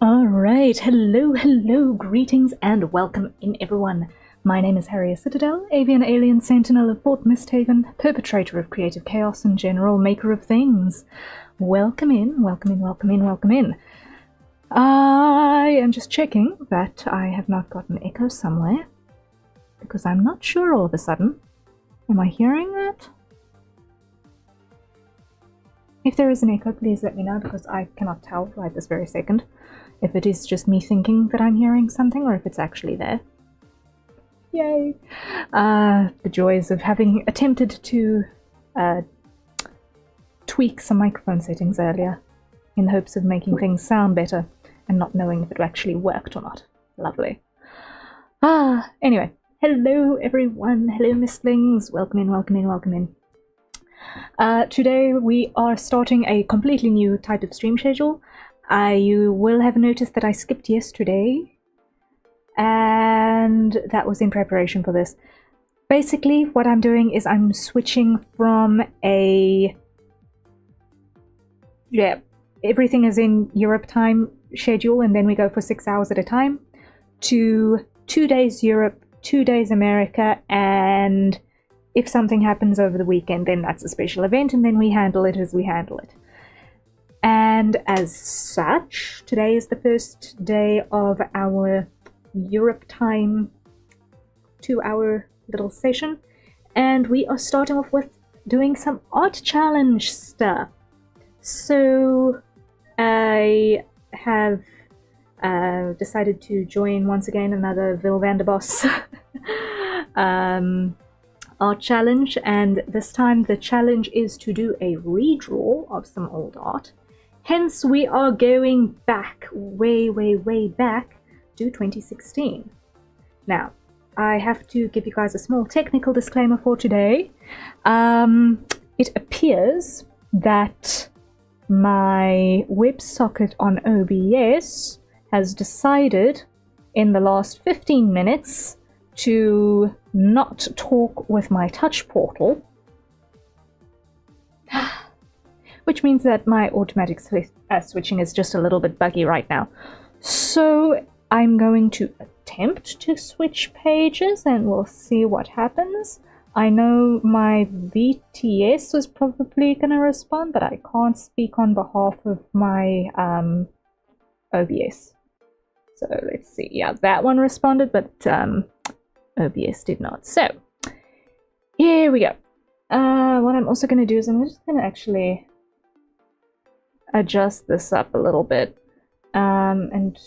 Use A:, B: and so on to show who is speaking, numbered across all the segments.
A: Alright, hello, greetings and welcome in everyone. My name is Harrier Citadel, avian alien sentinel of Fort Misthaven, perpetrator of creative chaos and general maker of things. Welcome in. I am just checking that I have not got an echo somewhere, because I'm not sure all of a sudden. Am I hearing that? If there is an echo, please let me know, because I cannot tell right this very second if it is just me thinking that I'm hearing something or if it's actually there. Yay! The joys of having attempted to tweak some microphone settings earlier in the hopes of making things sound better and not knowing if it actually worked or not. Lovely. Anyway. Hello everyone, hello mistlings, welcome in. Today we are starting a completely new type of stream schedule. You will have noticed that I skipped yesterday, and that was in preparation for this. Basically, what I'm doing is I'm switching from everything is in Europe time schedule, and then we go for 6 hours at a time, to 2 days Europe, 2 days America, and if something happens over the weekend, then that's a special event, and then we handle it as we handle it. And as such, today is the first day of our Europe time 2-hour little session, and we are starting off with doing some art challenge stuff. So I have decided to join once again another Vil Vanderboss art challenge, and this time the challenge is to do a redraw of some old art. Hence we are going back, way back to 2016. Now, I have to give you guys a small technical disclaimer for today. It appears that my WebSocket on OBS has decided in the last 15 minutes to not talk with my touch portal, which means that my automatic switching is just a little bit buggy right now. So I'm going to attempt to switch pages and we'll see what happens. I know my VTS is probably going to respond, but I can't speak on behalf of my OBS. So let's see. Yeah, that one responded, but OBS did not. So here we go. What I'm also going to do is I'm just going to actually adjust this up a little bit, and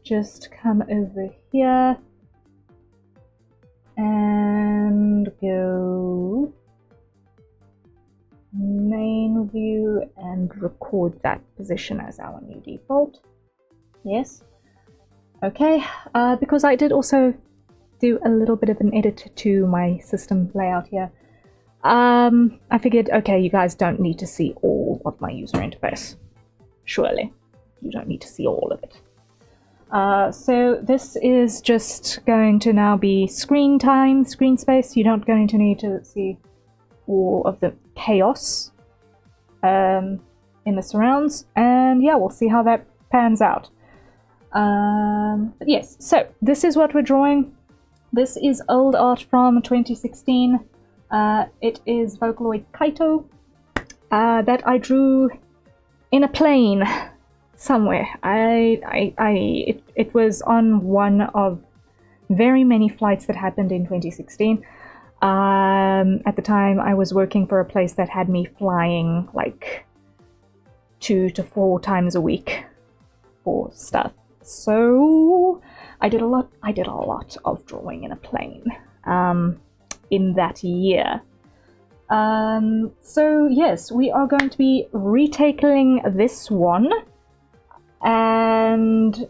A: just come over here and go main view and record that position as our new default. Yes. Okay, because I did also do a little bit of an edit to my system layout here. I figured, okay, you guys don't need to see all of my user interface. Surely. You don't need to see all of it. So this is just going to now be screen time, screen space. You're not going to need to see all of the chaos in the surrounds. And yeah, we'll see how that pans out. But yes, so this is what we're drawing. This is old art from 2016. It is Vocaloid Kaito that I drew in a plane somewhere. It was on one of very many flights that happened in 2016. At the time, I was working for a place that had me flying like 2 to 4 times a week for stuff. So I did a lot of drawing in a plane in that year. So yes, we are going to be retaking this one, and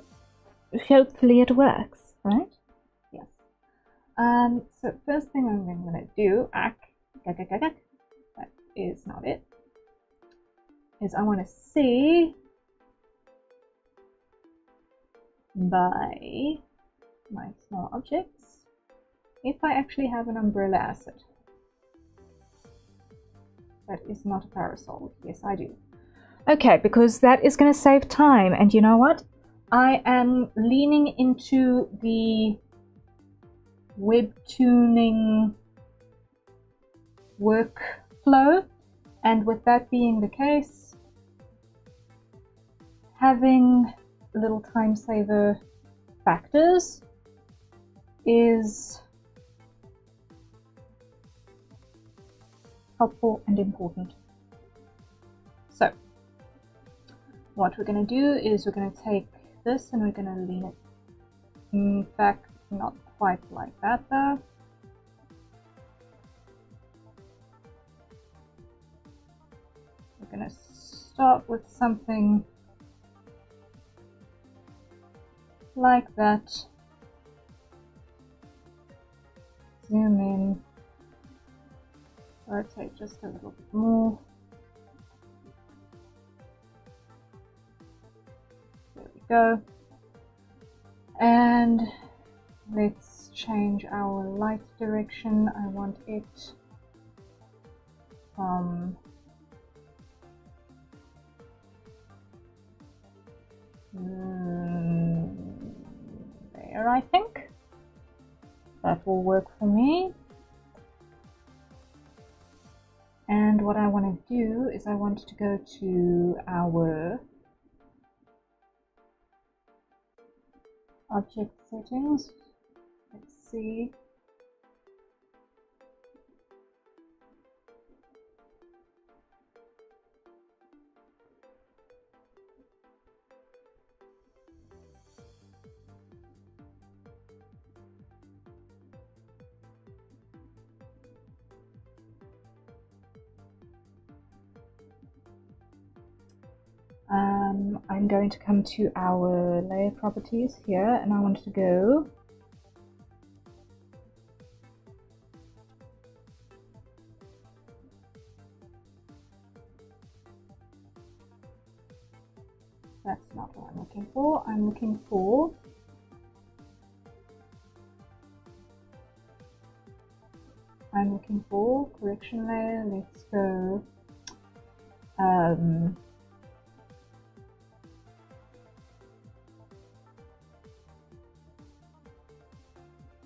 A: hopefully it works, right? Yes. So first thing I'm going to do, that is not it, is I want to see by my small objects if I actually have an umbrella asset. That is not a parasol. Yes, I do. Okay, because that is going to save time. And you know what? I am leaning into the web tuning workflow, and with that being the case, having little time saver factors is helpful and important. So what we're going to do is we're going to take this and we're going to lean it back, not quite like that though. We're going to start with something like that. Zoom in, rotate just a little bit more. There we go. And let's change our light direction. I want it from there, I think. That will work for me. And what I want to do is I want to go to our object settings. Let's see. I'm going to come to our layer properties here, and I want to go that's not what I'm looking for. I'm looking for correction layer. Let's go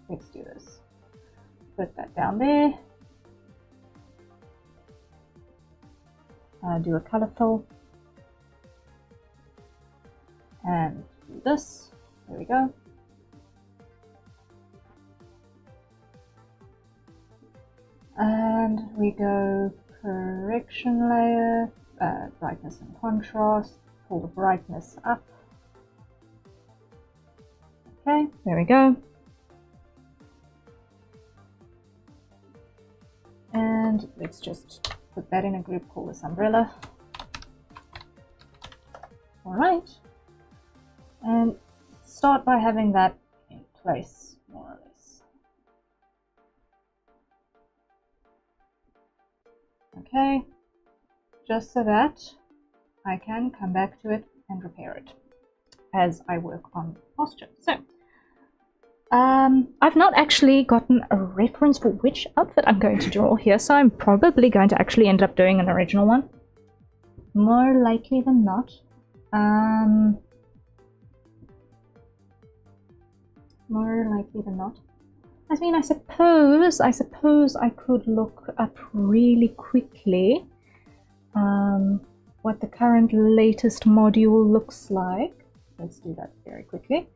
A: let's do this. Put that down there. Do a color fill. And do this. There we go. And we go correction layer, brightness and contrast, pull the brightness up. Okay, there we go. And let's just put that in a group, call this umbrella. All right. And start by having that in place, more or less. Okay, just so that I can come back to it and repair it as I work on posture. So, I've not actually gotten a reference for which outfit I'm going to draw here, so I'm probably going to actually end up doing an original one. More likely than not. More likely than not. I mean, I suppose I could look up really quickly what the current latest module looks like. Let's do that very quickly.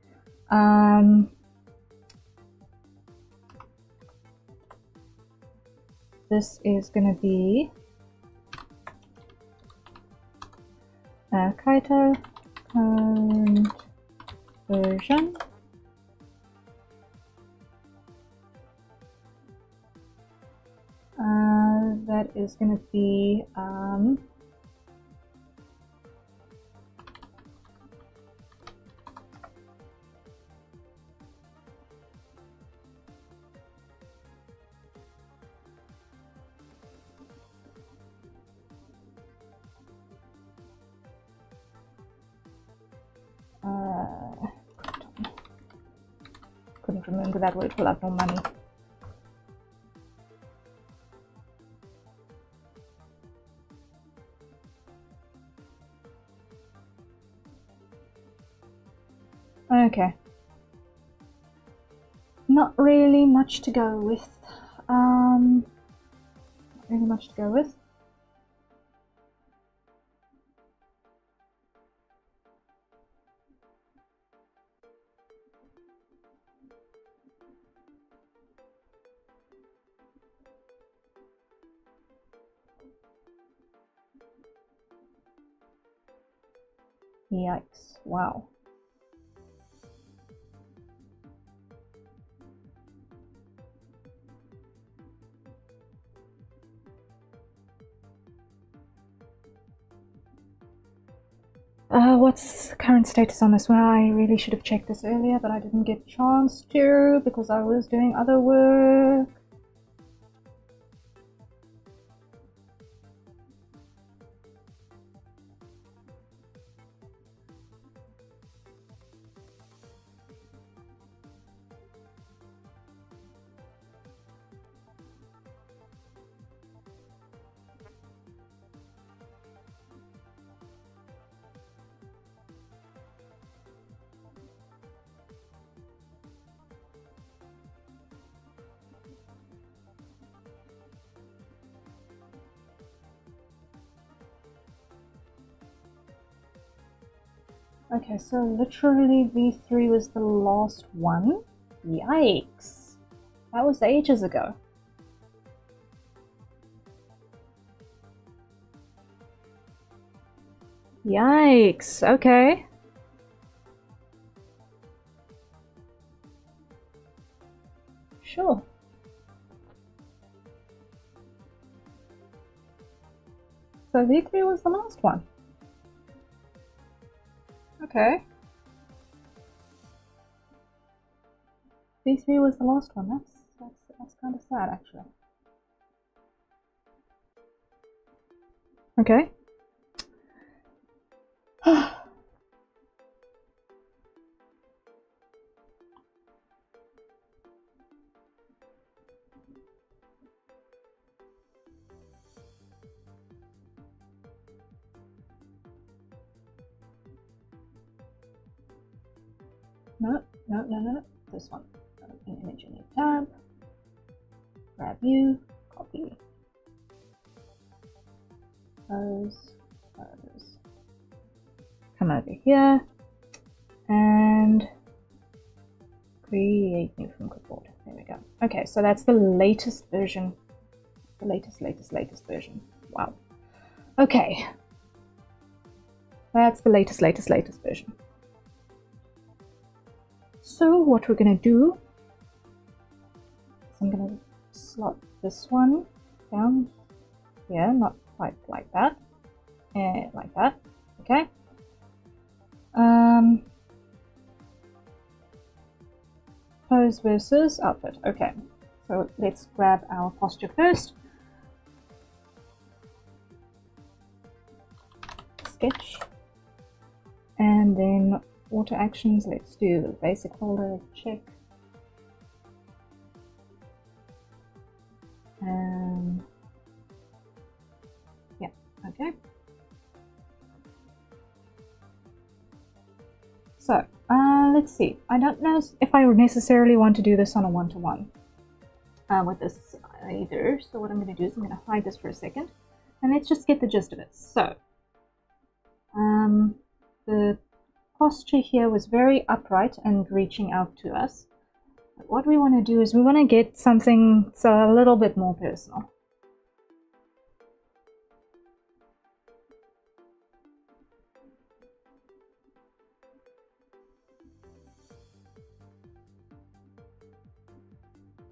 A: This is going to be Kaito current version. That is going to be couldn't remember that word for love nor money. Okay. Not really much to go with. Not really much to go with. Yikes, wow. What's current status on this one? I really should have checked this earlier, but I didn't get a chance to because I was doing other work. Okay, so literally V3 was the last one. Yikes. That was ages ago. Yikes, okay. Sure. So V3 was the last one. Okay. V3 was the last one. That's kind of sad, actually. Okay. No. This one. An image in a tab. Grab you. Copy. Those. Come over here. And create new from clipboard. There we go. Okay, so that's the latest version. The latest version. Wow. Okay. That's the latest version. So what we're going to do is I'm going to slot this one down here, not quite like that, and like that, okay. Pose versus output, okay. So let's grab our posture first. Sketch. And then auto actions, let's do the basic folder, check. Yeah, okay. So, let's see. I don't know if I necessarily want to do this on a one-to-one with this either. So what I'm going to do is I'm going to hide this for a second. And let's just get the gist of it. So, the posture here was very upright and reaching out to us. But what we want to do is we want to get something that's a little bit more personal.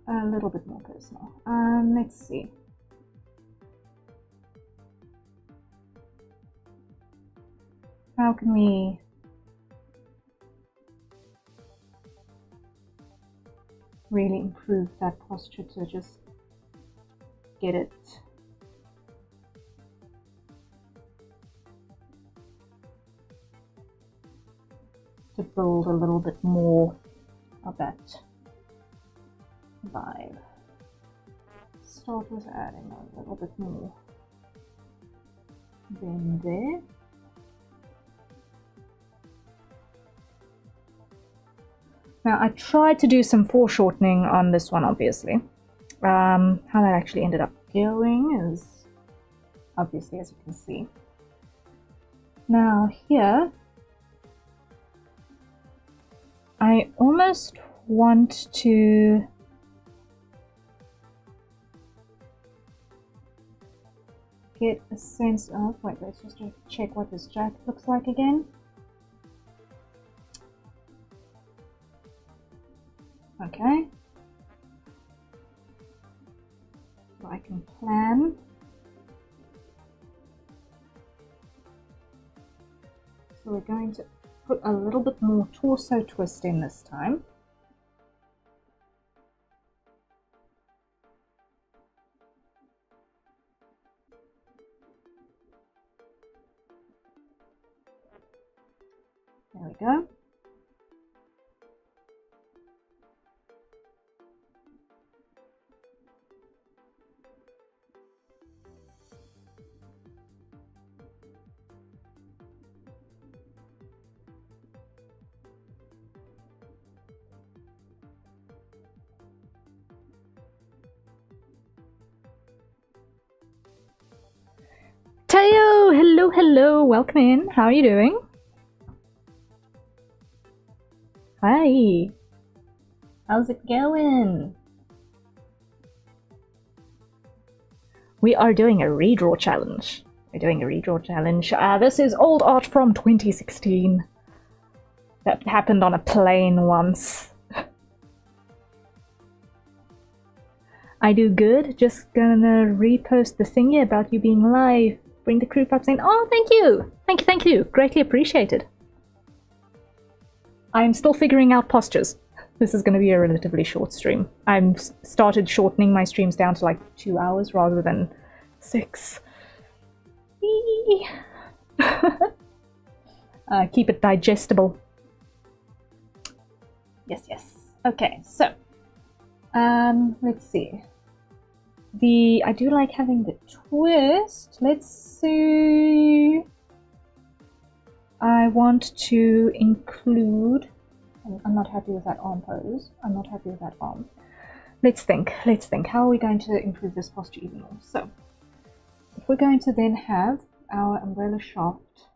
A: A little bit more personal. Let's see. How can we really improve that posture to just get it to build a little bit more of that vibe. Start with adding a little bit more. Then there. Now, I tried to do some foreshortening on this one, obviously. How that actually ended up going is obviously, as you can see. Now, here, I almost want to get a sense of, wait, let's just check what this jacket looks like again. Okay. So I can plan. So we're going to put a little bit more torso twist in this time. There we go. Teo, hello, hello, welcome in. How are you doing? Hi. How's it going? We are doing a redraw challenge. This is old art from 2016. That happened on a plane once. I do good. Just gonna repost the thingy about you being live. Bring the crew up saying, oh, thank you. Thank you. Greatly appreciated. I'm still figuring out postures. This is going to be a relatively short stream. I'm started shortening my streams down to like 2 hours rather than 6. Keep it digestible. Yes. Okay, so let's see. I do like having the twist. Let's see. I want to include. I'm not happy with that arm pose. I'm not happy with that arm. Let's think. How are we going to improve this posture even more? So, if we're going to then have our umbrella shaft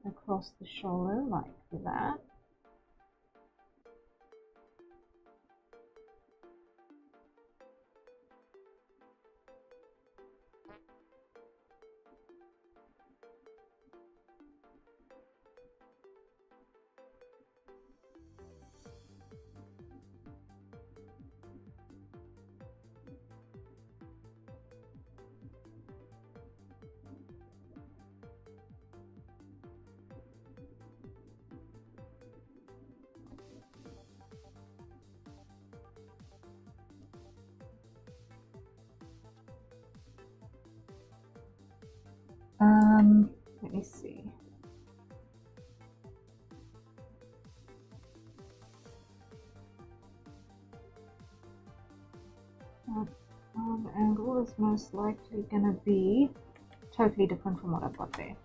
A: across the shoulder like that. Let me see. That arm angle is most likely going to be totally different from what I've got there.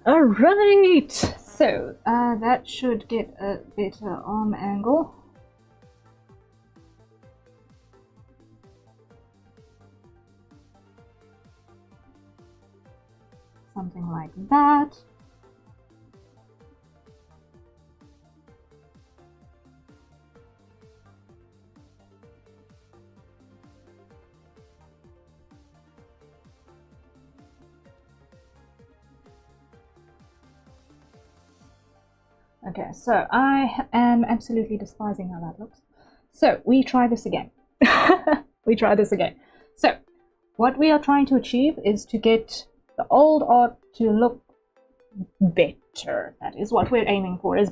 A: Alright, so that should get a better arm angle. Something like that. Okay, so I am absolutely despising how that looks. So we try this again. So what we are trying to achieve is to get the old art to look better. That is what we're aiming for, is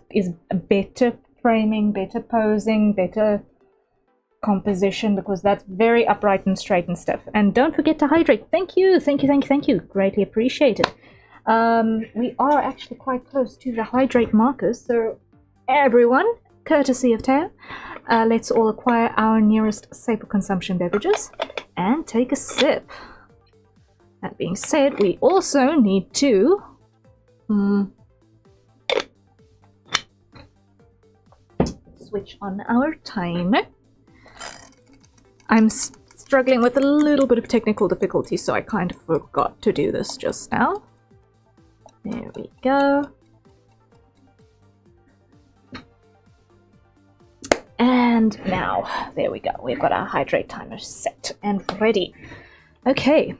A: better framing, better posing, better composition, because that's very upright and straight and stuff. And don't forget to hydrate. Thank you. Greatly appreciated. We are actually quite close to the hydrate markers, so everyone, courtesy of Teo, let's all acquire our nearest staple consumption beverages and take a sip. That being said, we also need to switch on our timer. I'm struggling with a little bit of technical difficulty, so I kind of forgot to do this just now. There we go. And now, there we go. We've got our hydrate timer set and ready. Okay.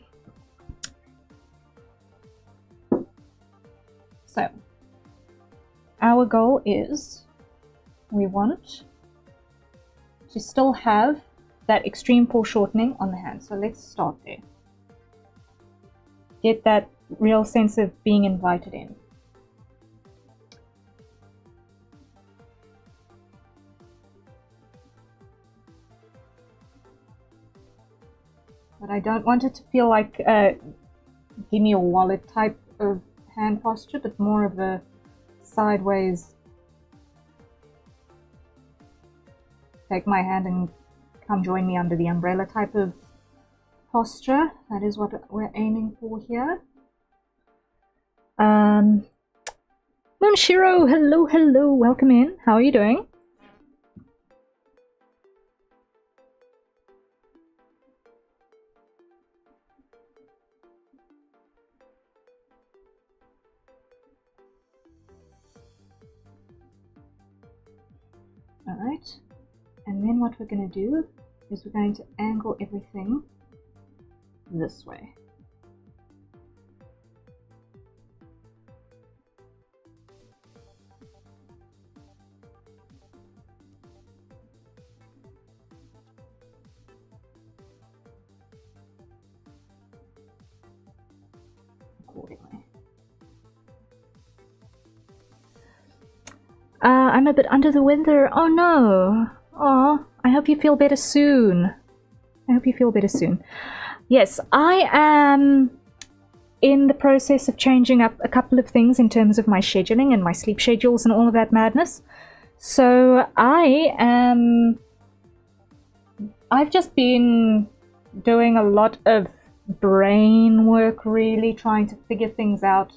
A: So, our goal is we want to still have that extreme foreshortening on the hand. So let's start there. Get that real sense of being invited in. But I don't want it to feel like give me a wallet type of hand posture, but more of a sideways, take my hand and come join me under the umbrella type of posture. That is what we're aiming for here. Moonshiro, hello, welcome in. How are you doing? Alright, and then what we're going to do is we're going to angle everything this way. Accordingly. I'm a bit under the weather. Oh no. Oh, I hope you feel better soon. I hope you feel better soon. Yes, I am in the process of changing up a couple of things in terms of my scheduling and my sleep schedules and all of that madness. So I've just been doing a lot of brain work, really trying to figure things out.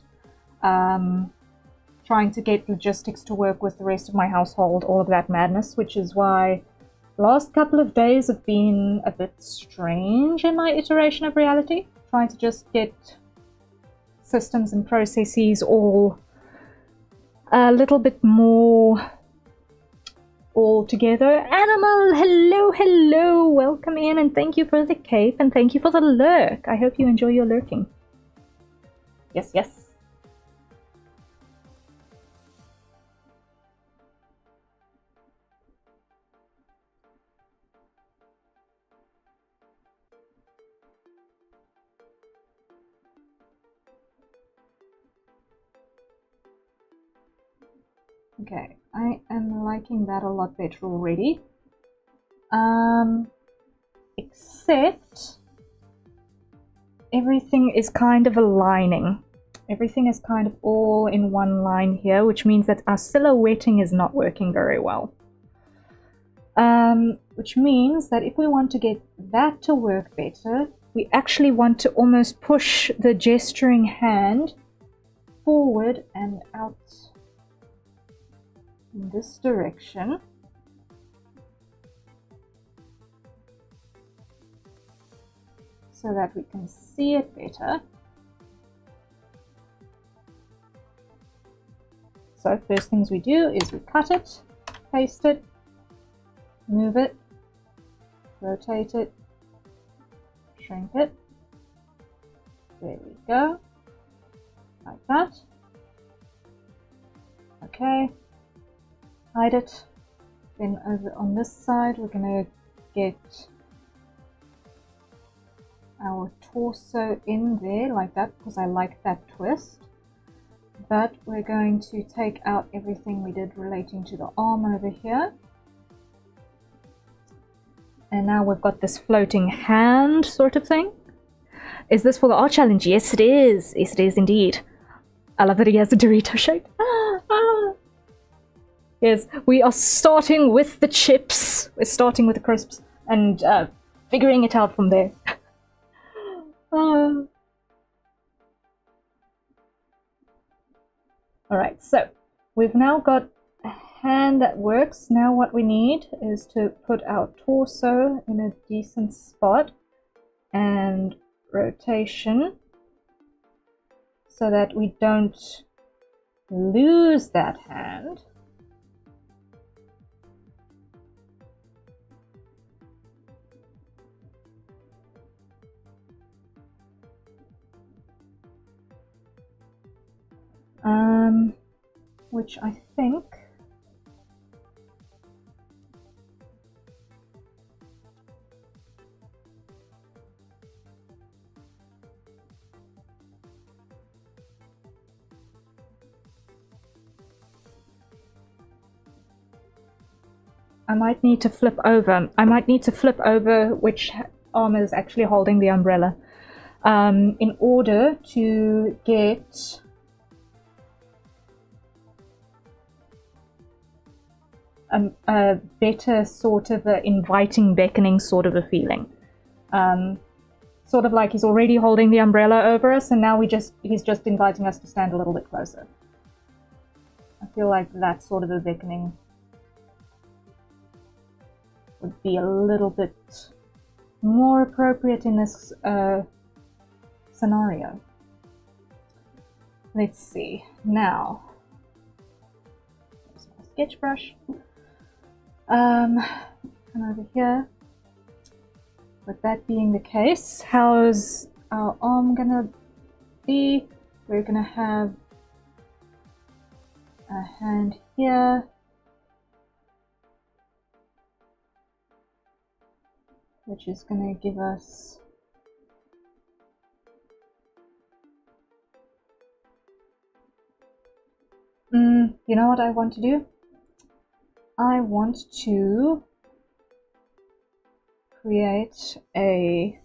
A: Trying to get logistics to work with the rest of my household, all of that madness, which is why the last couple of days have been a bit strange in my iteration of reality, trying to just get systems and processes all a little bit more all together. Animal, hello, welcome in, and thank you for the cape, and thank you for the lurk. I hope you enjoy your lurking. Yes. Okay, I am liking that a lot better already. Except everything is kind of aligning. Everything is kind of all in one line here, which means that our silhouetting is not working very well. Which means that if we want to get that to work better, we actually want to almost push the gesturing hand forward and out in this direction. So that we can see it better. So first things we do is we cut it, paste it, move it, rotate it, shrink it. There we go. Like that. Okay. Hide it. Then over on this side we're going to get our torso in there like that because I like that twist. But we're going to take out everything we did relating to the arm over here. And now we've got this floating hand sort of thing. Is this for the art challenge? Yes, it is. Yes, it is indeed. I love that he has a Dorito shape. Yes, we are starting with the chips. We're starting with the crisps and figuring it out from there. Alright, so we've now got a hand that works. Now what we need is to put our torso in a decent spot and rotation so that we don't lose that hand. Which I think I might need to flip over. I might need to flip over which arm is actually holding the umbrella in order to get a better sort of a inviting, beckoning sort of a feeling. Sort of like he's already holding the umbrella over us, and now he's just inviting us to stand a little bit closer. I feel like that sort of a beckoning would be a little bit more appropriate in this scenario. Let's see. Now, there's my sketch brush. Come over here. With that being the case, how's our arm gonna be? We're gonna have a hand here, which is gonna give us you know what I want to do? I want to create a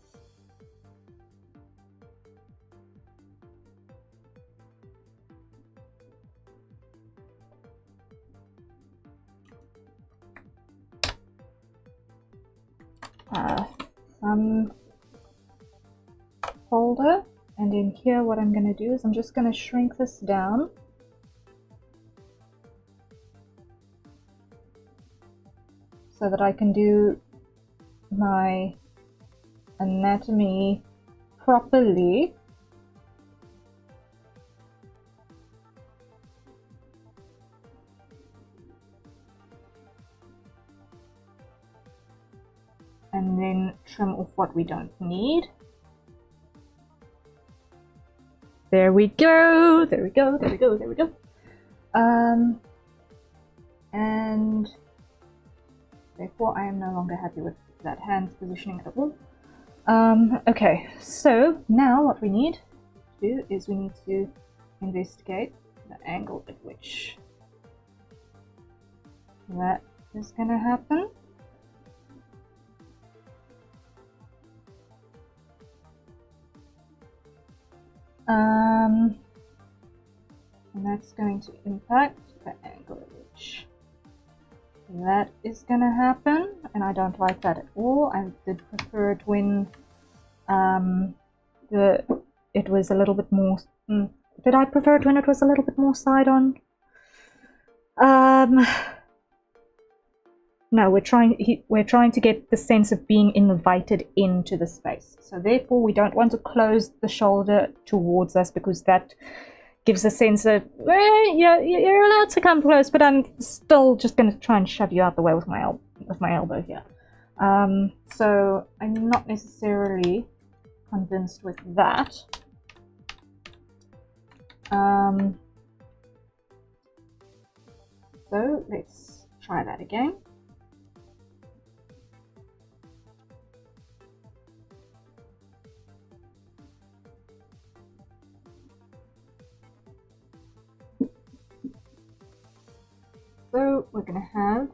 A: thumb folder, and in here what I'm going to do is I'm just going to shrink this down so that I can do my anatomy properly. And then trim off what we don't need. There we go, there we go, there we go, there we go. And therefore I am no longer happy with that hand's positioning at all. Okay, so now what we need to do is we need to investigate the angle at which that is going to happen. And that's going to impact the angle at which that is going to happen, and I don't like that at all. I did prefer it when it was a little bit more. Did I prefer it when it was a little bit more side on? No, we're trying to get the sense of being invited into the space. So therefore, we don't want to close the shoulder towards us, because that gives a sense of, yeah, you're allowed to come close, but I'm still just going to try and shove you out the way with my elbow here. So I'm not necessarily convinced with that. So let's try that again. So we're going to have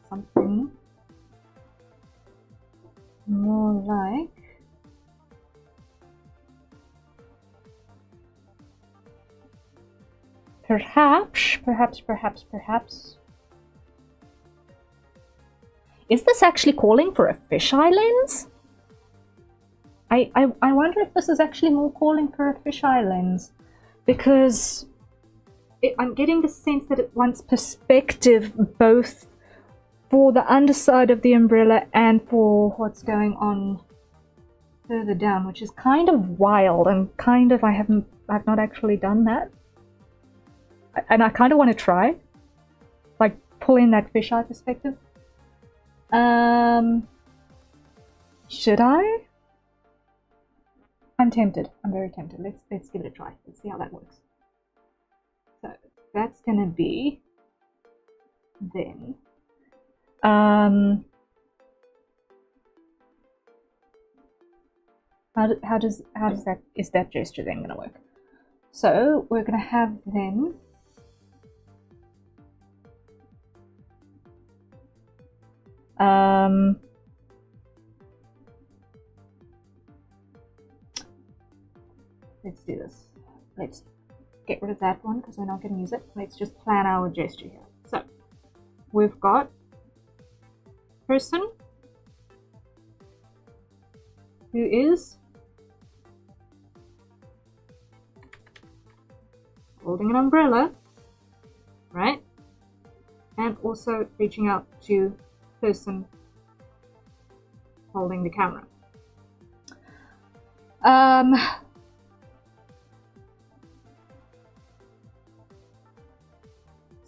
A: something perhaps. Is this actually calling for a fisheye lens? I wonder if this is actually more calling for a fisheye lens, because I'm getting the sense that it wants perspective both for the underside of the umbrella and for what's going on further down, which is kind of wild, and kind of I've not actually done that, and I kind of want to try, like, pull in that fisheye perspective. Should I? I'm tempted. I'm very tempted. Let's give it a try. Let's see how that works. So that's gonna be then. How does that gesture then gonna work? So we're gonna have then let's do this. Let's get rid of that one because we're not going to use it. Let's just plan our gesture here. So we've got person who is holding an umbrella, right? And also reaching out to person holding the camera.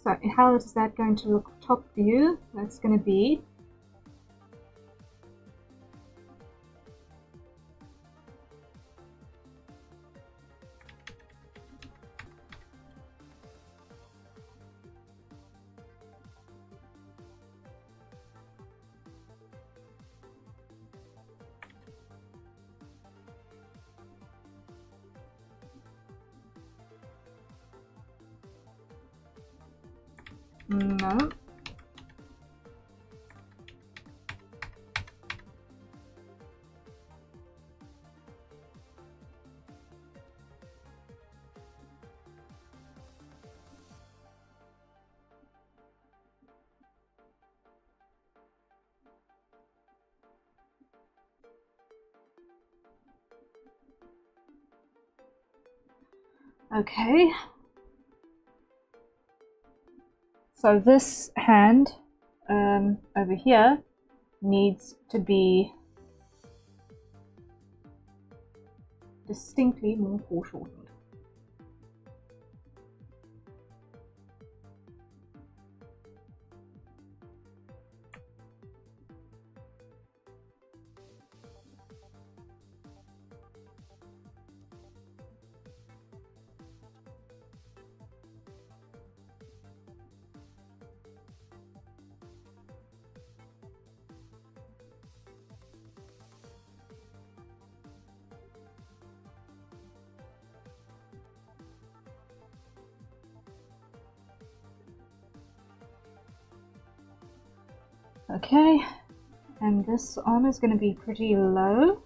A: So how is that going to look? Top view, that's going to be no. Okay. So this hand over here needs to be distinctly more foreshortened. Okay, and this arm is going to be pretty low.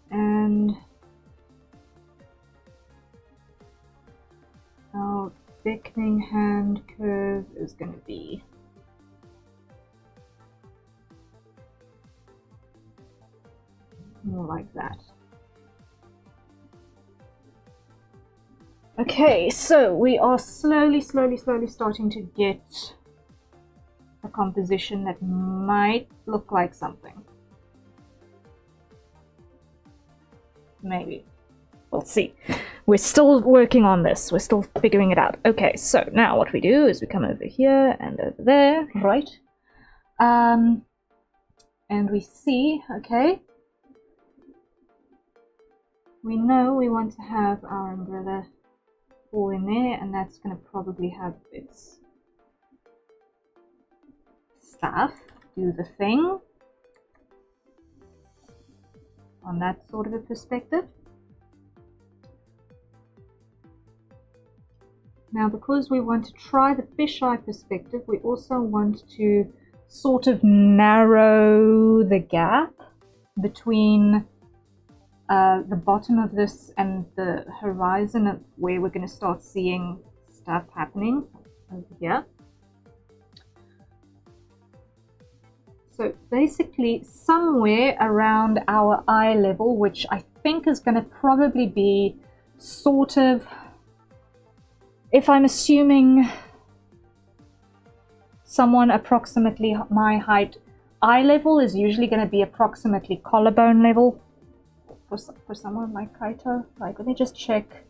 A: And our beckoning hand curve is going to be more like that. Okay, so we are slowly starting to get a composition that might look like something. Maybe. We'll see. We're still working on this. We're still figuring it out. Okay, so now what we do is we come over here and over there, right? And we see, okay, we know we want to have our umbrella all in there, and that's going to probably have its stuff do the thing on that sort of a perspective. Now, because we want to try the fisheye perspective, we also want to sort of narrow the gap between the bottom of this and the horizon of where we're going to start seeing stuff happening over here. So basically somewhere around our eye level, which I think is going to probably be sort of, if I'm assuming someone approximately my height, eye level is usually going to be approximately collarbone level for someone like Kaito. Like, let me just check.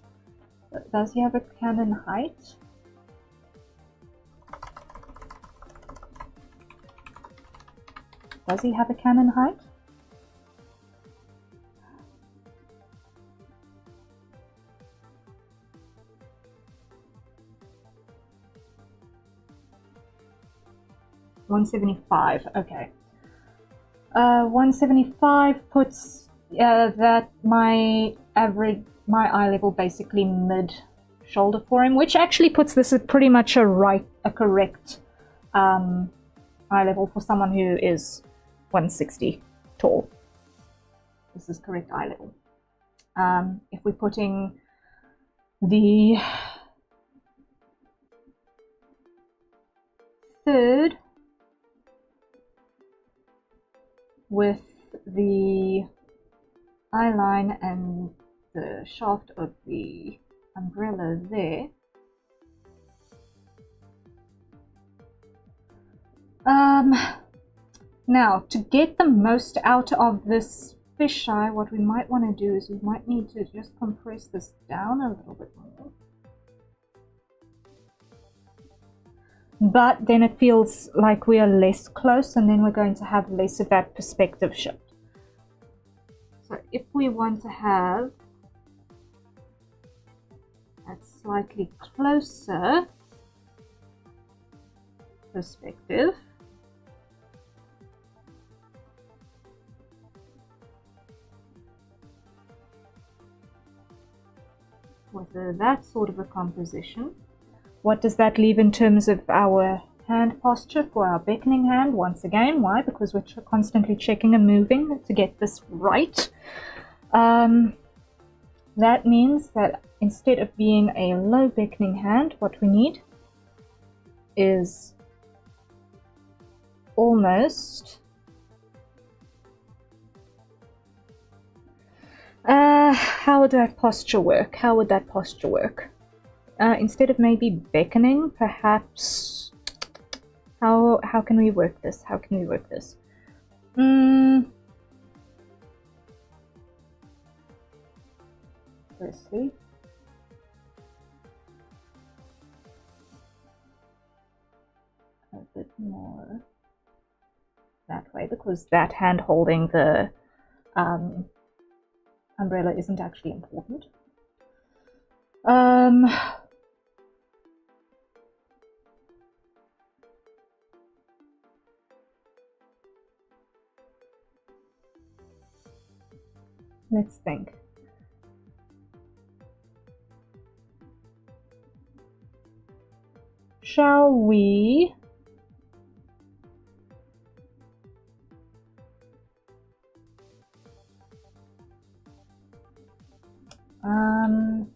A: Does he have a canon height? Does he have a canon height? $175. Okay. 175 puts that my eye level basically mid shoulder for him, which actually puts this at pretty much a correct eye level for someone who is 160 tall. This is correct eye level. If we're putting the third with the eye line and the shaft of the umbrella there, now to get the most out of this fisheye, what we might want to do is we might need to just compress this down a little bit more. But then it feels like we are less close, and then we're going to have less of that perspective shift. So if we want to have that slightly closer perspective, with that sort of a composition, what does that leave in terms of our hand posture for our beckoning hand? Once again, why? Because we're constantly checking and moving to get this right. That means that instead of being a low beckoning hand, what we need is almost how would that posture work? How would that posture work? Instead of maybe beckoning, perhaps how can we work this? How can we work this? Firstly, a bit more that way, because that hand holding the umbrella isn't actually important. Let's think. Shall we I'm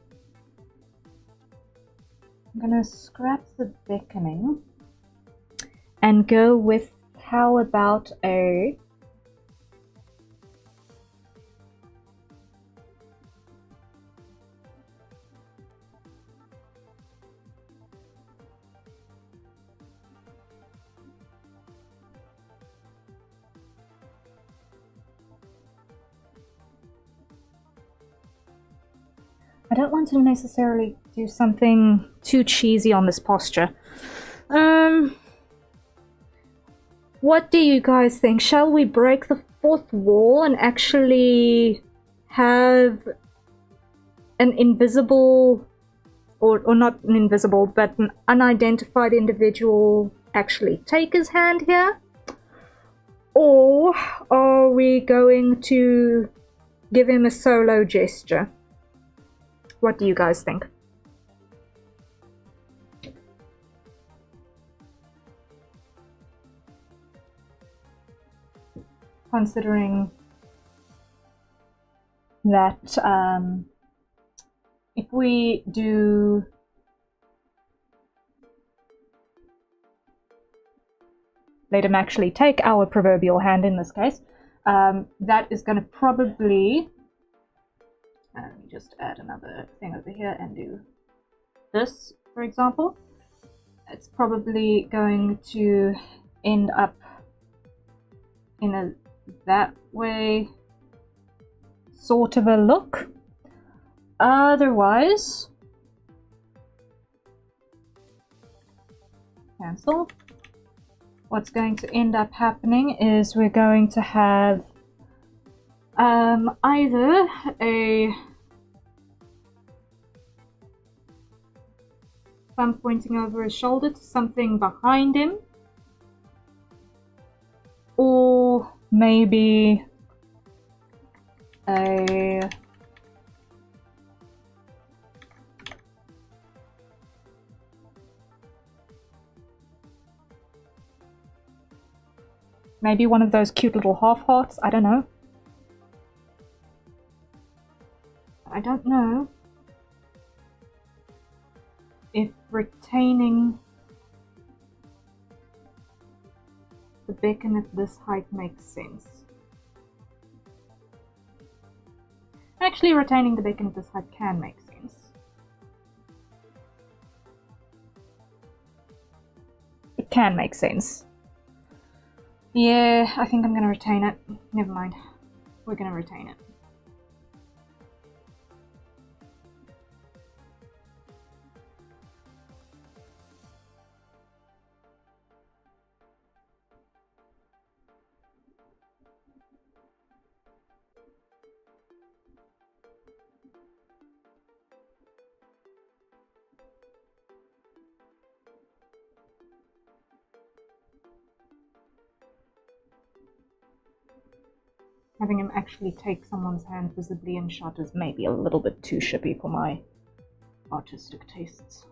A: gonna scrap the beckoning and go with, how about a I don't want to necessarily do something too cheesy on this posture. What do you guys think? Shall we break the fourth wall and actually have an invisible, or not an invisible, but an unidentified individual actually take his hand here? Or are we going to give him a solo gesture? What do you guys think? Considering that if we do let him actually take our proverbial hand in this case, that is going to probably, let me just add another thing over here and do this, for example. It's probably going to end up in a that way sort of a look. Otherwise, cancel. What's going to end up happening is we're going to have either a thumb pointing over his shoulder to something behind him, or maybe a maybe one of those cute little half hearts. I don't know. I don't know if retaining the beacon at this height makes sense. Actually, retaining the beacon at this height can make sense. It can make sense. Yeah, I think I'm going to retain it. Never mind. We're going to retain it. Having him actually take someone's hand visibly in shot is maybe a little bit too shippy for my artistic tastes.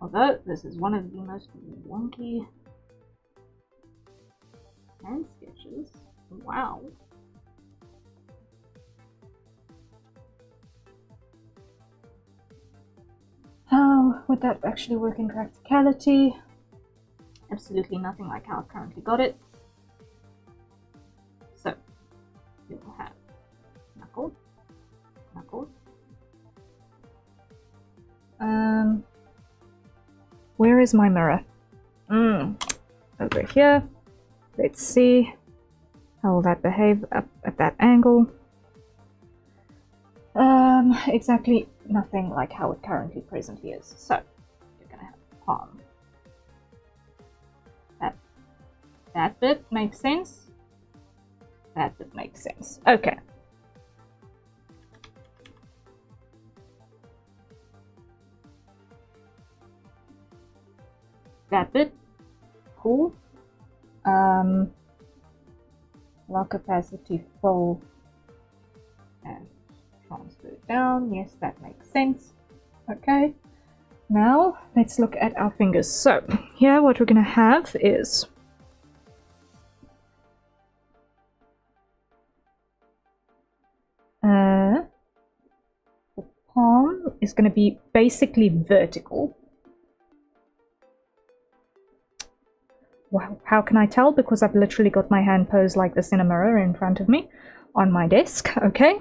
A: Although this is one of the most wonky hand sketches. Wow. How would that actually work in practicality? Absolutely nothing like how I've currently got it. So we will have knuckle, knuckle. Where is my mirror? Over here. Let's see how will that behave up at that angle. Exactly nothing like how it currently presently is. So you're gonna have palm. That bit makes sense. That bit makes sense. Okay. That bit. Cool. Lock capacity full and transfer it down. Yes, that makes sense. Okay. Now let's look at our fingers. So here what we're going to have is the palm is going to be basically vertical. Wow, how can I tell? Because I've literally got my hand posed like this in a mirror in front of me on my desk. Okay.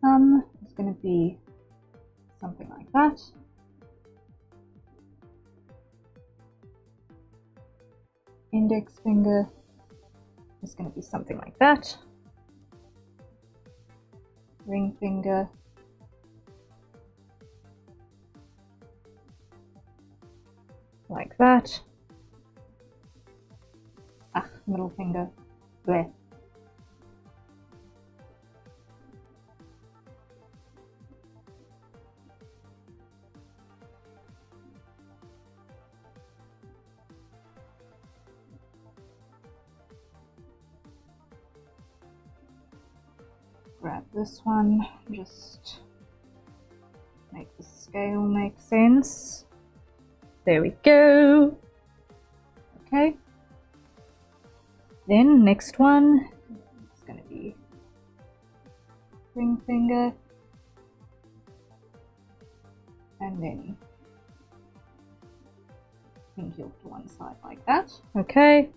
A: Thumb is going to be something like that. Index finger is going to be something like that. Ring finger like that. Ah, middle finger. Bleh. Grab this one, just make the scale makes sense. There we go. Okay. Then next one, it's going to be ring finger. And then pinky off to one side like that. Okay.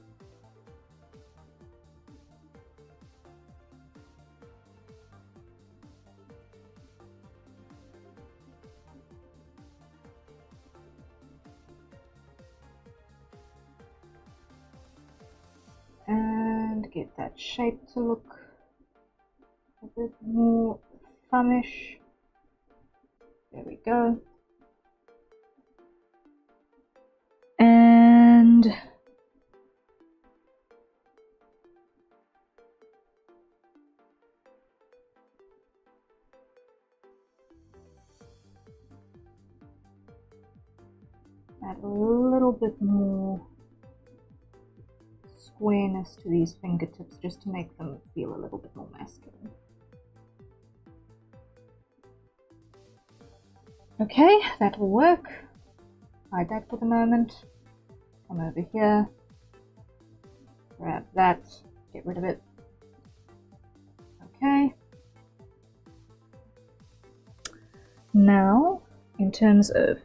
A: And get that shape to look a bit more thumbish. There we go. And add a little bit more squareness to these fingertips just to make them feel a little bit more masculine. Okay, that will work. Hide that for the moment. Come over here. Grab that. Get rid of it. Okay. Now, in terms of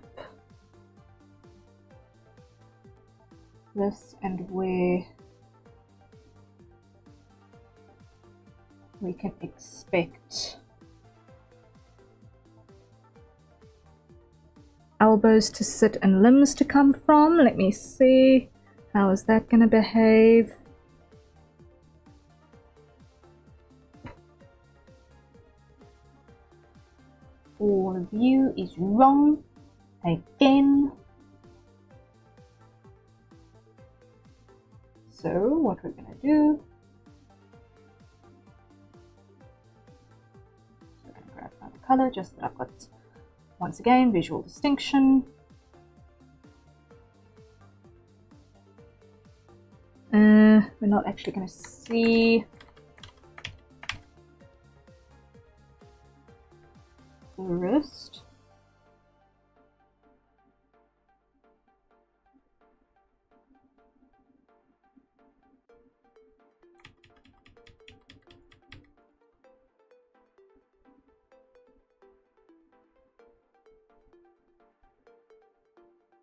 A: this and where we can expect elbows to sit and limbs to come from. Let me see. How is that going to behave? All view is wrong again. So what we're going to do, we're going to grab another color just that I've got, once again, visual distinction. We're not actually going to see the wrist.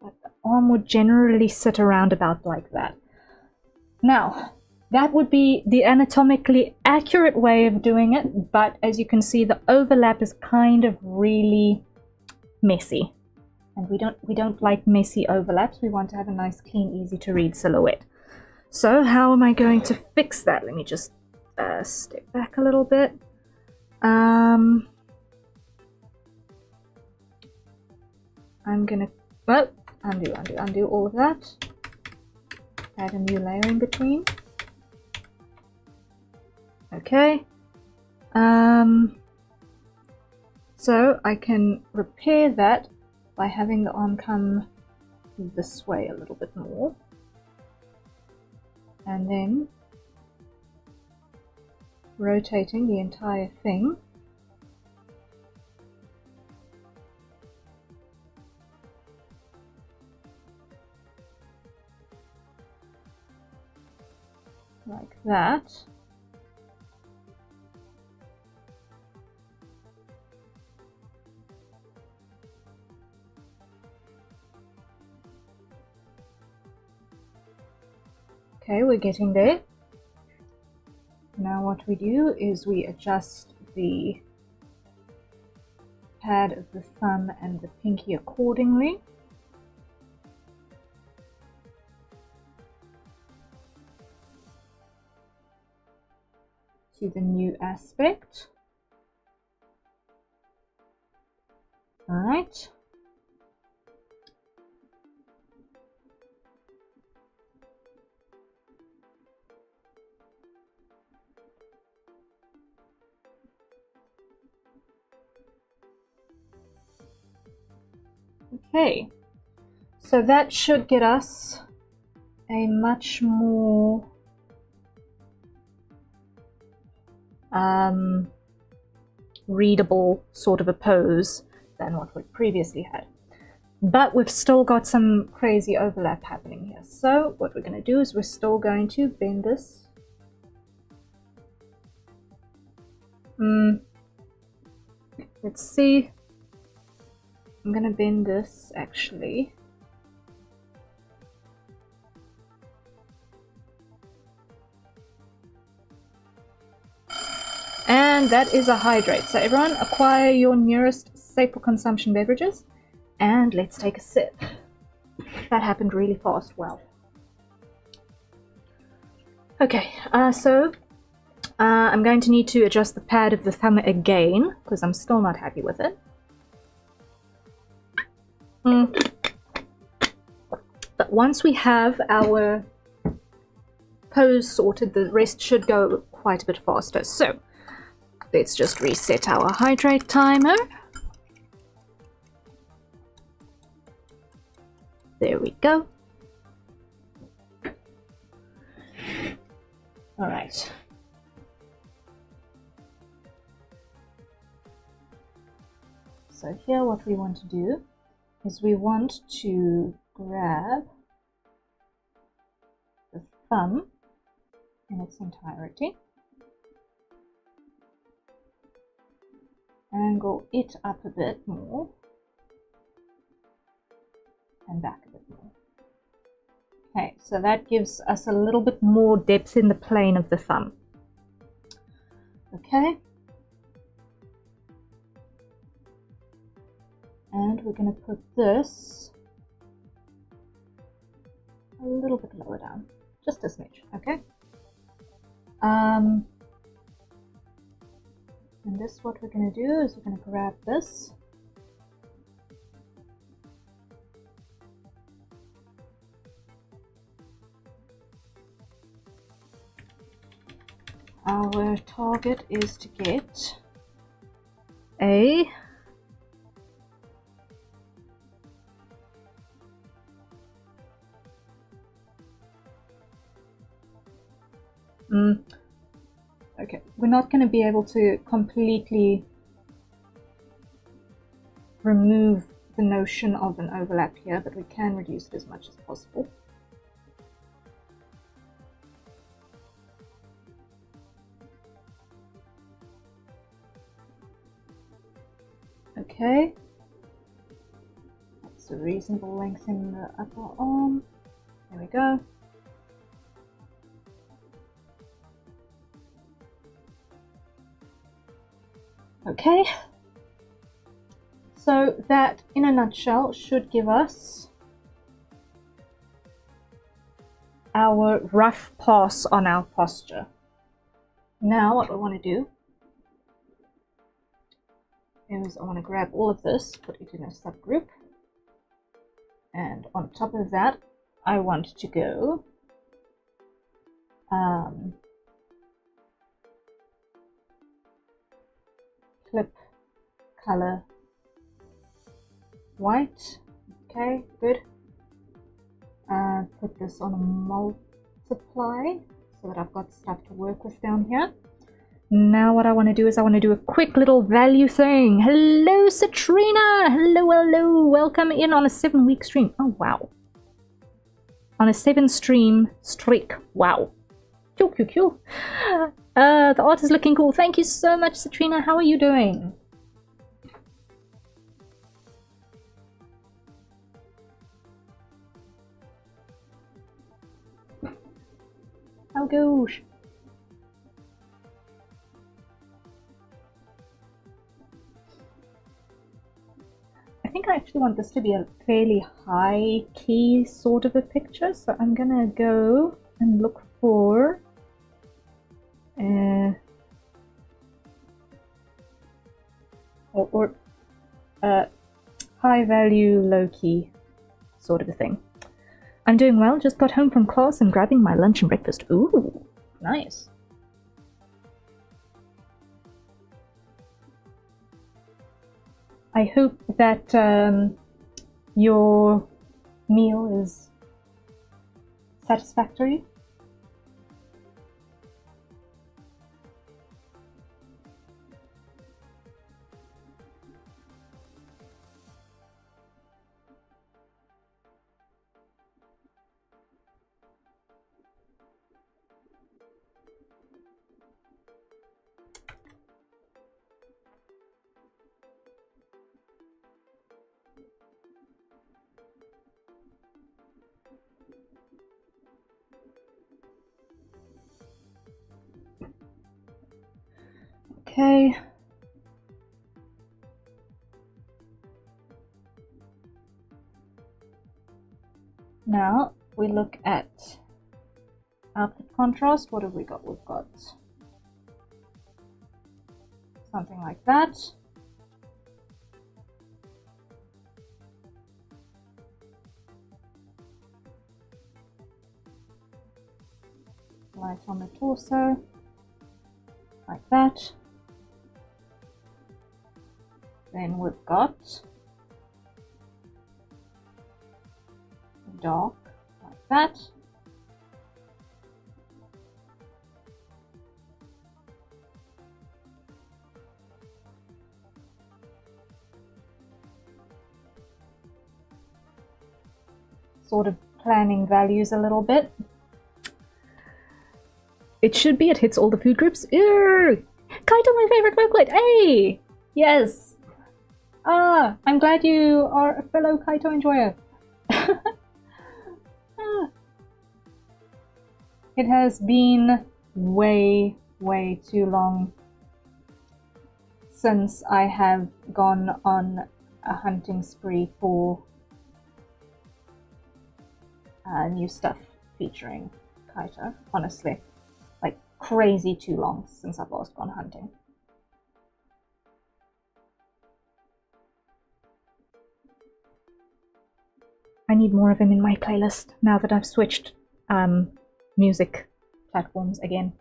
A: But the arm would generally sit around about like that. Now, that would be the anatomically accurate way of doing it, but as you can see, the overlap is kind of really messy. And we don't like messy overlaps. We want to have a nice, clean, easy to read silhouette. So how am I going to fix that? Let me just step back a little bit. I'm gonna, well, undo all of that. Add a new layer in between. Okay. So I can repair that by having the arm come this way a little bit more. And then rotating the entire thing. Like that. Okay, we're getting there. Now what we do is we adjust the pad of the thumb and the pinky accordingly. To the new aspect. All right. Okay, so that should get us a much more readable sort of a pose than what we previously had. But we've still got some crazy overlap happening here. So what we're going to do is we're still going to bend this. Let's see. I'm going to bend this actually. And that is a hydrate. So everyone, acquire your nearest staple consumption beverages. And let's take a sip. That happened really fast. Wow. Okay, so I'm going to need to adjust the pad of the thumb again, because I'm still not happy with it. But once we have our pose sorted, the rest should go quite a bit faster. So let's just reset our hydrate timer. There we go. All right. So here what we want to do is we want to grab the thumb in its entirety, angle it up a bit more and back a bit more. Okay, so that gives us a little bit more depth in the plane of the thumb. Okay. And we're going to put this a little bit lower down, just a smidge, okay? And this, what we're going to do is we're going to grab this. Our target is to get a okay, we're not going to be able to completely remove the notion of an overlap here, but we can reduce it as much as possible. Okay, that's a reasonable length in the upper arm. There we go. Okay, so that in a nutshell should give us our rough pass on our posture. Now what I want to do is I want to grab all of this, put it in a subgroup, and on top of that I want to go clip color white. Okay, good. Put this on a multiply so that I've got stuff to work with down here. Now what I want to do is I want to do a quick little value thing. Hello Citrina, hello, welcome in on a 7-week stream. Oh wow, on a 7-stream streak. Wow, cool. The art is looking cool. Thank you so much, Citrina. How are you doing? How goes? I think I actually want this to be a fairly high key sort of a picture, so I'm gonna go and look for high value, low key sort of a thing. I'm doing well, just got home from class and grabbing my lunch and breakfast. Ooh, nice. I hope that your meal is satisfactory. Okay. Now we look at output contrast. What have we got? We've got something like that. Light on the torso, like that. Then we've got dark, like that. Sort of planning values a little bit. It should be, it hits all the food groups. Kaito, my favorite Vocaloid. Hey! Yes! Ah, I'm glad you are a fellow Kaito enjoyer. It has been way too long since I have gone on a hunting spree for new stuff featuring Kaito, honestly. Like, crazy too long since I've last gone hunting. I need more of him in my playlist now that I've switched music platforms again.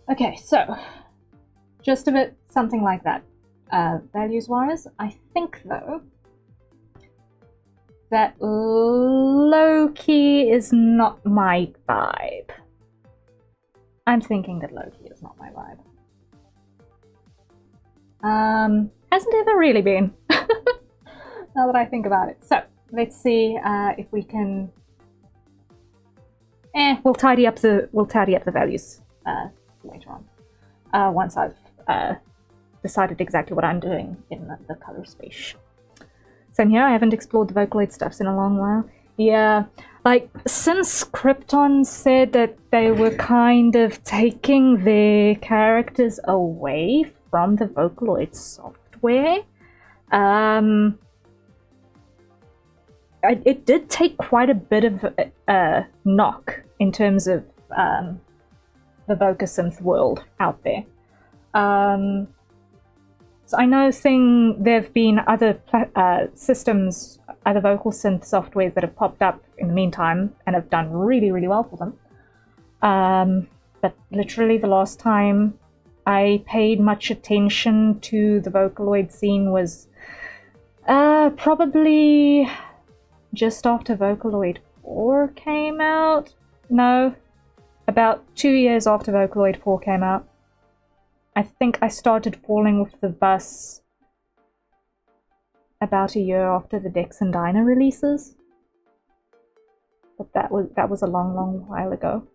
A: Okay, so just a bit something like that. Values-wise, I think though that low-key is not my vibe. I'm thinking that low-key is not my vibe. Hasn't ever really been. Now that I think about it. So let's see if we can. We'll tidy up the values later on. Once I've decided exactly what I'm doing in the color space. Same here. I haven't explored the Vocaloid stuffs in a long while. Yeah, like since Krypton said that they were kind of taking their characters away from the Vocaloid software, it did take quite a bit of a knock in terms of the Vocasynth world out there. So I know there've been other systems, other vocal synth softwares that have popped up in the meantime and have done really well for them. But literally the last time I paid much attention to the Vocaloid scene was probably just after Vocaloid 4 came out. No, about 2 years after Vocaloid 4 came out. I think I started falling with the bus about a year after the Dex and Dyna releases. But that was a long while ago.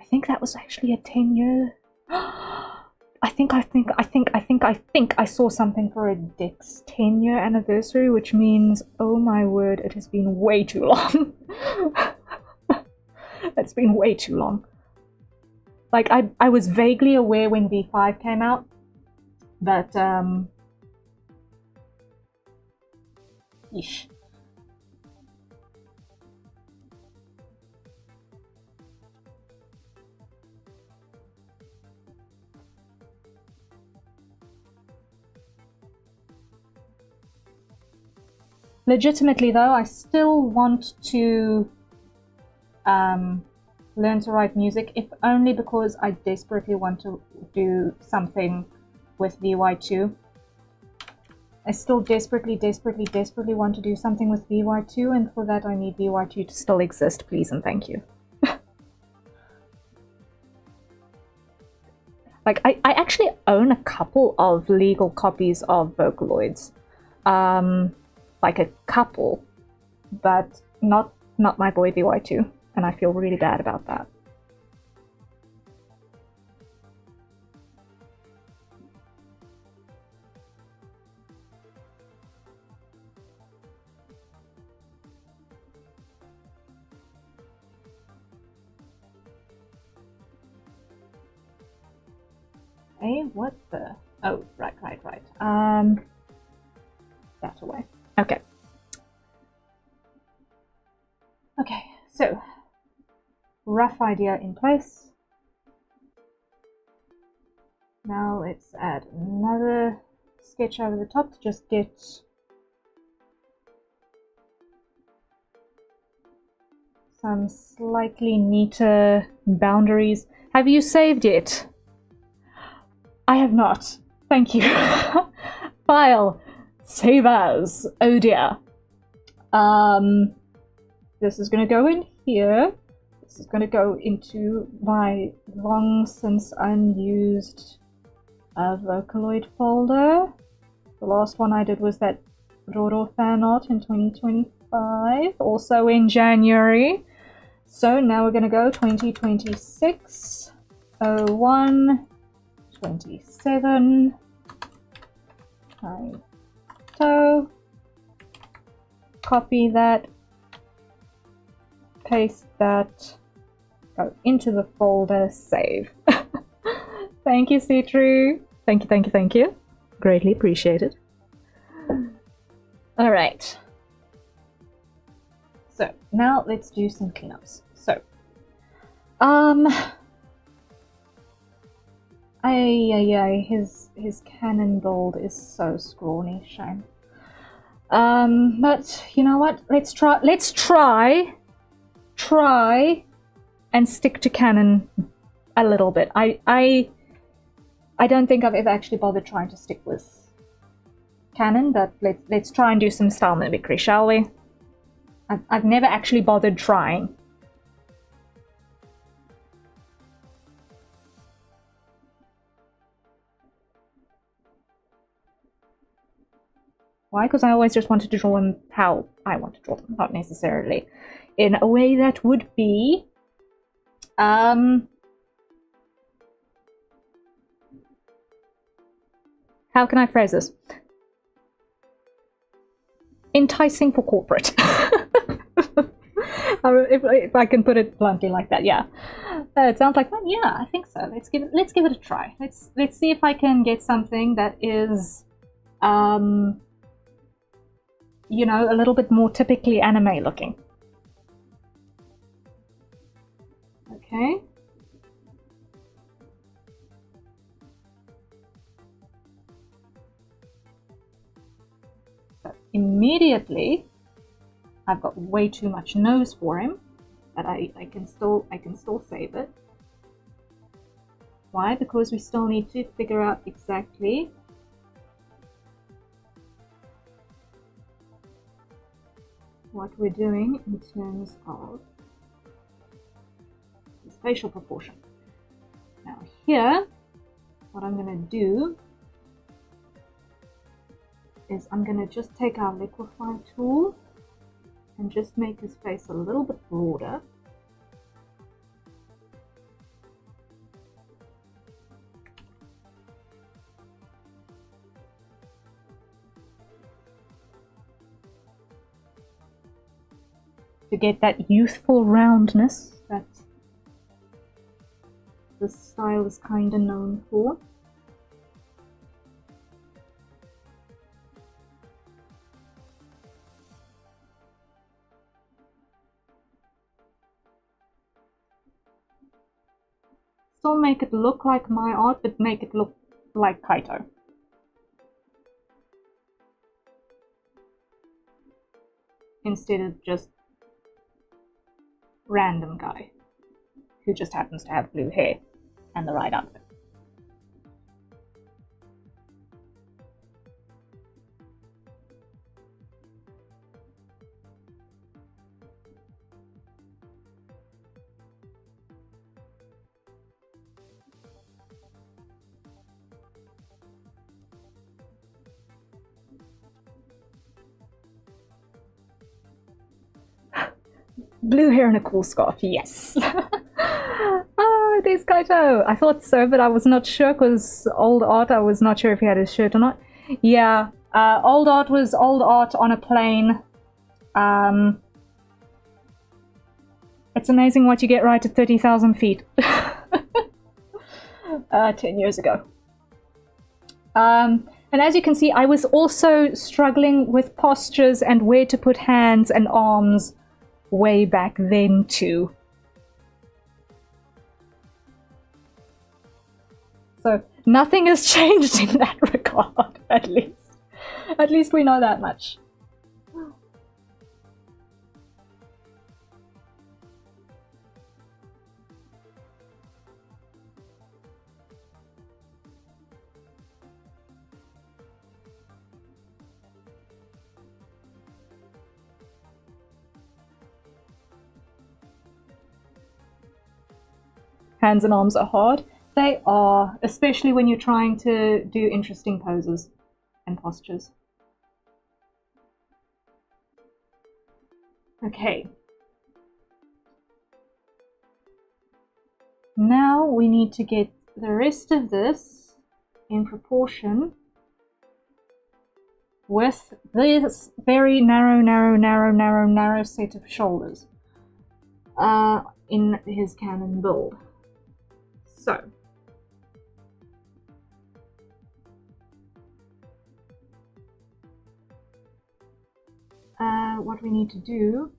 A: I think that was actually a 10-year. I think I saw something for a Dex 10-year anniversary, which means, oh my word, it has been way too long. It's been way too long. Like, I was vaguely aware when V5 came out, but, yeesh. Legitimately, though, I still want to learn to write music, if only because I desperately want to do something with VY2. I still desperately want to do something with VY2, and for that I need VY2 to still exist, please and thank you. Like, I actually own a couple of legal copies of Vocaloids. Like a couple, but not my boy VY2, and I feel really bad about that. Okay, what the? Oh, right. That away. Okay. Okay, so rough idea in place. Now let's add another sketch over the top to just get some slightly neater boundaries. Have you saved it? I have not. Thank you. File. Save as. Oh dear. This is going to go in here. This is going to go into my long since unused Vocaloid folder. The last one I did was that Roro fan art in 2025, also in January. So now we're going to go 2026, 01, 27, so copy that, paste that, go into the folder, save. Thank you, Citru. Thank you. Greatly appreciated. All right. So now let's do some cleanups. So, his cannon gold is so scrawny, shame. But you know what? Let's try and stick to canon a little bit. I don't think I've ever actually bothered trying to stick with canon, but let's try and do some style mimicry, shall we? I've never actually bothered trying. Why? Because I always just wanted to draw them how I want to draw them, not necessarily in a way that would be how can I phrase this? Enticing for corporate. if I can put it bluntly like that, yeah. It sounds like fun. Yeah, I think so. Let's give it a try. Let's see if I can get something that is, you know, a little bit more typically anime looking. Okay. So immediately, I've got way too much nose for him, but I can still save it. Why? Because we still need to figure out exactly what we're doing in terms of his facial proportion. Now here, what I'm going to do is I'm going to just take our liquify tool and just make his face a little bit broader. To get that youthful roundness that this style is kind of known for. Still make it look like my art, but make it look like Kaito. Instead of just random guy who just happens to have blue hair and the right outfit. Blue hair and a cool scarf, yes. Oh, there's Kaito. I thought so, but I was not sure because old art, I was not sure if he had his shirt or not. Yeah, old art was old art on a plane. It's amazing what you get right at 30,000 feet. 10 years ago. And as you can see, I was also struggling with postures and where to put hands and arms way back then too. So nothing has changed in that regard, at least. At least we know that much. Hands and arms are hard. They are, especially when you're trying to do interesting poses and postures. Okay. Now we need to get the rest of this in proportion with this very narrow set of shoulders in his cannon build. So, what we need to do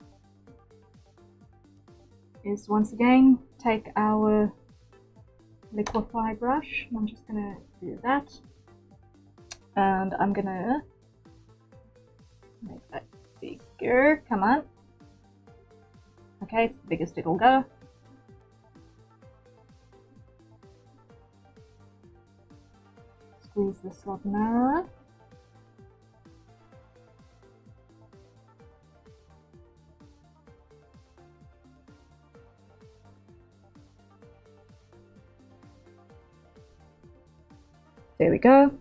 A: is once again take our liquify brush. I'm just going to do that, and I'm going to make that bigger. Come on. Okay, it's the biggest it'll go. Squeeze this lot narrower. There we go.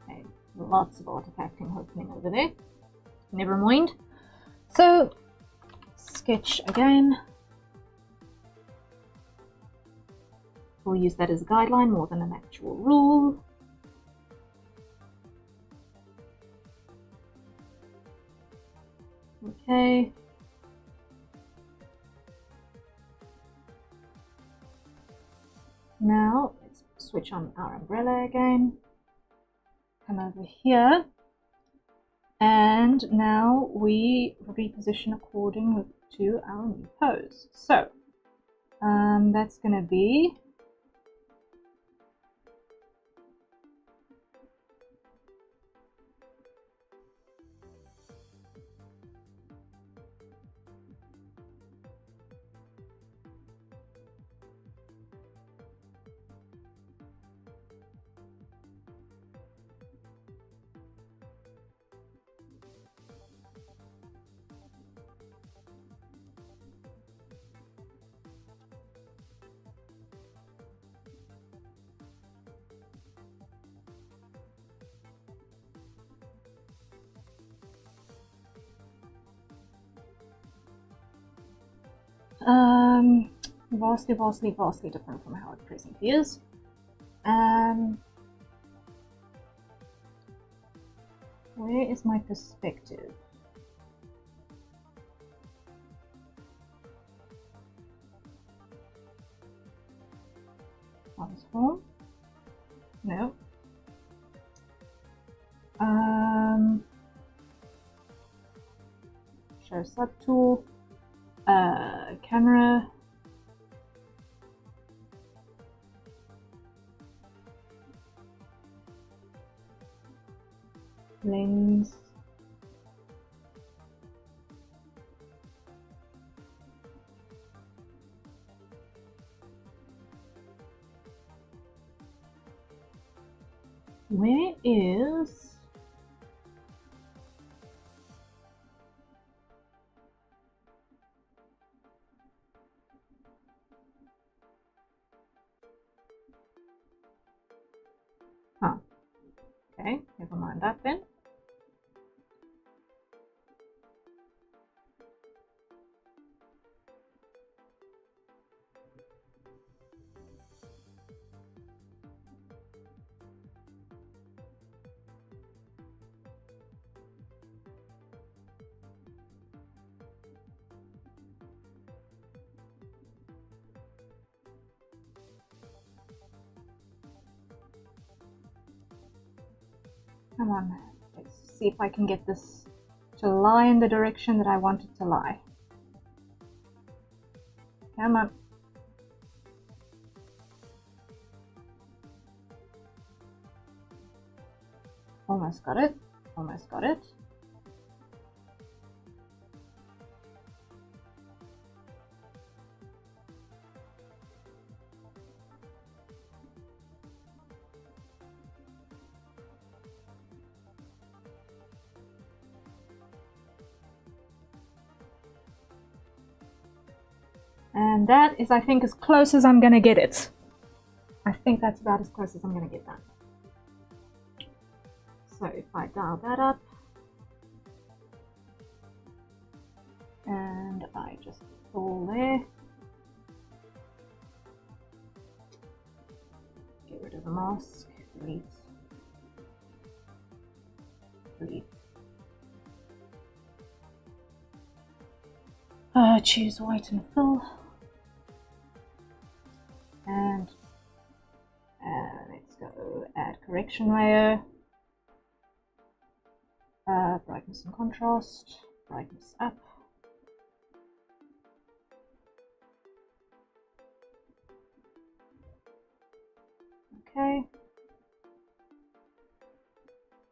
A: Okay, lots of artifacting happening over there. Never mind. So, sketch again. We'll use that as a guideline more than an actual rule. Okay. Now let's switch on our umbrella again. Come over here. And now we reposition according to our new pose. So that's going to be vastly different from how it presently is. Where is my perspective? Transform? No. Show subtool. Camera. Lens. Where is okay, never mind that then. Come on, let's see if I can get this to lie in the direction that I want it to lie. Come on. Almost got it. Almost got it. And that is, I think, as close as I'm gonna get it. I think that's about as close as I'm gonna get that. So if I dial that up, and I just pull there, get rid of the mask, delete, delete. Choose white and fill, and let's go add correction layer, brightness and contrast, brightness up. Okay,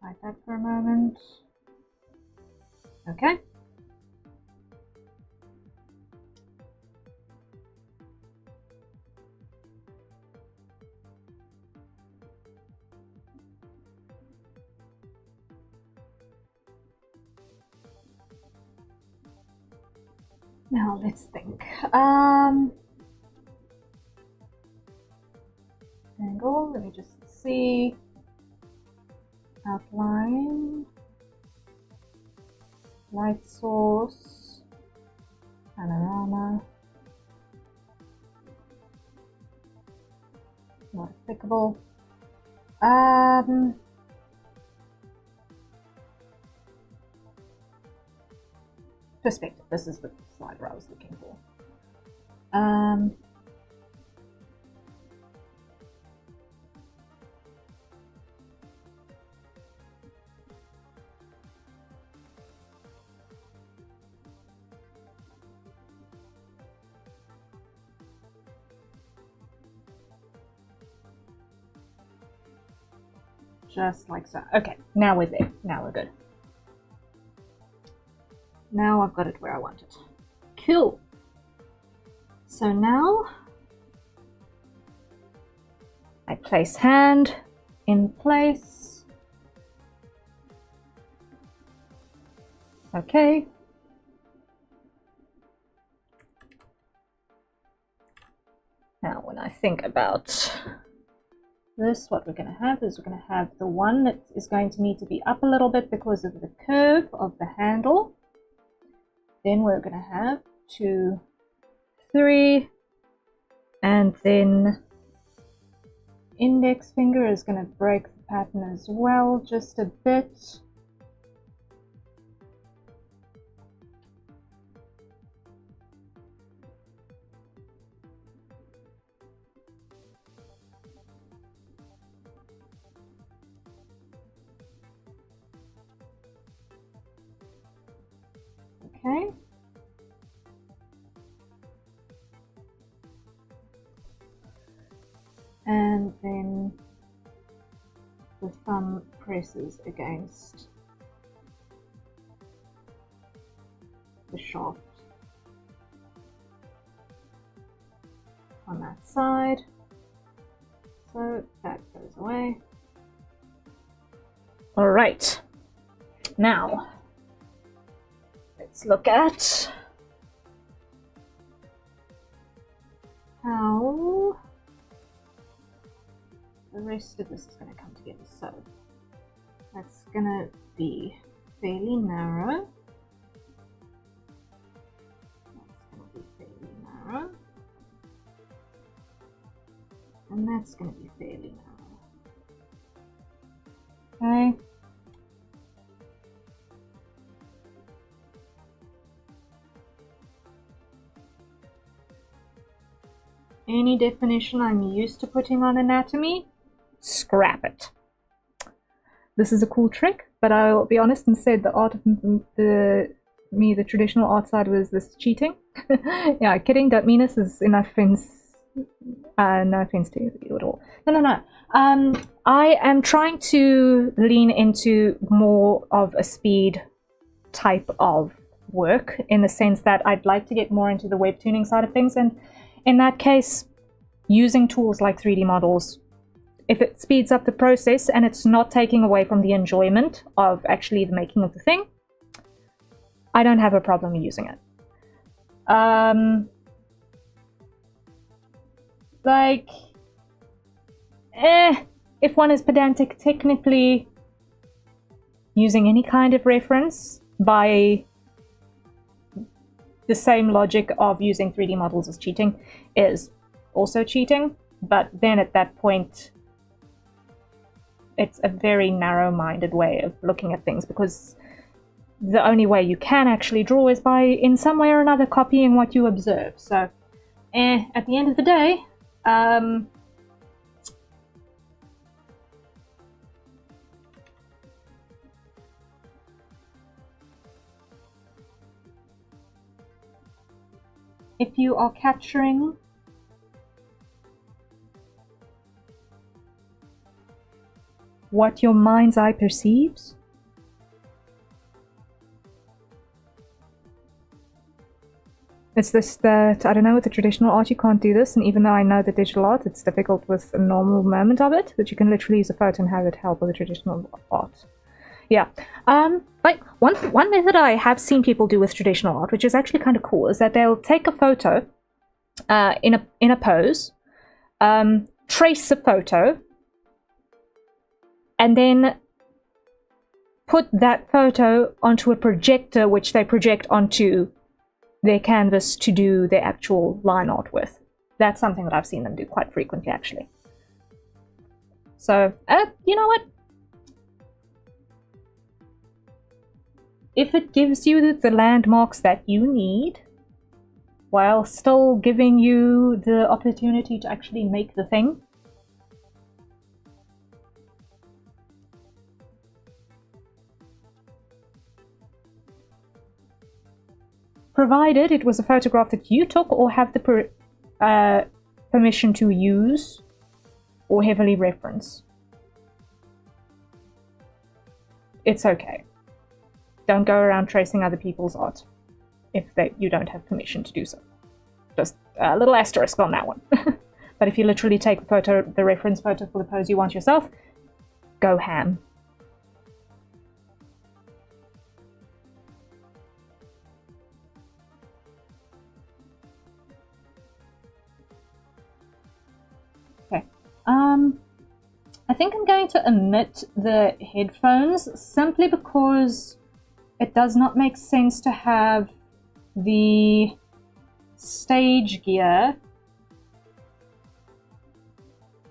A: hide that for a moment. Okay. Now let's think. Angle, let me just see. Outline, light source, panorama, not applicable. Perspective, this is the slider I was looking for. Just like so. Okay, now we're there. Now we're good. Now I've got it where I want it. Cool. So now I place hand in place. Okay. Now when I think about this, what we're going to have is we're going to have the one that is going to need to be up a little bit because of the curve of the handle. Then we're going to have 2, 3, and then index finger is going to break the pattern as well, just a bit. Okay. And then the thumb presses against the shaft on that side. So that goes away. All right. Now, let's look at how the rest of this is going to come together. So that's going to be fairly narrow. That's going to be fairly narrow. And that's going to be fairly narrow. Okay. Any definition I'm used to putting on anatomy, scrap it. this is a cool trick, but I'll be honest and said the art of the traditional art side was this cheating. Yeah, kidding, don't mean this is enough offense. No offense to you at all. No. I am trying to lean into more of a speed type of work, in the sense that I'd like to get more into the web tuning side of things, and in that case, using tools like 3D models, if it speeds up the process and it's not taking away from the enjoyment of actually the making of the thing, I don't have a problem using it. If one is pedantic, technically using any kind of reference by the same logic of using 3D models as cheating is also cheating, but then at that point it's a very narrow-minded way of looking at things, because the only way you can actually draw is by, in some way or another, copying what you observe. So, at the end of the day, if you are capturing what your mind's eye perceives, it's this that, I don't know, with the traditional art you can't do this, and even though I know the digital art, it's difficult with a normal moment of it, that you can literally use a photo and have it help with the traditional art. Yeah. Like one method I have seen people do with traditional art, which is actually kind of cool, is that they'll take a photo in a pose, trace a photo, and then put that photo onto a projector, which they project onto their canvas to do their actual line art with. That's something that I've seen them do quite frequently, actually. So, you know what? If it gives you the landmarks that you need, while still giving you the opportunity to actually make the thing, provided it was a photograph that you took or have the permission to use or heavily reference, it's okay. Don't go around tracing other people's art if you don't have permission to do so. Just a little asterisk on that one. But if you literally take a photo, the reference photo for the pose you want yourself, go ham. Okay. I think I'm going to omit the headphones simply because it does not make sense to have the stage gear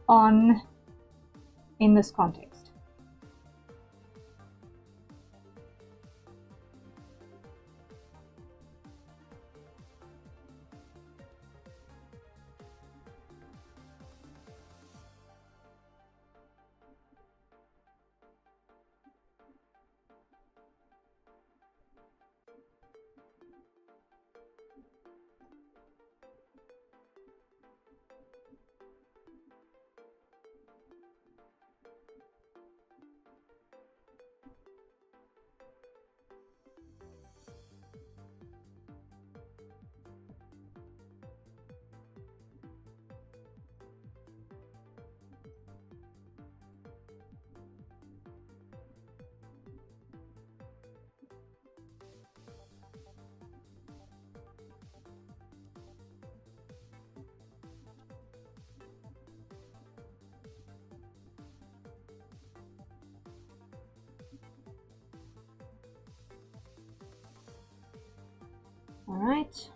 A: on in this context. All right.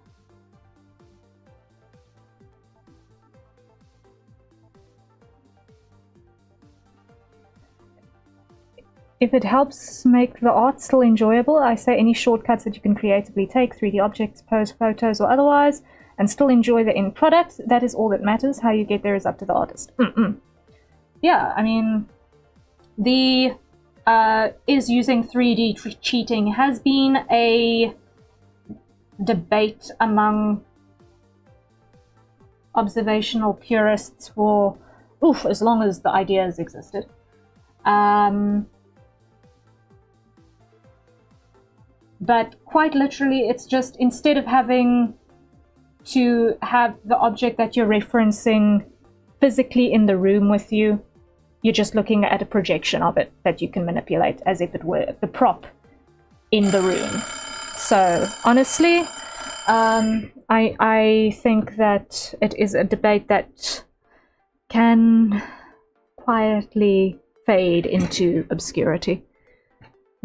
A: If it helps make the art still enjoyable, I say any shortcuts that you can creatively take, 3D objects, pose photos, or otherwise, and still enjoy the end product, that is all that matters. How you get there is up to the artist. Yeah, I mean, the is using 3D cheating has been a debate among observational purists for as long as the idea has existed. But quite literally, it's just instead of having to have the object that you're referencing physically in the room with you, you're just looking at a projection of it that you can manipulate as if it were the prop in the room. So honestly, I think that it is a debate that can quietly fade into obscurity.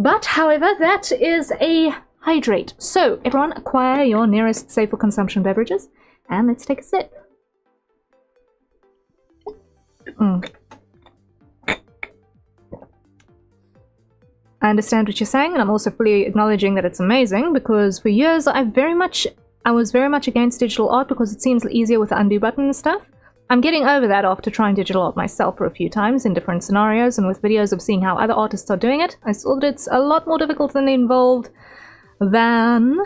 A: But however, that is a hydrate. So everyone, acquire your nearest safe for consumption beverages, and let's take a sip. I understand what you're saying, and I'm also fully acknowledging that it's amazing, because for years I was very much against digital art because it seems easier with the undo button and stuff. I'm getting over that after trying digital art myself for a few times in different scenarios, and with videos of seeing how other artists are doing it, I saw that it's a lot more difficult and involved than...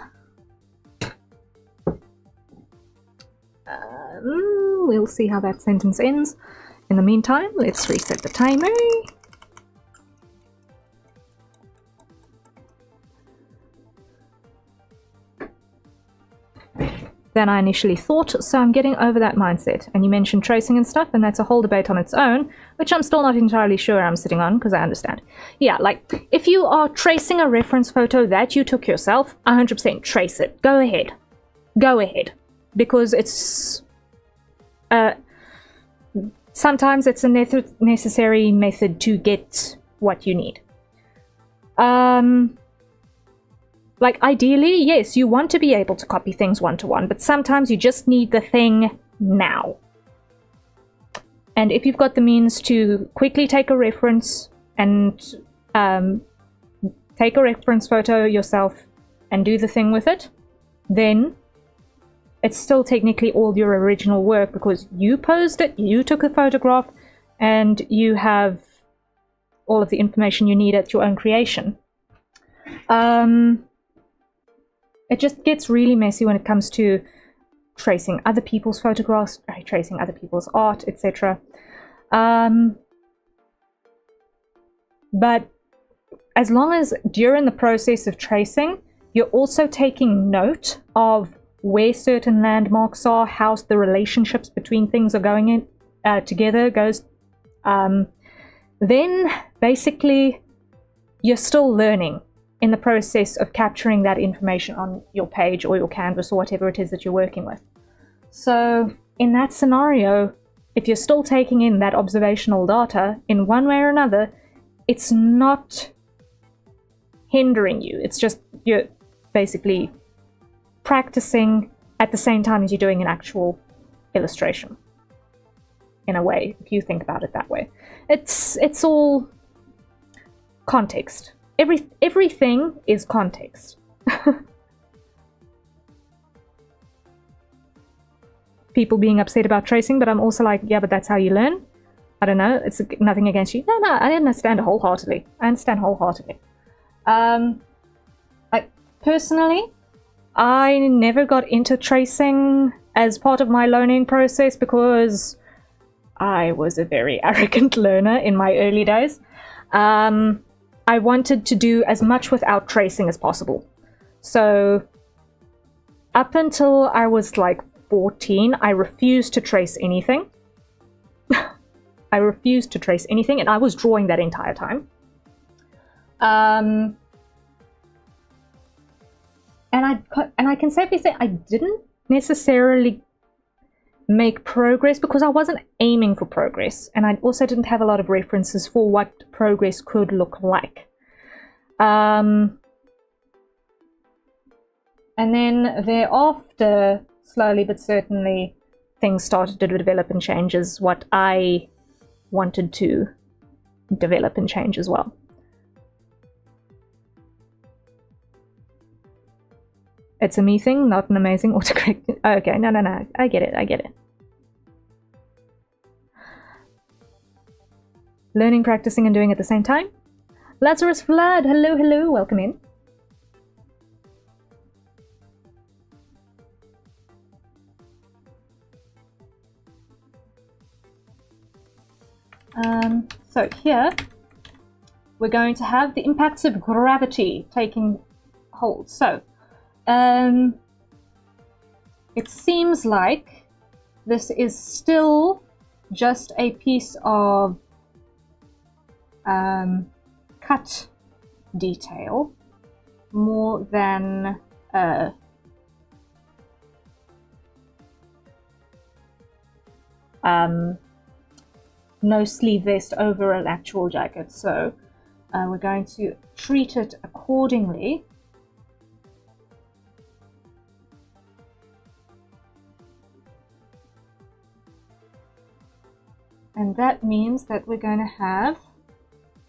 A: we'll see how that sentence ends. In the meantime, let's reset the timer. Than I initially thought, so I'm getting over that mindset. And you mentioned tracing and stuff, and that's a whole debate on its own, which I'm still not entirely sure I'm sitting on, because I understand. Yeah, like, if you are tracing a reference photo that you took yourself, 100% trace it. Go ahead. Go ahead. Because it's... sometimes it's a necessary method to get what you need. Like, ideally, yes, you want to be able to copy things one-to-one, but sometimes you just need the thing now. And if you've got the means to quickly take a reference and take a reference photo yourself and do the thing with it, then it's still technically all your original work because you posed it, you took a photograph, and you have all of the information you need at your own creation. It just gets really messy when it comes to tracing other people's photographs, tracing other people's art, etc. But as long as during the process of tracing, you're also taking note of where certain landmarks are, how the relationships between things are going in together goes, then basically you're still learning in the process of capturing that information on your page or your canvas or whatever it is that you're working with. So in that scenario, if you're still taking in that observational data in one way or another, it's not hindering you. It's just you're basically practicing at the same time as you're doing an actual illustration. In a way, if you think about it that way. It's all context. Everything is context. People being upset about tracing, but I'm also like, yeah, but that's how you learn. I don't know, it's nothing against you. No, I understand wholeheartedly. Personally, I never got into tracing as part of my learning process because I was a very arrogant learner in my early days. I wanted to do as much without tracing as possible. So up until I was like 14, I refused to trace anything. I refused to trace anything, and I was drawing that entire time. And I can safely say I didn't necessarily make progress because I wasn't aiming for progress, and I also didn't have a lot of references for what progress could look like. And then thereafter, slowly but certainly, things started to develop and change as what I wanted to develop and change as well. It's a me thing, not an amazing autocorrect. Okay, no. I get it. Learning, practicing, and doing at the same time? Lazarus Vlad, hello, hello, welcome in. So here we're going to have the impacts of gravity taking hold. So it seems like this is still just a piece of cut detail more than no sleeve vest over an actual jacket. So we're going to treat it accordingly. And that means that we're going to have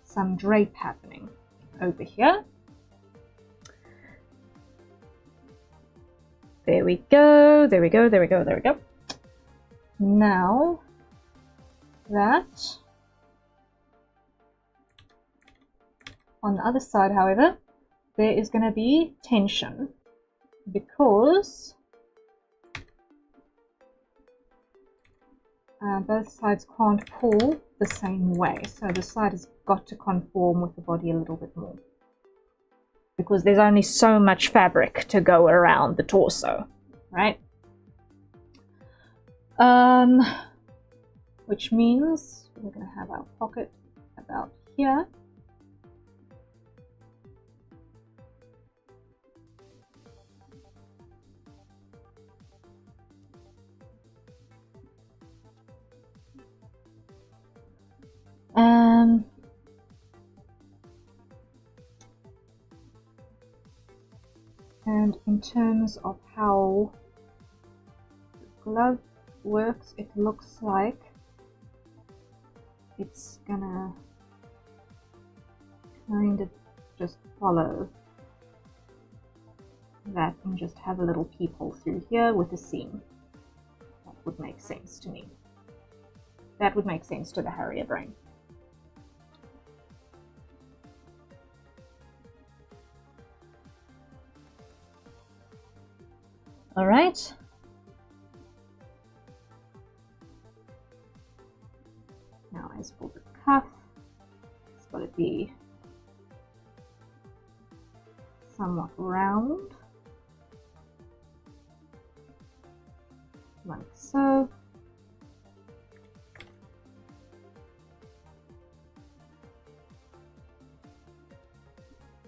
A: some drape happening over here. There we go, there we go, there we go, there we go. Now that on the other side, however, there is going to be tension because both sides can't pull the same way. So the side has got to conform with the body a little bit more because there's only so much fabric to go around the torso, right? Which means we're going to have our pocket about here. And in terms of how the glove works, it looks like it's gonna kind of just follow that and just have a little peephole through here with a seam. That would make sense to me. That would make sense to the Harrier brain. All right. Now as for the cuff, it's got to be somewhat round, like so.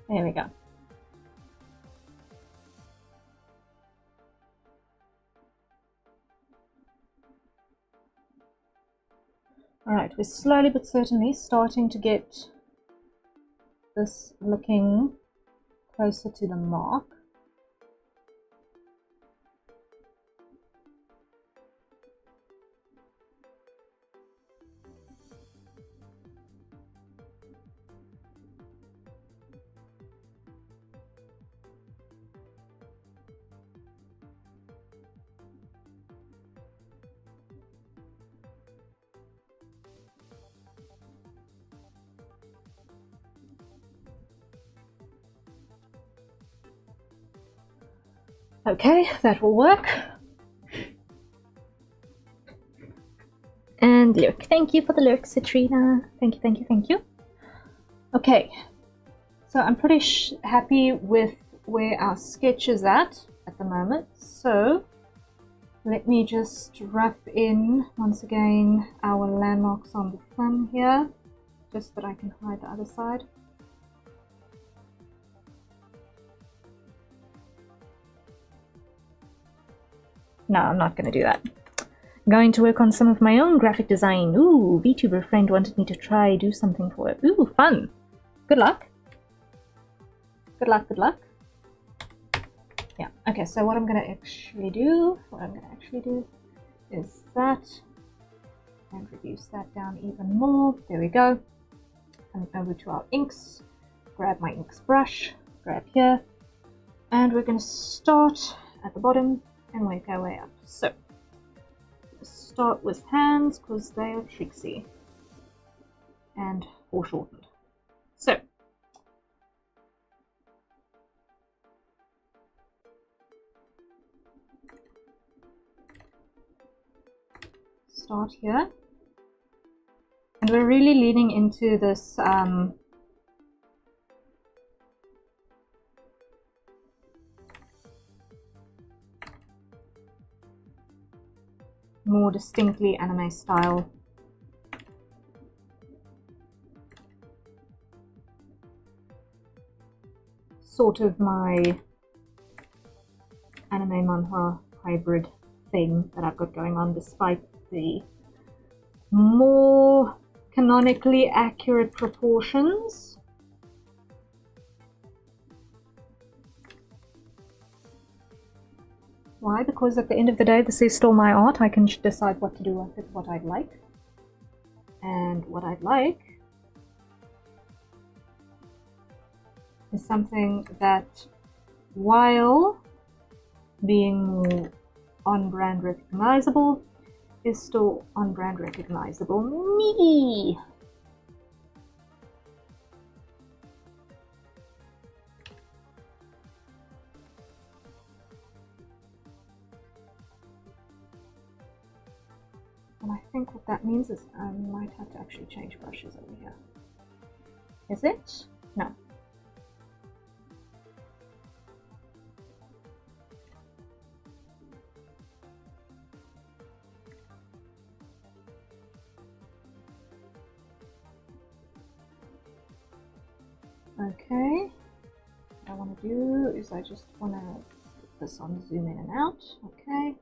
A: There we go. All right, we're slowly but certainly starting to get this looking closer to the mark. Okay, that will work. And look, thank you for the lurk, Citrina. Thank you, thank you, thank you. Okay, so I'm pretty happy with where our sketch is at the moment. So let me just rough in once again our landmarks on the thumb here, just so that I can hide the other side. No, I'm not going to do that. I'm going to work on some of my own graphic design. Ooh, VTuber friend wanted me to try do something for it. Ooh, fun. Good luck. Good luck, good luck. Yeah, okay, so what I'm going to actually do is that, and reduce that down even more. There we go. Coming over to our inks. Grab my inks brush, grab here, and we're going to start at the bottom and work our way up. So start with hands because they are tricksy and foreshortened. So start here. And we're really leaning into this more distinctly anime style. Sort of my anime manhwa hybrid thing that I've got going on, despite the more canonically accurate proportions. Why? Because at the end of the day, this is still my art. I can decide what to do with it, what I'd like. And what I'd like is something that, while being more on-brand recognizable, is still on-brand recognizable. Me! And I think what that means is I might have to actually change brushes over here. Is it? No. Okay. What I want to do is I just want to put this on zoom in and out. Okay.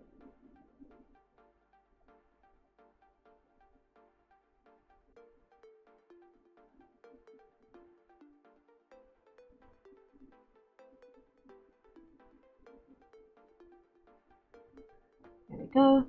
A: There we go.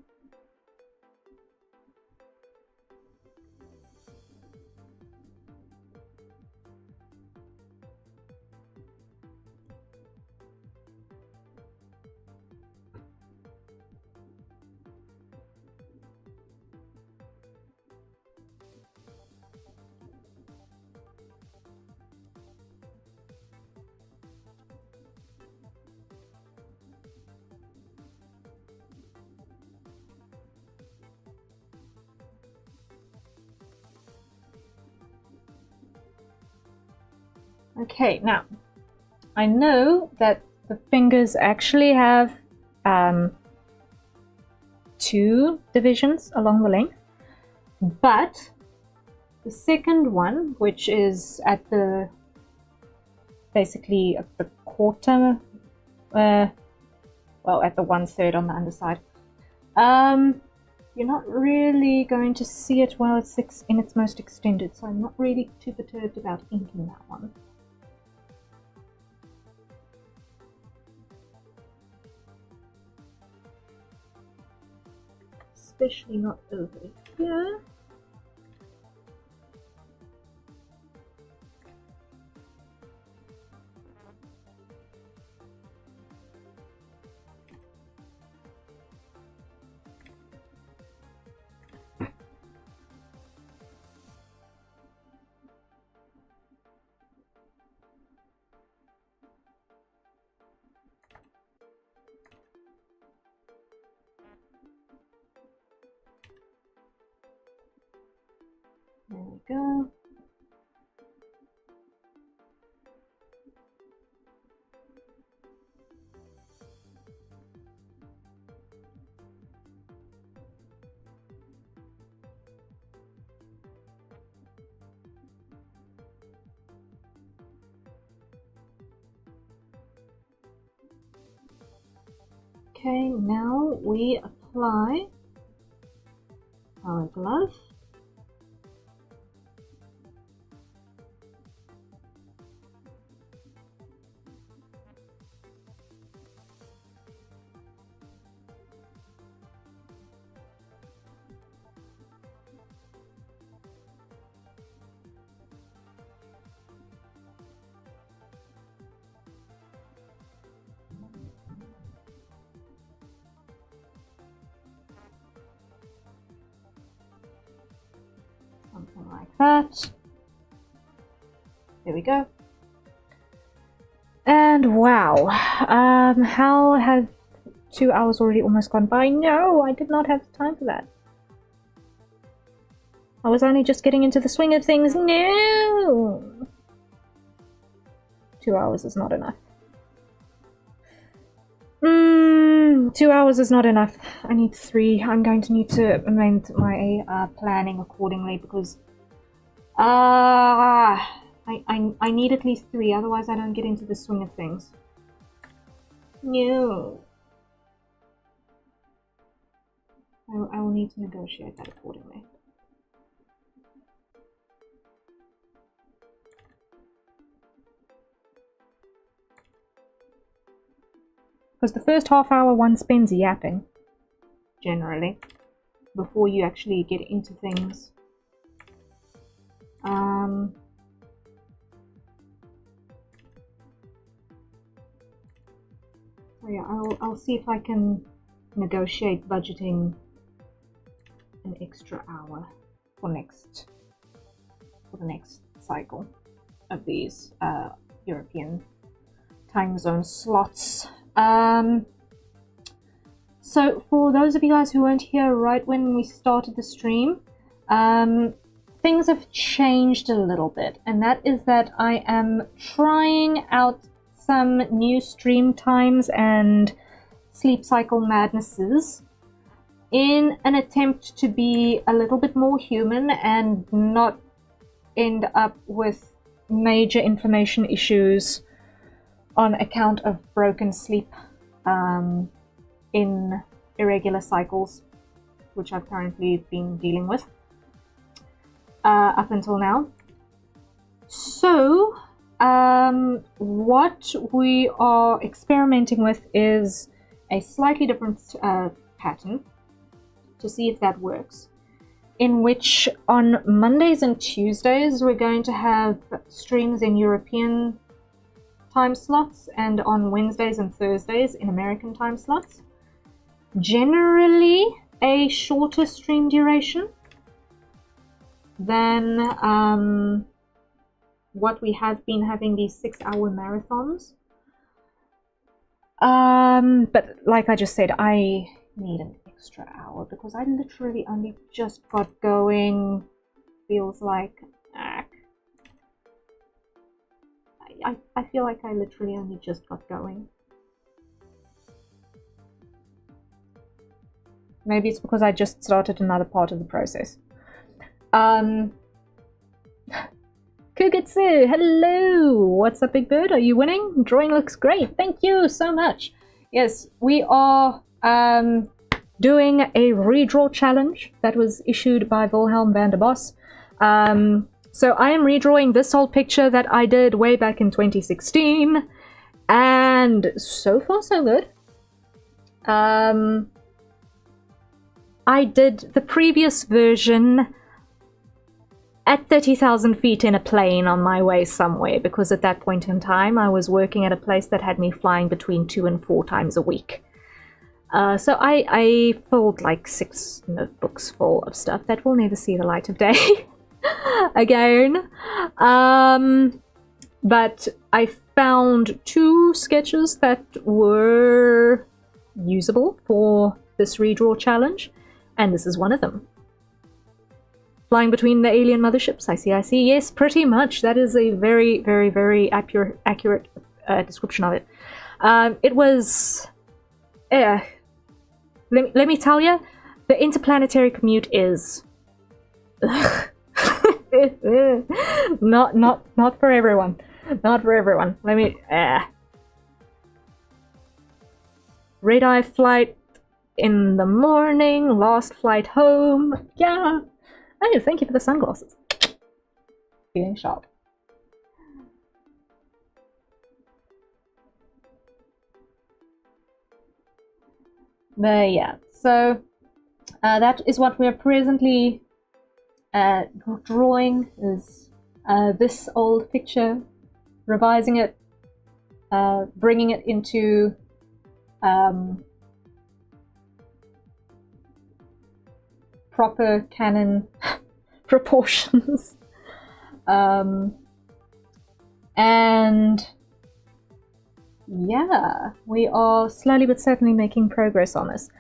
A: Okay, now I know that the fingers actually have two divisions along the length, but the second one, which is at the basically at the quarter, well, at the 1/3 on the underside, you're not really going to see it while it's in its most extended, so I'm not really too perturbed about inking that one. Especially not over here. There we go. Okay, now we apply our glove. Something like that. There we go. And wow, how have 2 hours already almost gone by? No, I did not have time for that. I was only just getting into the swing of things. No! 2 hours is not enough. 2 hours is not enough. I need 3. I'm going to need to amend my planning accordingly because I need at least 3, otherwise I don't get into the swing of things. No. I will need to negotiate that accordingly. Because the first half hour one spends yapping, generally, before you actually get into things. Oh yeah, I'll see if I can negotiate budgeting an extra hour for the next cycle of these European time zone slots. So for those of you guys who weren't here right when we started the stream, things have changed a little bit, and that is that I am trying out some new stream times and sleep cycle madnesses in an attempt to be a little bit more human and not end up with major information issues on account of broken sleep in irregular cycles, which I've currently been dealing with up until now. So what we are experimenting with is a slightly different pattern to see if that works, in which on Mondays and Tuesdays we're going to have streams in European time slots, and on Wednesdays and Thursdays in American time slots. Generally a shorter stream duration than what we have been having, these 6-hour marathons. But like I just said, I need an extra hour because I literally only just got going. Feels like I feel like I literally only just got going. Maybe it's because I just started another part of the process. Kugitsu, hello! What's up, Big Bird? Are you winning? Drawing looks great. Thank you so much. Yes, we are doing a redraw challenge that was issued by Wilhelm van der Bos. So I am redrawing this old picture that I did way back in 2016, and so far so good. I did the previous version at 30,000 feet in a plane on my way somewhere, because at that point in time I was working at a place that had me flying between 2 and 4 times a week. So I filled like 6 notebooks full of stuff that will never see the light of day again. But I found 2 sketches that were usable for this redraw challenge, and this is one of them. Flying between the alien motherships. I see. Yes, pretty much. That is a very, very, very accurate description of it. It was... let me tell you, the interplanetary commute is... not for everyone. Not for everyone. Let me... Red-eye flight in the morning, last flight home. Yeah. Oh, thank you for the sunglasses. Feeling sharp. But yeah, so that is what we're presently drawing, is this old picture, revising it, bringing it into proper canon proportions, and yeah, we are slowly but certainly making progress on this.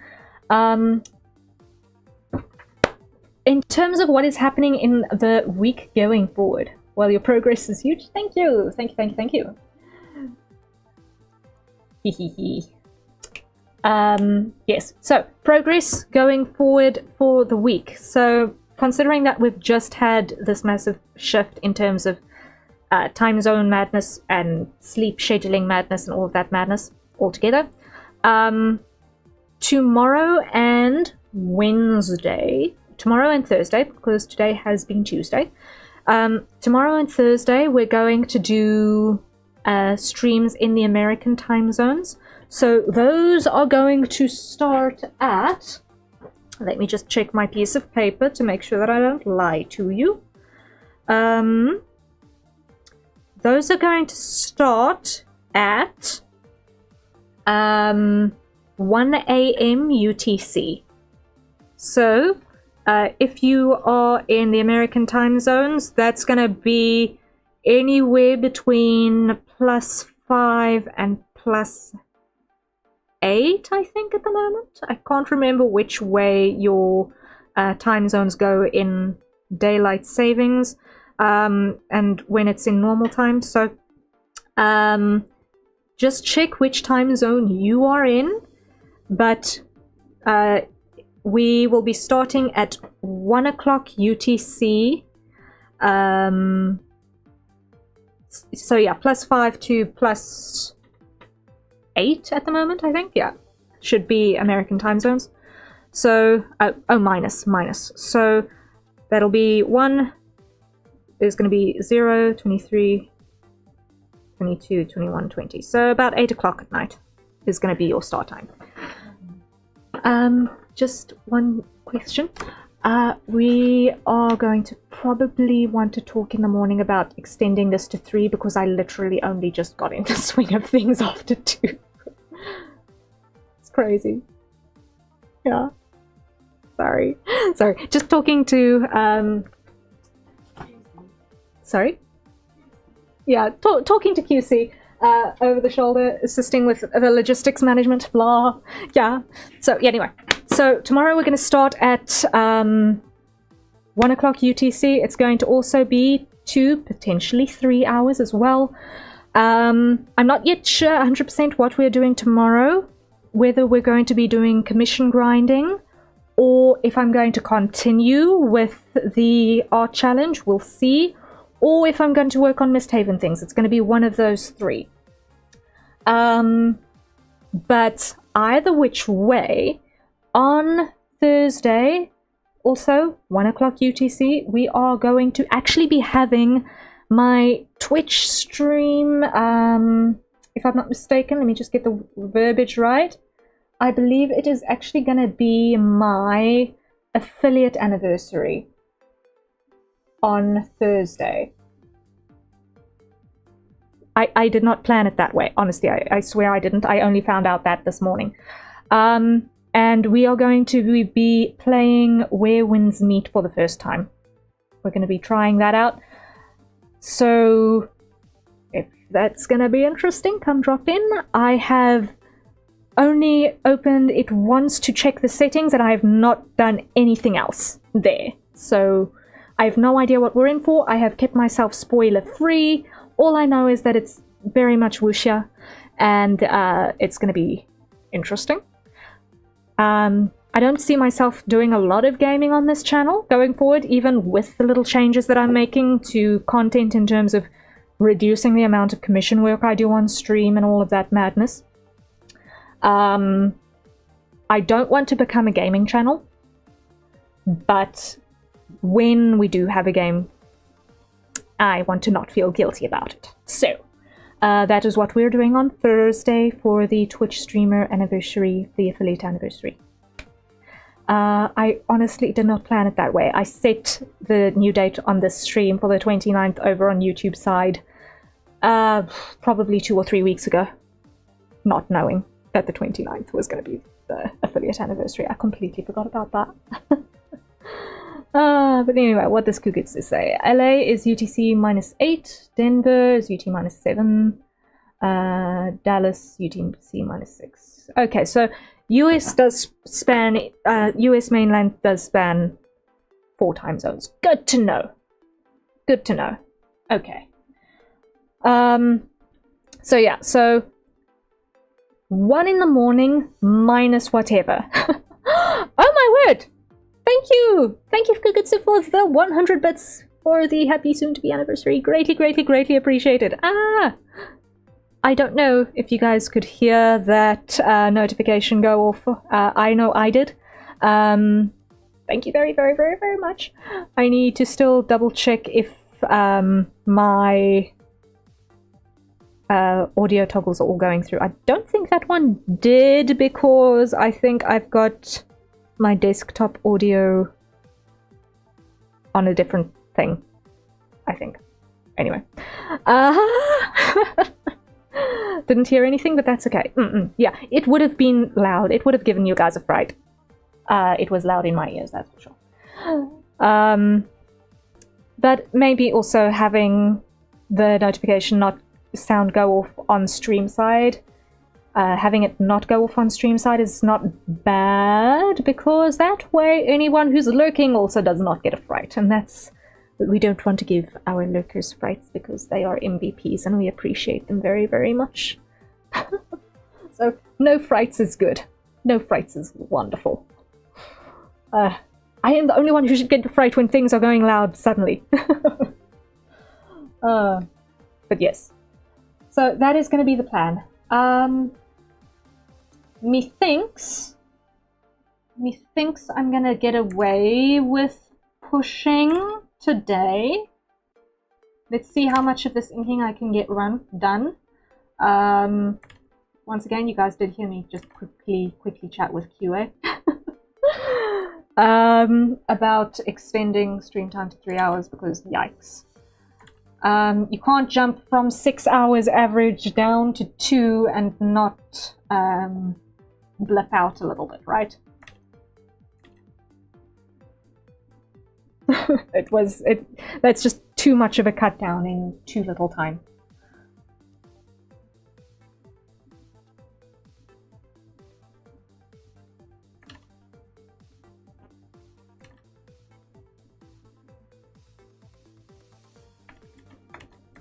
A: in terms of what is happening in the week going forward, well, your progress is huge. Thank you. Thank you, thank you, thank you. Yes, so progress going forward for the week. So considering that we've just had this massive shift in terms of time zone madness and sleep scheduling madness and all of that madness altogether, tomorrow and Thursday, because today has been Tuesday, tomorrow and Thursday we're going to do streams in the American time zones. So those are going to start at, let me just check my piece of paper to make sure that I don't lie to you. Those are going to start at 1 a.m. UTC. So if you are in the American time zones, that's going to be anywhere between +5 and +8, I think, at the moment. I can't remember which way your time zones go in daylight savings and when it's in normal time. So just check which time zone you are in, but we will be starting at 1 o'clock UTC. So yeah, +5 to +8 at the moment, I think. Yeah, should be American time zones. So minus. So that'll be 1 is going to be 0, 23, 22, 21, 20. So about 8 o'clock at night is going to be your start time. Just one question. We are going to probably want to talk in the morning about extending this to 3, because I literally only just got in the swing of things after 2. It's crazy. Yeah. Sorry. Just talking to sorry? Yeah, talking to QC over the shoulder, assisting with the logistics management, blah. Yeah. So, yeah, anyway. So, tomorrow we're going to start at 1 o'clock UTC. It's going to also be 2, potentially 3 hours as well. I'm not yet sure 100% what we're doing tomorrow, whether we're going to be doing commission grinding, or if I'm going to continue with the art challenge, we'll see, or if I'm going to work on Misthaven things. It's going to be one of those 3. But either which way, on Thursday, also 1 o'clock UTC, we are going to actually be having my Twitch stream. If I'm not mistaken, let me just get the verbiage right. I believe it is actually going to be my affiliate anniversary on Thursday. I did not plan it that way. Honestly, I swear I didn't. I only found out that this morning. And we are going to be playing Where Winds Meet for the first time. We're going to be trying that out. So if that's going to be interesting, come drop in. I have only opened it once to check the settings, and I have not done anything else there. So I have no idea what we're in for. I have kept myself spoiler free. All I know is that it's very much wuxia, and it's going to be interesting. I don't see myself doing a lot of gaming on this channel going forward, even with the little changes that I'm making to content in terms of reducing the amount of commission work I do on stream and all of that madness. I don't want to become a gaming channel, but when we do have a game, I want to not feel guilty about it. So that is what we're doing on Thursday for the Twitch streamer anniversary, the affiliate anniversary. I honestly did not plan it that way. I set the new date on this stream for the 29th over on YouTube side probably 2 or 3 weeks ago, not knowing that the 29th was going to be the affiliate anniversary. I completely forgot about that. But anyway, what does Kugitsu say? LA is UTC -8, Denver is UT -7, Dallas UTC -6. Okay, so US does span, US mainland does span 4 time zones. Good to know. Good to know. Okay. So yeah, so 1 in the morning minus whatever. Oh my word! Thank you! Thank you, Kukutsu, for the 100 bits for the happy soon-to-be anniversary. Greatly, greatly, greatly appreciated. I don't know if you guys could hear that notification go off. I know I did. Thank you very, very, very, very much. I need to still double-check if my audio toggles are all going through. I don't think that one did, because I think I've got my desktop audio on a different thing, I think. Anyway. Didn't hear anything, but that's okay. Yeah, it would have been loud. It would have given you guys a fright. It was loud in my ears, that's for sure. But maybe also having the notification not sound go off on stream side, having it not go off on stream side is not bad, because that way anyone who's lurking also does not get a fright, and that's, we don't want to give our lurkers frights, because they are MVPs and we appreciate them very, very much. So no frights is good. No frights is wonderful. I am the only one who should get the fright when things are going loud suddenly. But yes. So that is going to be the plan. Methinks I'm going to get away with pushing today. Let's see how much of this inking I can get done. Once again, you guys did hear me just quickly chat with QA. About extending stream time to 3 hours, because yikes. You can't jump from 6 hours average down to 2 and not blip out a little bit, right? That's just too much of a cut down in too little time.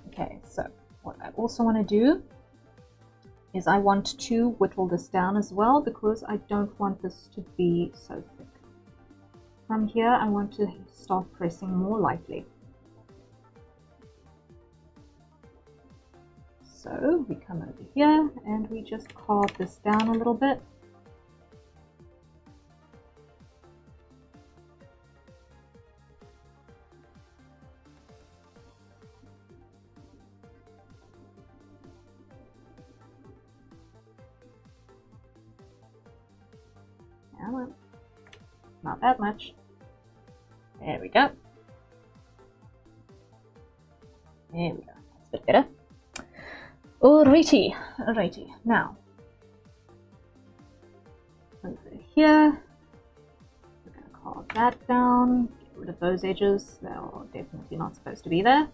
A: Okay, so what I also want to do is I want to whittle this down as well, because I don't want this to be so thick. From here, I want to start pressing more lightly. So we come over here and we just carve this down a little bit. Not that much. There we go. There we go. That's a bit better. Alrighty. Alrighty. Now, over here, we're going to carve that down. Get rid of those edges. They're definitely not supposed to be there.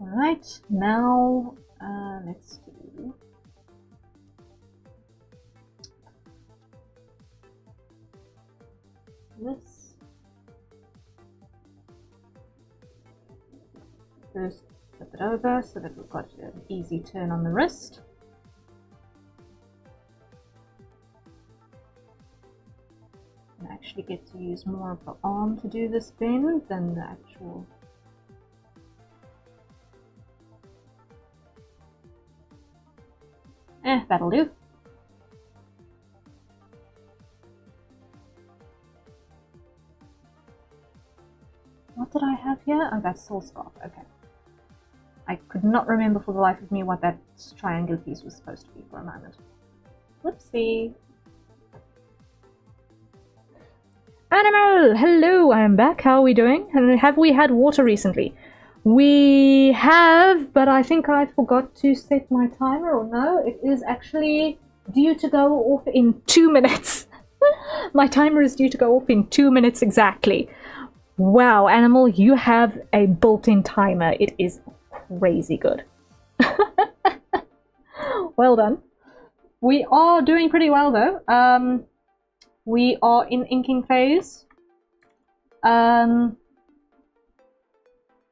A: Alright, now let's do this. First, flip it over so that we've got an easy turn on the wrist. And actually get to use more of the arm to do this bend than the actual. That'll do. What did I have here? Oh, that's soul scarf. Okay. I could not remember for the life of me what that triangle piece was supposed to be for a moment. Whoopsie. Animal! Hello, I am back. How are we doing? And have we had water recently? We have, but I think I forgot to set my timer, or no, it is actually due to go off in 2 minutes. My timer is due to go off in 2 minutes exactly. Wow, Animal, you have a built-in timer. It is crazy good. Well done. We are doing pretty well though. We are in inking phase. However,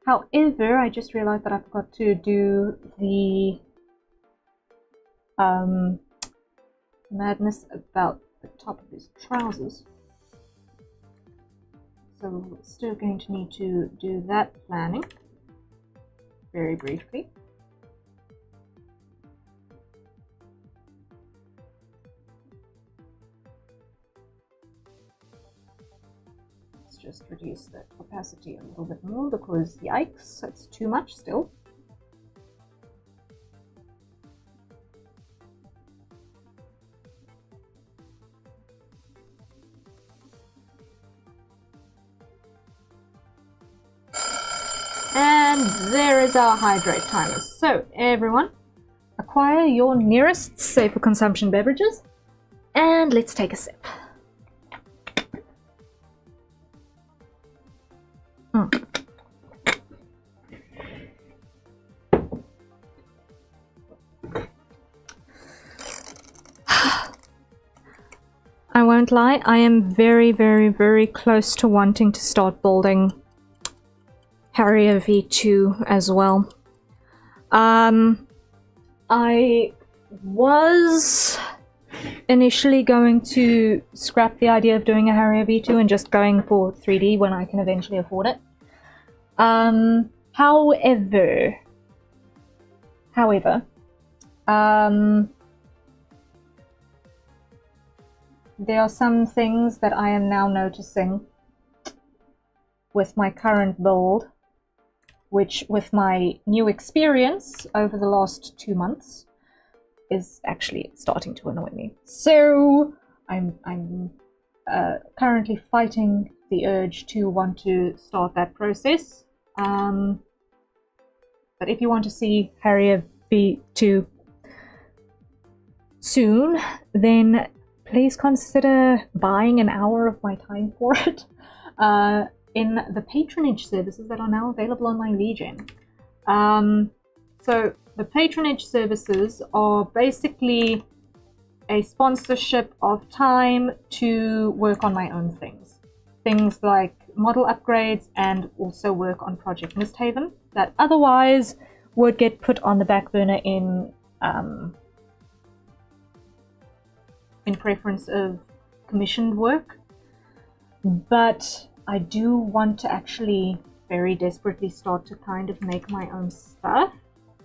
A: I just realized that I forgot to do the madness about the top of his trousers. So we're still going to need to do that planning very briefly. Just reduce the opacity a little bit more because yikes, it's too much still. And there is our hydrate timer. So everyone, acquire your nearest safe for consumption beverages and let's take a sip. I won't lie, I am very, very, very close to wanting to start building Harrier V2 as well. I was initially going to scrap the idea of doing a Harrier V2 and just going for 3D when I can eventually afford it. However, there are some things that I am now noticing with my current build, which with my new experience over the last 2 months is actually starting to annoy me. So I'm currently fighting the urge to want to start that process. But if you want to see Harrier V2 soon, then please consider buying an hour of my time for it in the patronage services that are now available on my Legion. So the patronage services are basically a sponsorship of time to work on my own things. Things like model upgrades and also work on Project Misthaven that otherwise would get put on the back burner in preference of commissioned work. But I do want to actually very desperately start to kind of make my own stuff.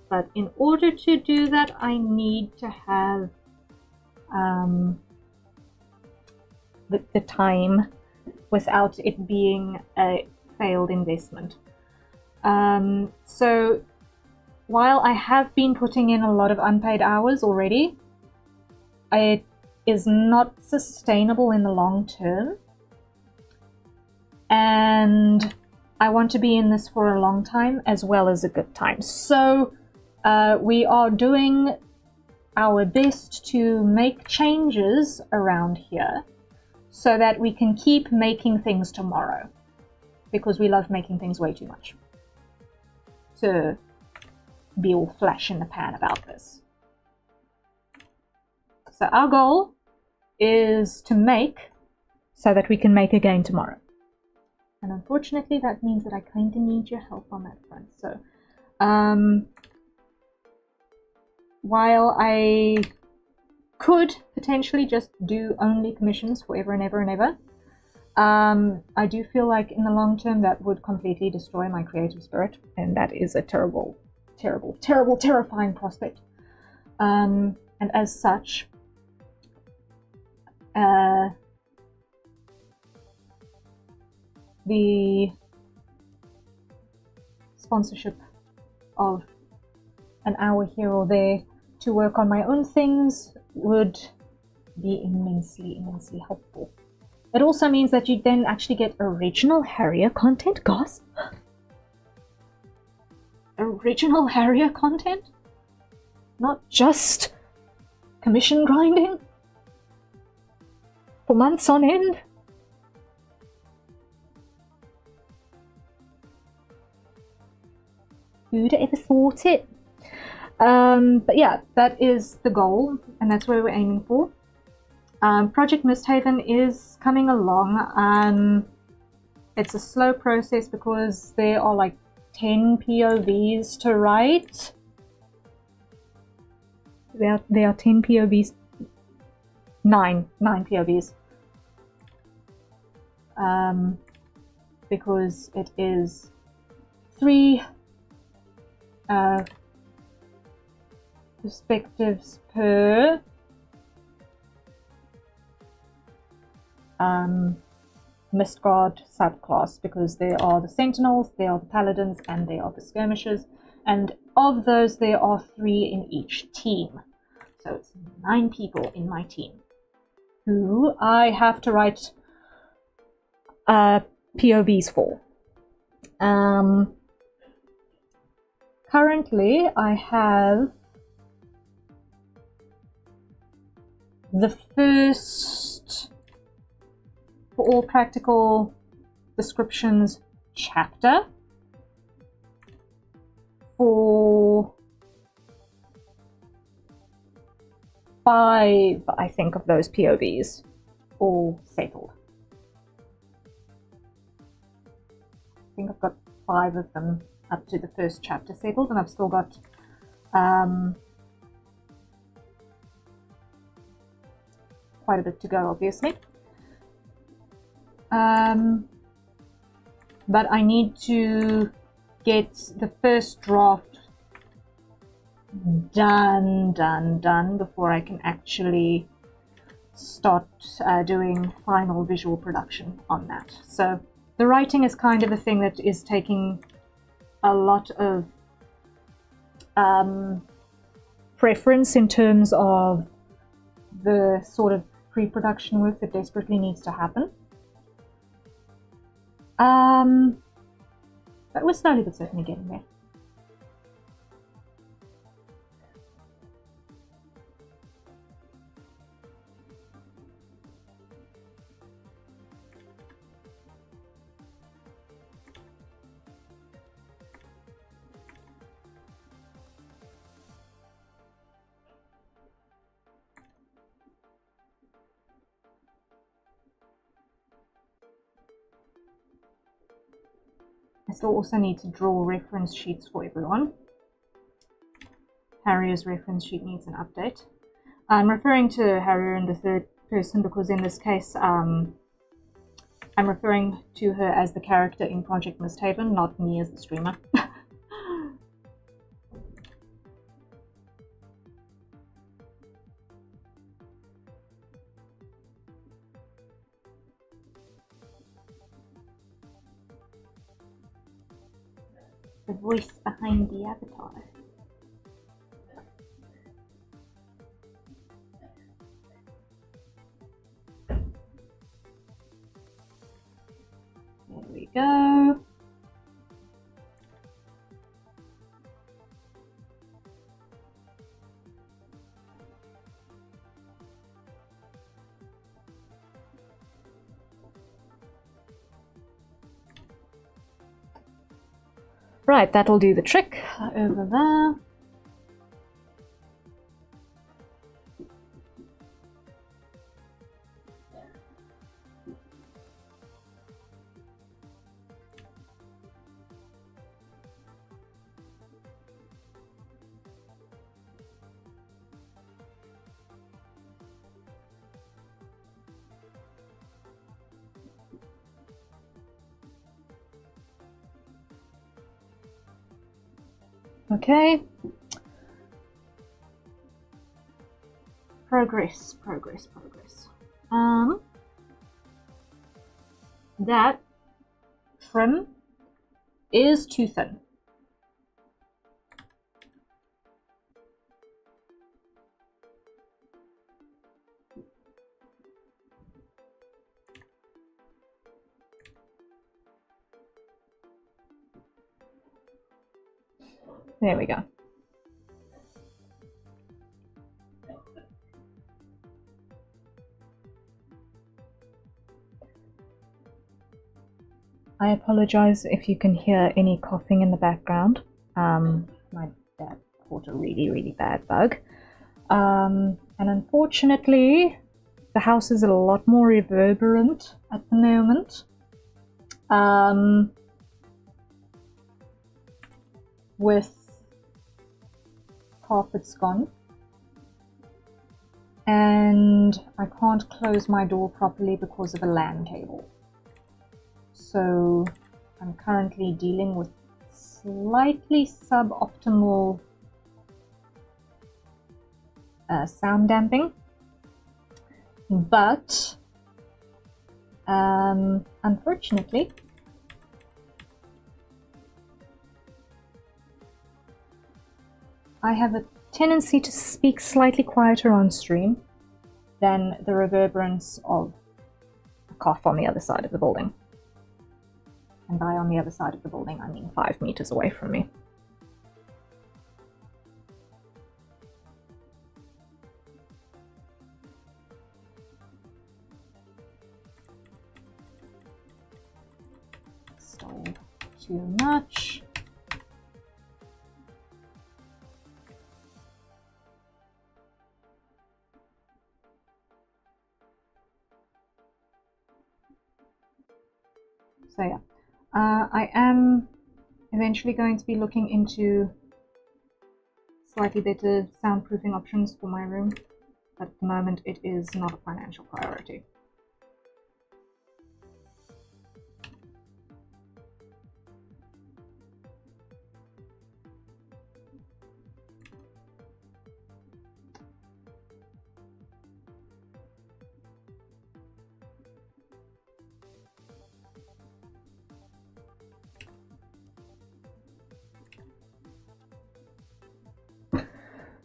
A: But in order to do that, I need to have the time without it being a failed investment. So while I have been putting in a lot of unpaid hours already, it is not sustainable in the long term. And I want to be in this for a long time as well as a good time. So we are doing our best to make changes around here so that we can keep making things tomorrow, because we love making things way too much to be all flash in the pan about this. So our goal is to make so that we can make again tomorrow. And unfortunately, that means that I kind of need your help on that front. So while I could potentially just do only commissions forever and ever and ever, I do feel like in the long term that would completely destroy my creative spirit, and that is a terrible, terrible, terrible, terrifying prospect. And as such, the sponsorship of an hour here or there to work on my own things would be immensely, immensely helpful. It also means that you then actually get original Harrier content, guys. Original Harrier content? Not just commission grinding for months on end. Who'd ever thought it? But yeah, that is the goal, and that's where we're aiming for. Project Misthaven is coming along. It's a slow process because there are like 10 POVs to write. There are 10 POVs. 9 POVs. Because it is 3 perspectives per Mistguard subclass, because there are the Sentinels, there are the Paladins, and there are the Skirmishers, and of those there are 3 in each team. So it's 9 people in my team who I have to write POVs for. Currently I have the first, for all practical descriptions, chapter for 5, I think, of those POVs all settled. I think I've got 5 of them up to the first chapter settled, and I've still got quite a bit to go, obviously. But I need to get the first draft done before I can actually start doing final visual production on that. So the writing is kind of a thing that is taking a lot of preference in terms of the sort of pre-production work that desperately needs to happen. But we're slowly but certainly getting there. I still also need to draw reference sheets for everyone. Harrier's reference sheet needs an update. I'm referring to Harrier in the third person because in this case I'm referring to her as the character in Project Misthaven, not me as the streamer. The voice behind the avatar. There we go. Right, that'll do the trick. Over there. Okay. Progress. That trim is too thin. There we go. I apologize if you can hear any coughing in the background. My dad caught a really bad bug. And unfortunately, the house is a lot more reverberant at the moment. With carpets gone. And I can't close my door properly because of a LAN cable. So I'm currently dealing with slightly suboptimal sound damping, but unfortunately I have a tendency to speak slightly quieter on stream than the reverberance of a cough on the other side of the building. And by on the other side of the building, I mean 5 meters away from me. Stole too much. So yeah. I am eventually going to be looking into slightly better soundproofing options for my room, but at the moment it is not a financial priority.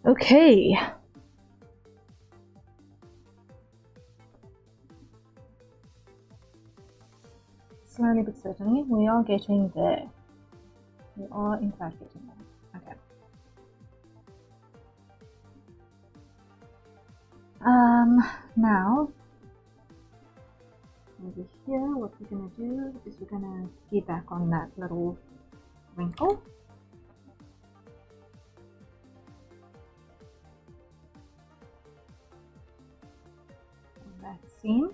A: Okay. Slowly but certainly, we are getting there. We are in fact getting there. Okay. Now, over here, what we're gonna do is we're gonna get back on that little wrinkle. That seam.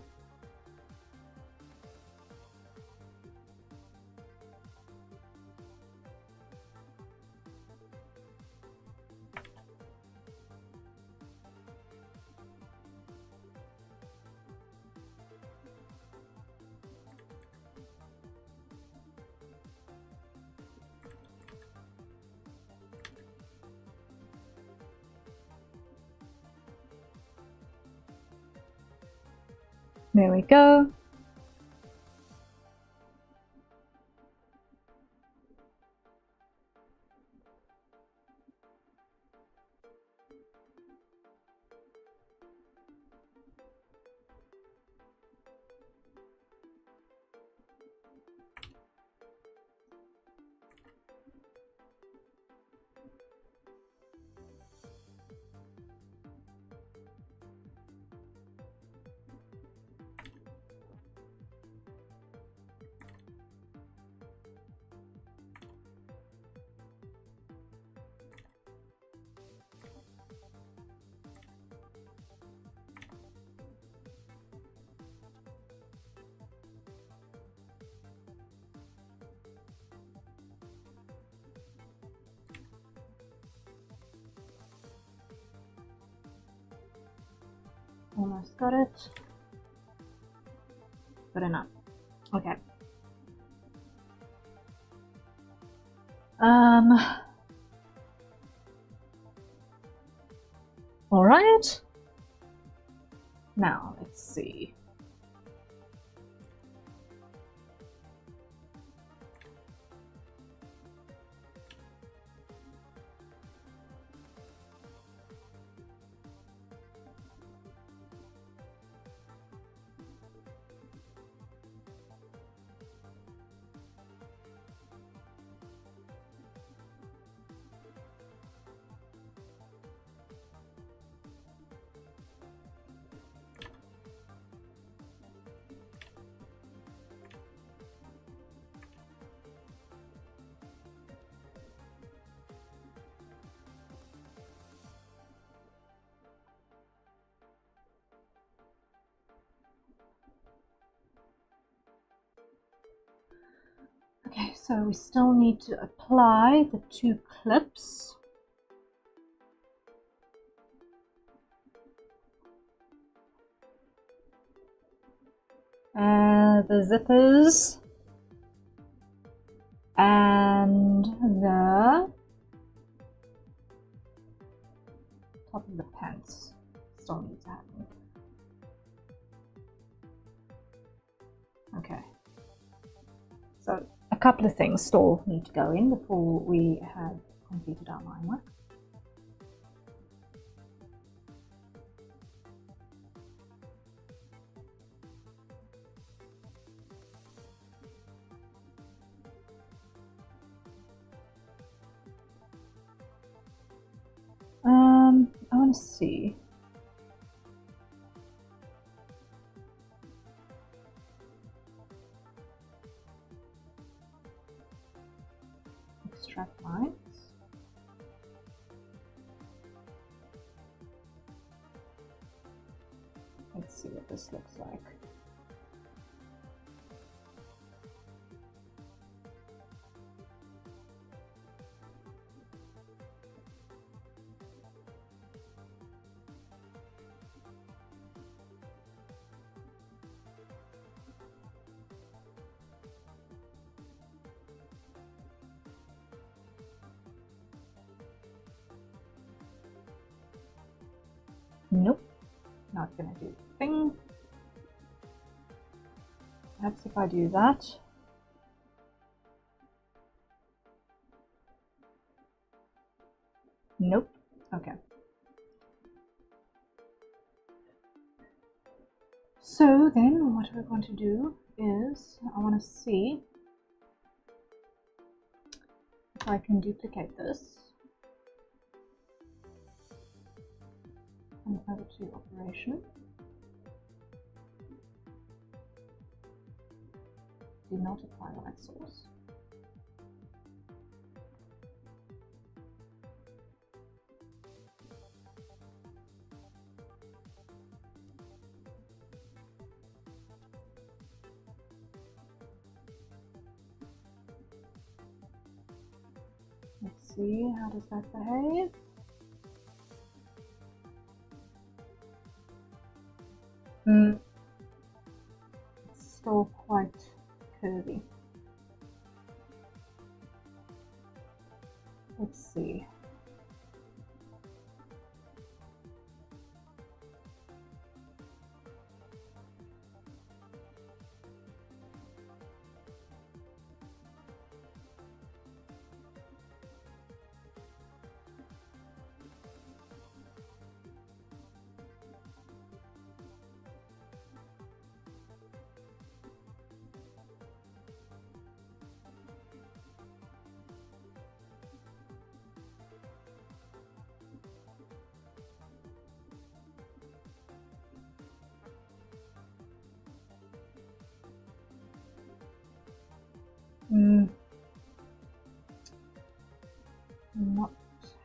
A: There we go. Almost got it. Good enough. Okay. All right. Now let's see. So we still need to apply the 2 clips. The zippers and the top of the pants still need to happen. Okay, so a couple of things still need to go in before we have completed our line work. I want to see. Extract lines. Let's see what this looks like. Nope, not gonna do the thing. Perhaps if I do that. Nope, okay. So then what we're going to do is, I want to see if I can duplicate this. And over to operation. Do not apply light source. Let's see, how does that behave? It's still quite curvy. Let's see. I'm not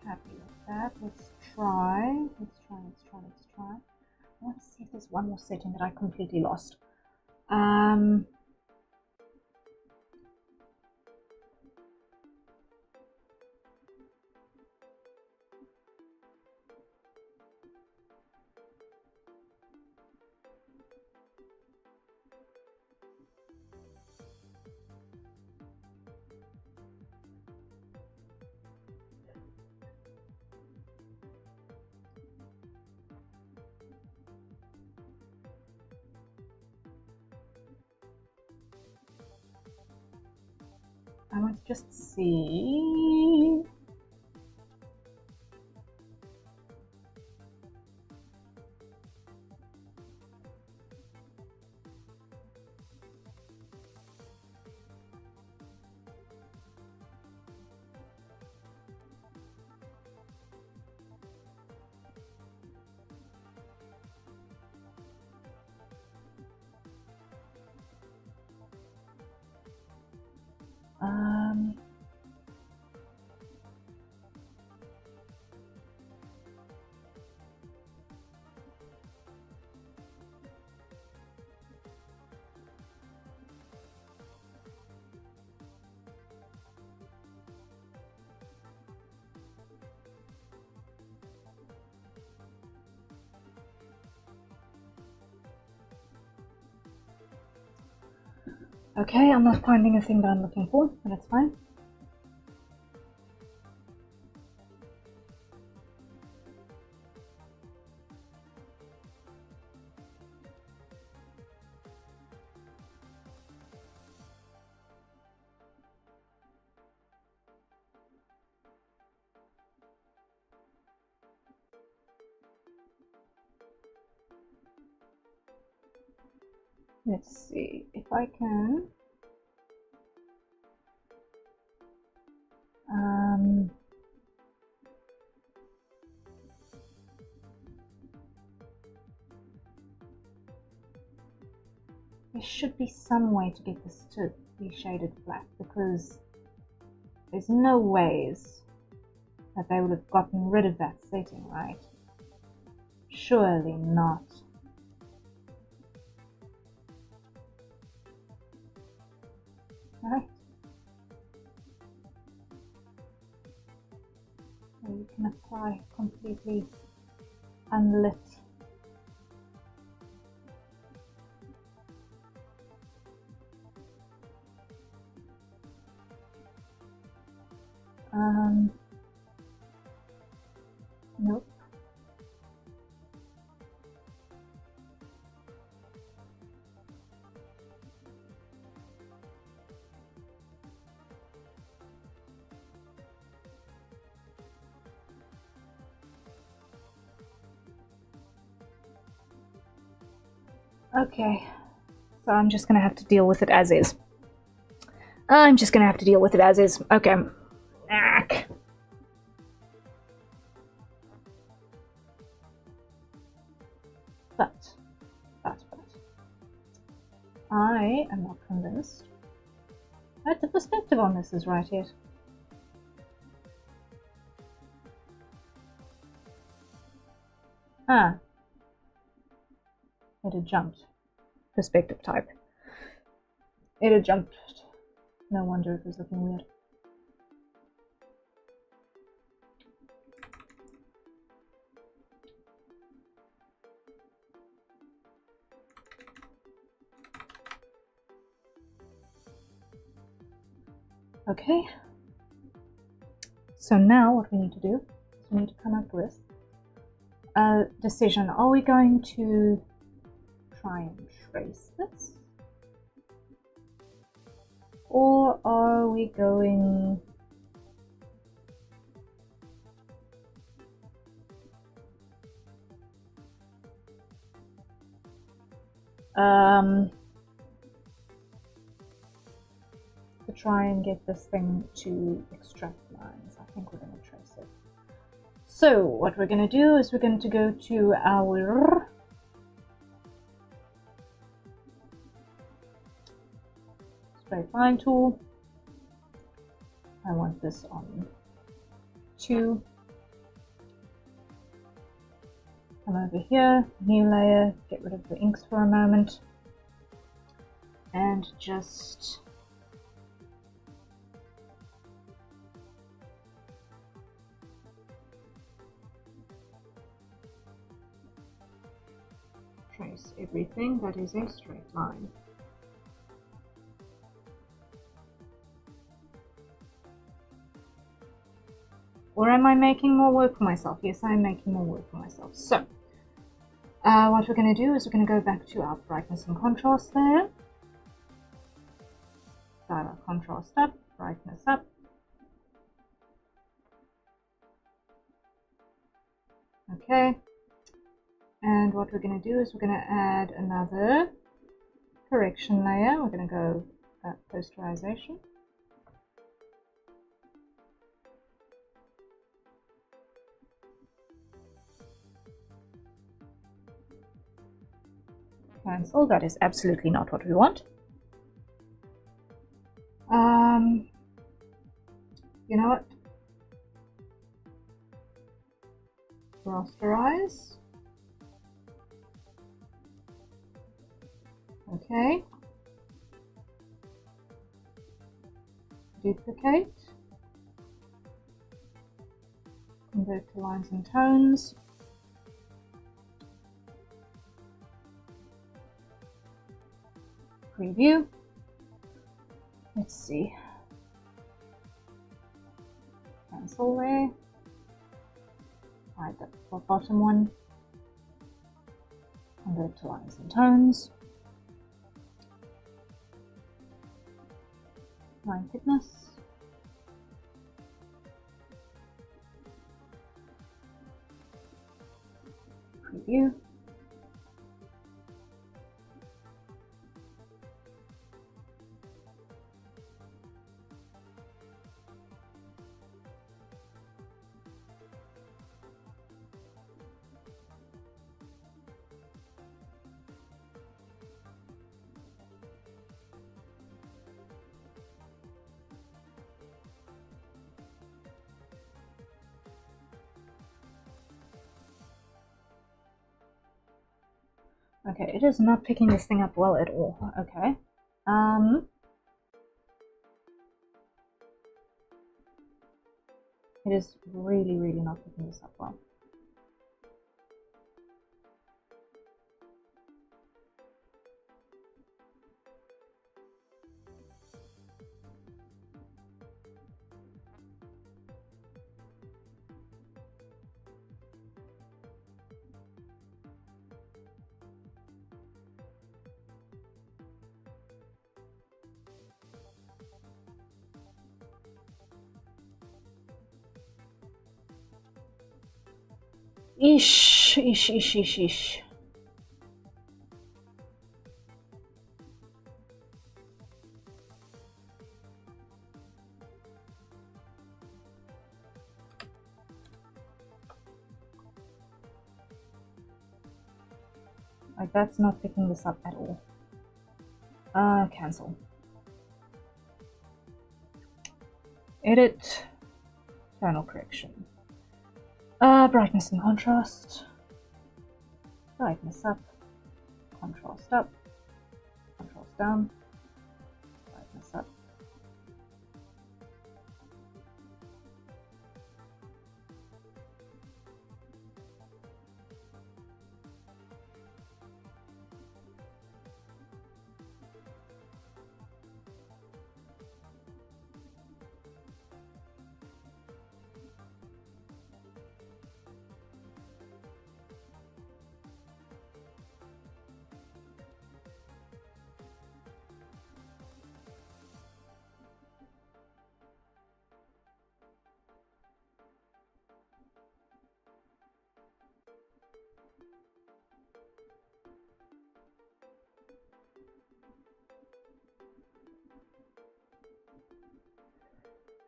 A: happy with that. Let's try. I want to see if there's one more setting that I completely lost. I want to just see. Okay, I'm not finding a thing that I'm looking for, but that's fine. Let's see if I can. There should be some way to get this to be shaded black, because there's no ways that they would have gotten rid of that setting, right? Surely not. Right? So you can apply completely unlit. Nope. Okay, so I'm just gonna have to deal with it as is. I'm just gonna have to deal with it as is. Okay. Ack. But I am not convinced that the perspective on this is right yet. Ah. It had jumped. Perspective type. It had jumped. No wonder it was looking weird. Okay. So now what we need to do is we need to come up with a decision. Are we going to try and trace this? Or are we going to try and get this thing to extract lines? I think we're going to trace it. So what we're going to do is we're going to go to our straight line tool. I want this on 2. Come over here, new layer, get rid of the inks for a moment, and just trace everything that is a straight line. Or am I making more work for myself? Yes, I'm making more work for myself. So, what we're going to do is we're going to go back to our brightness and contrast layer. Dial our contrast up, brightness up. Okay. And what we're going to do is we're going to add another correction layer. We're going to go posterization. Cancel. That is absolutely not what we want. You know what? Rasterize. Okay. Duplicate. Convert to lines and tones. Preview. Let's see. Cancel there. Hide that bottom one. Convert to lines and tones. Line thickness. Preview. Okay, it is not picking this thing up well at all. Okay. It is really, really not picking this up well. Ish. Like, that's not picking this up at all. Cancel. Edit. Tonal correction. Brightness and contrast. Brightness up. Contrast up. Contrast down. Brightness up.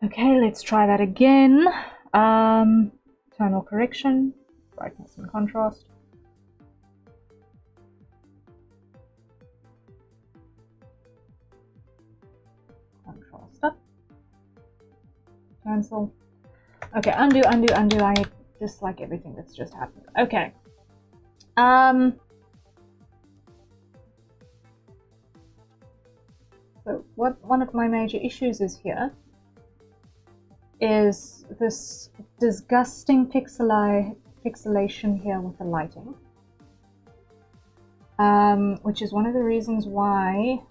A: Okay, let's try that again. Tonal correction, brightness and contrast. Contrast up. Cancel. Okay, undo. I dislike everything that's just happened. Okay. So one of my major issues is here is this disgusting pixelation here with the lighting, which is one of the reasons why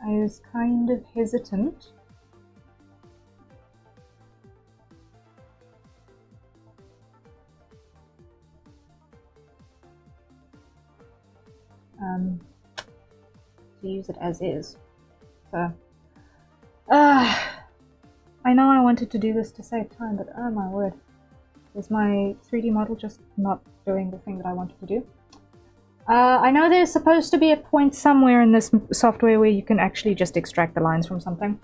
A: I was kind of hesitant to use it as is. So I know I wanted to do this to save time, but oh my word, is my 3D model just not doing the thing that I wanted to do? I know there's supposed to be a point somewhere in this software where you can actually just extract the lines from something.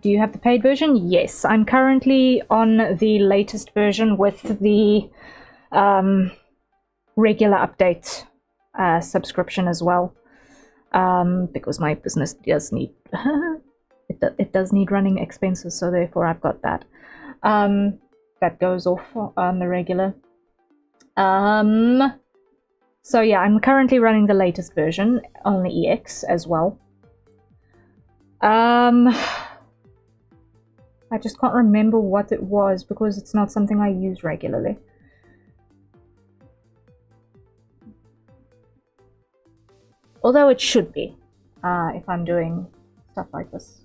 A: Do you have the paid version? Yes, I'm currently on the latest version with the regular update subscription as well, because my business does need it does need running expenses, so therefore I've got that. That goes off on the regular. So yeah, I'm currently running the latest version on the EX as well. I just can't remember what it was because it's not something I use regularly. Although it should be, if I'm doing stuff like this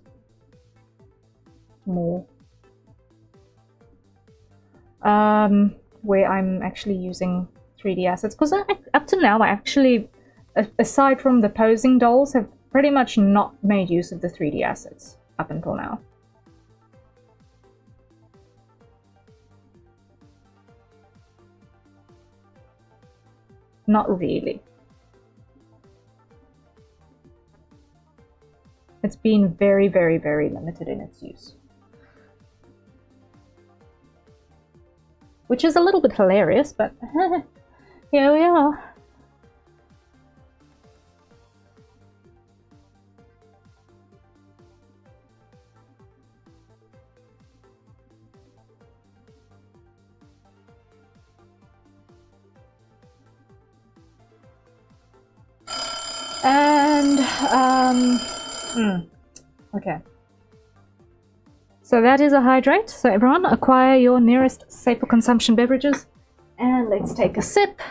A: more. Where I'm actually using 3D assets. Because up to now, I actually, aside from the posing dolls, have pretty much not made use of the 3D assets up until now. Not really. It's been very, very, very limited in its use. Which is a little bit hilarious, but here we are. And, okay. So that is a hydrate. So everyone, acquire your nearest safe for consumption beverages. And let's take a sip.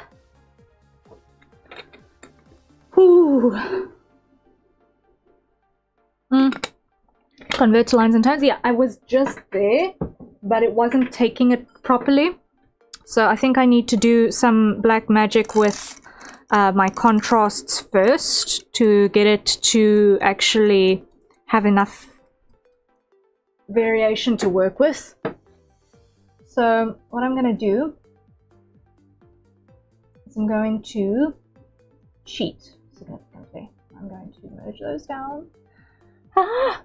A: Whew. Convert to lines and tones. Yeah, I was just there, but it wasn't taking it properly. So I think I need to do some black magic with my contrasts first to get it to actually have enough variation to work with. So what I'm going to do is I'm going to cheat significantly. I'm going to merge those down. Ah!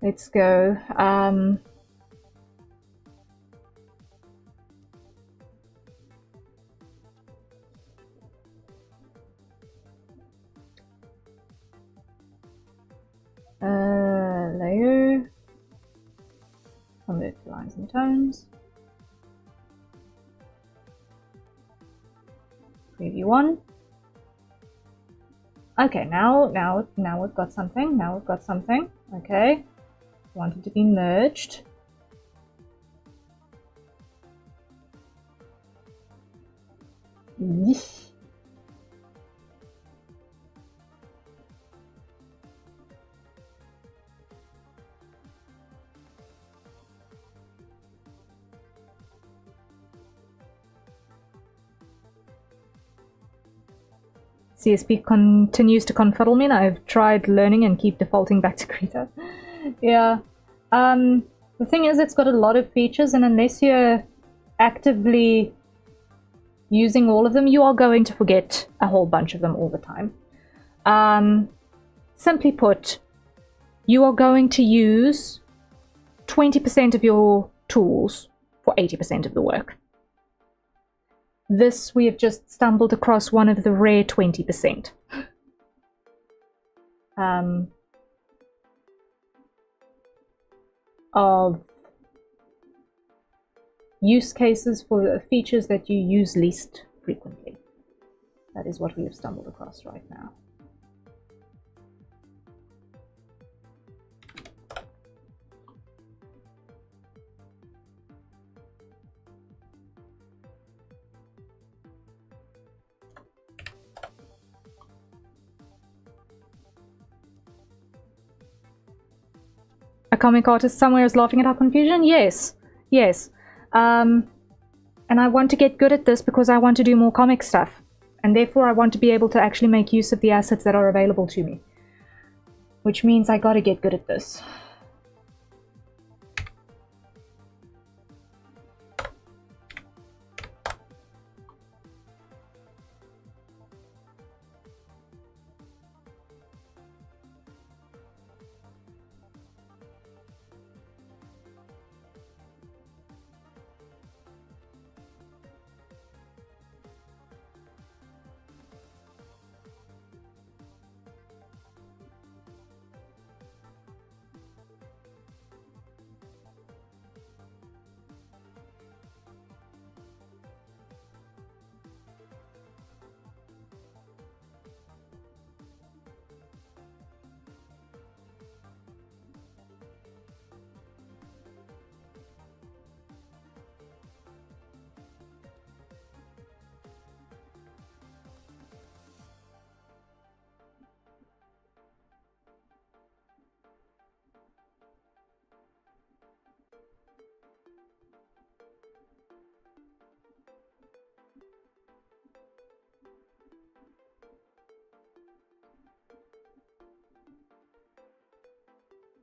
A: Let's go. Layer, convert to lines and tones, preview one. Okay, now we've got something. Now we've got something. Okay, want it to be merged. Yeesh. CSP continues to confuddle me, and I've tried learning and keep defaulting back to Krita. Yeah. The thing is, it's got a lot of features, and unless you're actively using all of them, you are going to forget a whole bunch of them all the time. Simply put, you are going to use 20% of your tools for 80% of the work. This, we have just stumbled across one of the rare 20%. Of use cases for the features that you use least frequently. That is what we have stumbled across right now. A comic artist somewhere is laughing at our confusion? Yes. Yes. And I want to get good at this because I want to do more comic stuff. And therefore I want to be able to actually make use of the assets that are available to me. Which means I gotta get good at this.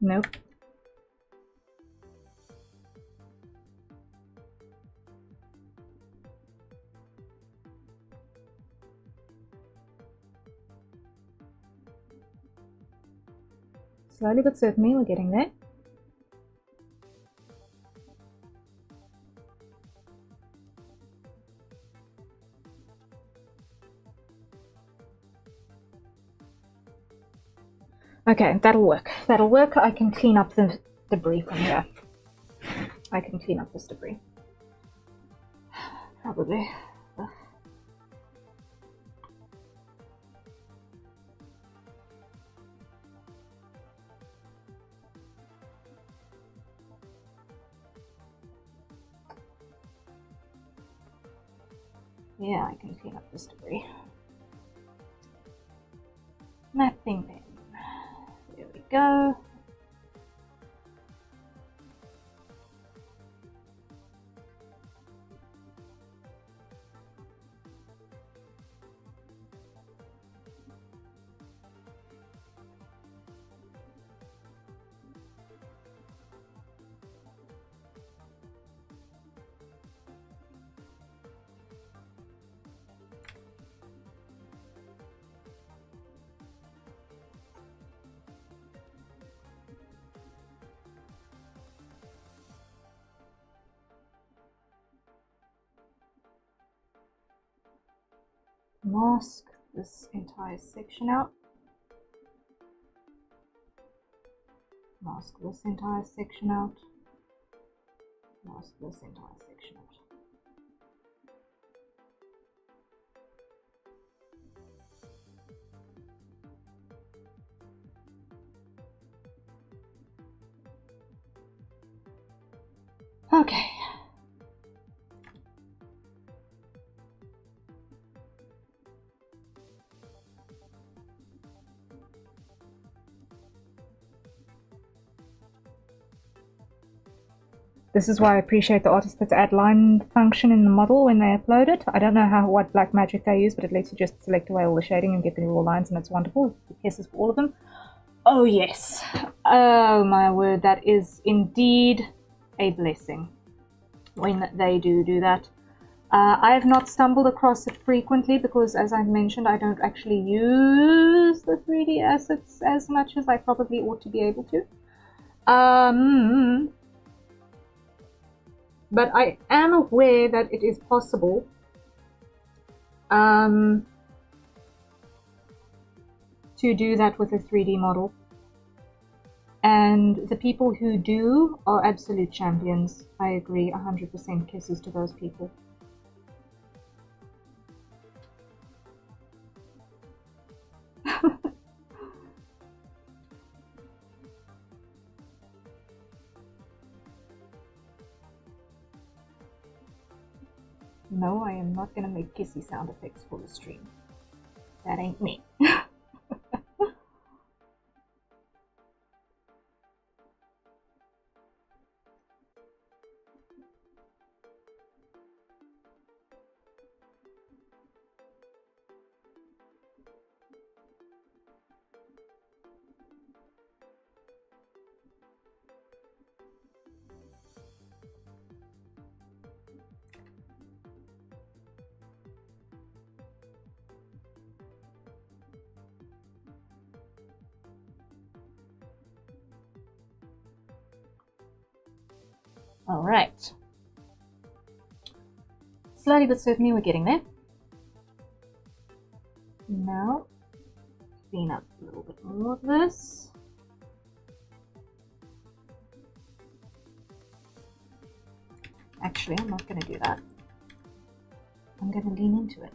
A: Nope. Slowly but certainly, we're getting there. Okay, that'll work. That'll work. I can clean up the debris from here. I can clean up this debris. Probably. Ugh. Yeah, I can clean up this debris. Mapping pen. There we go. Mask this entire section out. Mask this entire section out. Mask this entire section out. Okay. This is why I appreciate the artists that add line function in the model when they upload it. I don't know what black magic they use, but it lets you just select away all the shading and get the raw lines, and it's wonderful. It kisses for all of them. Oh yes. Oh my word, that is indeed a blessing when they do that. I have not stumbled across it frequently because, as I've mentioned, I don't actually use the 3D assets as much as I probably ought to be able to. But I am aware that it is possible to do that with a 3D model. And the people who do are absolute champions. I agree, 100% kisses to those people. No, I am not going to make kissy sound effects for the stream. That ain't me. All right. Slowly but certainly we're getting there. Now, clean up a little bit more of this. Actually, I'm not going to do that. I'm going to lean into it.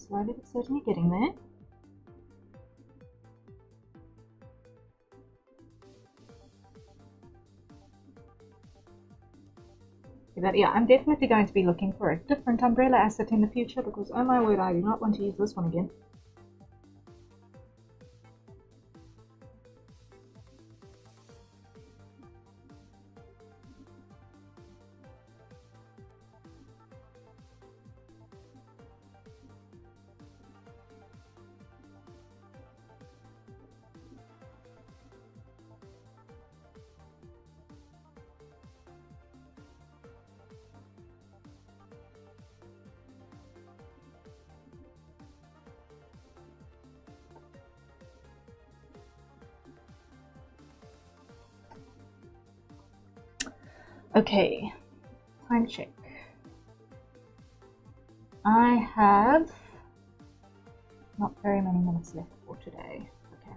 A: Slowly but certainly getting there. But yeah, I'm definitely going to be looking for a different umbrella asset in the future because, oh my word, I do not want to use this one again. Okay, time check. I have not very many minutes left for today. Okay.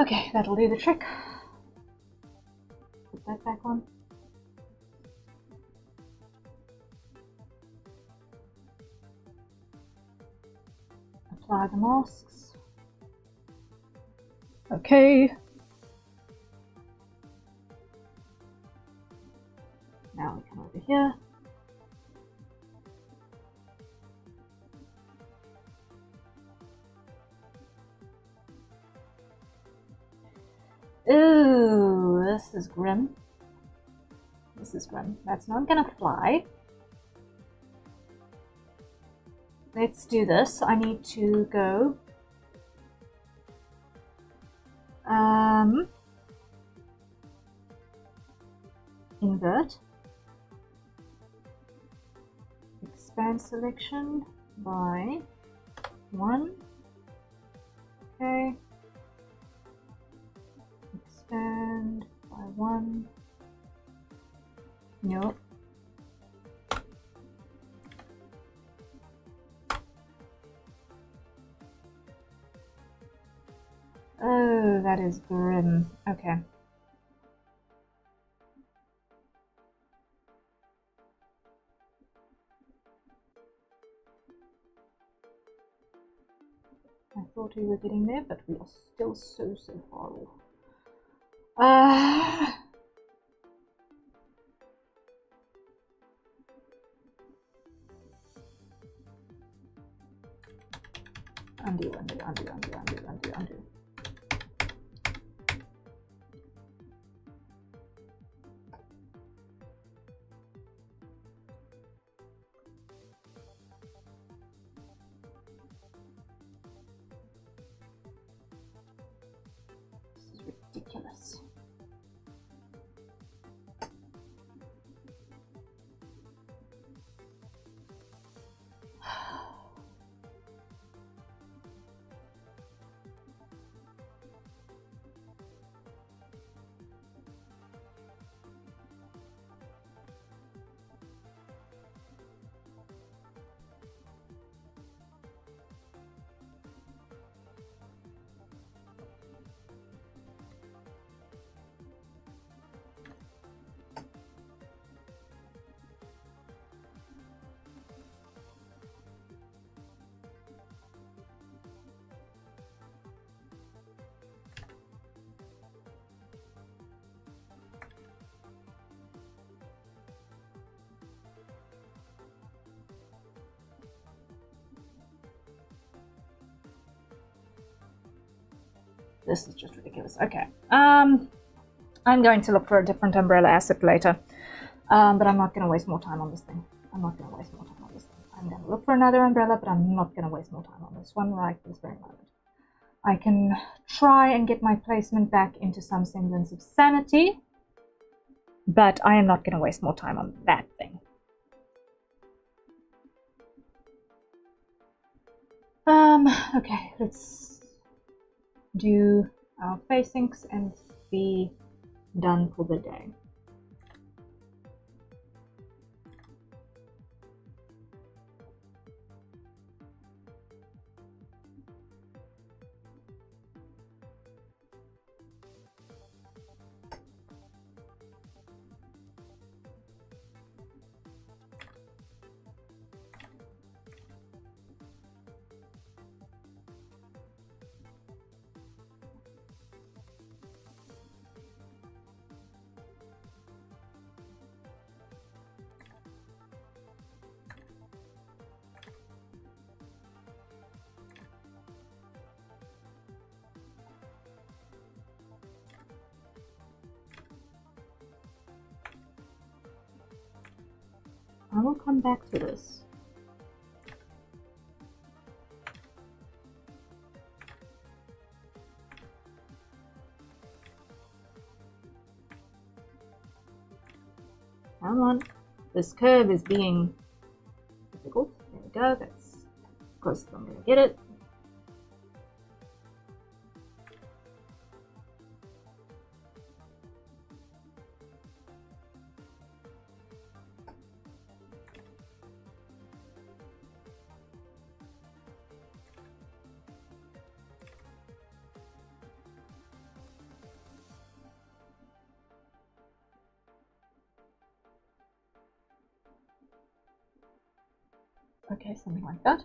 A: Okay, that'll do the trick. Put that back on. Apply the masks. Okay. Now we come over here. Ooh, this is grim. This is grim. That's not gonna fly. Let's do this. I need to go invert, expand selection by 1. Okay. Expand by 1. Nope. Oh, that is grim. Okay. I thought we were getting there, but we are still so far off. Undo. This is ridiculous. This is just ridiculous. Okay. I'm going to look for a different umbrella asset later, but I'm not going to waste more time on this thing. I'm going to look for another umbrella, but I'm not going to waste more time on this one right this very moment. I can try and get my placement back into some semblance of sanity, but I am not going to waste more time on that thing. Okay, let's do our facings and be done for the day. I will come back to this. Come on, this curve is being difficult. There we go, that's close as I'm going to get it. Okay, something like that.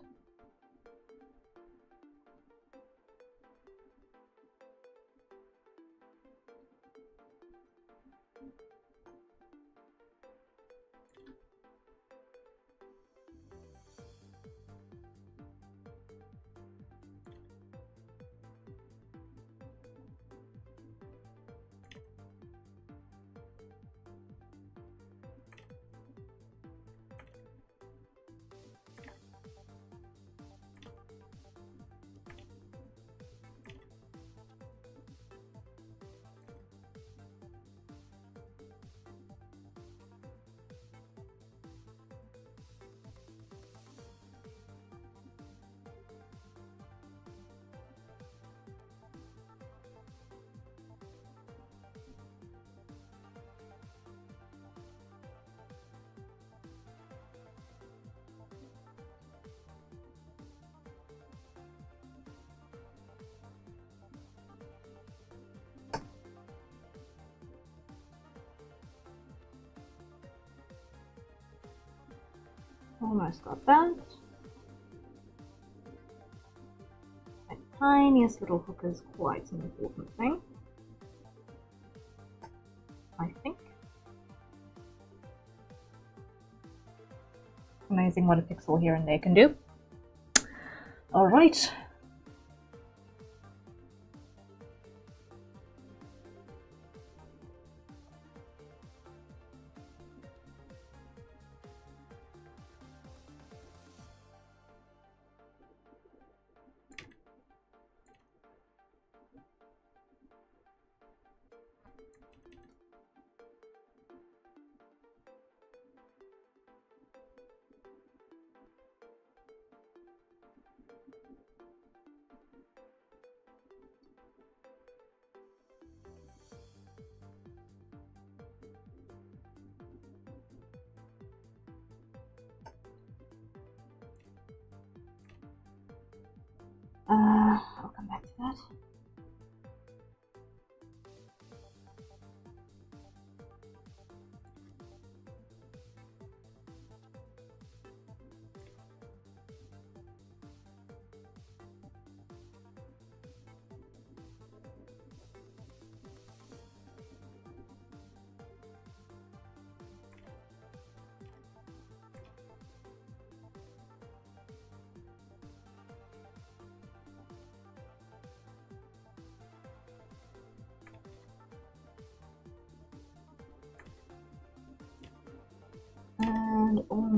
A: Almost got that. That tiniest little hook is quite an important thing, I think. Amazing what a pixel here and there can do. All right. I'll come back to that.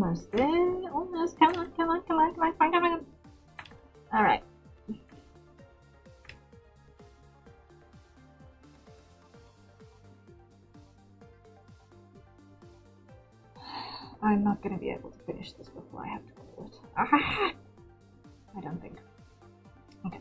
A: almost there. Almost. Come on, come on, come on, come on, come on, come on. Alright. I'm not going to be able to finish this before I have to call it. Ah! I don't think. Okay.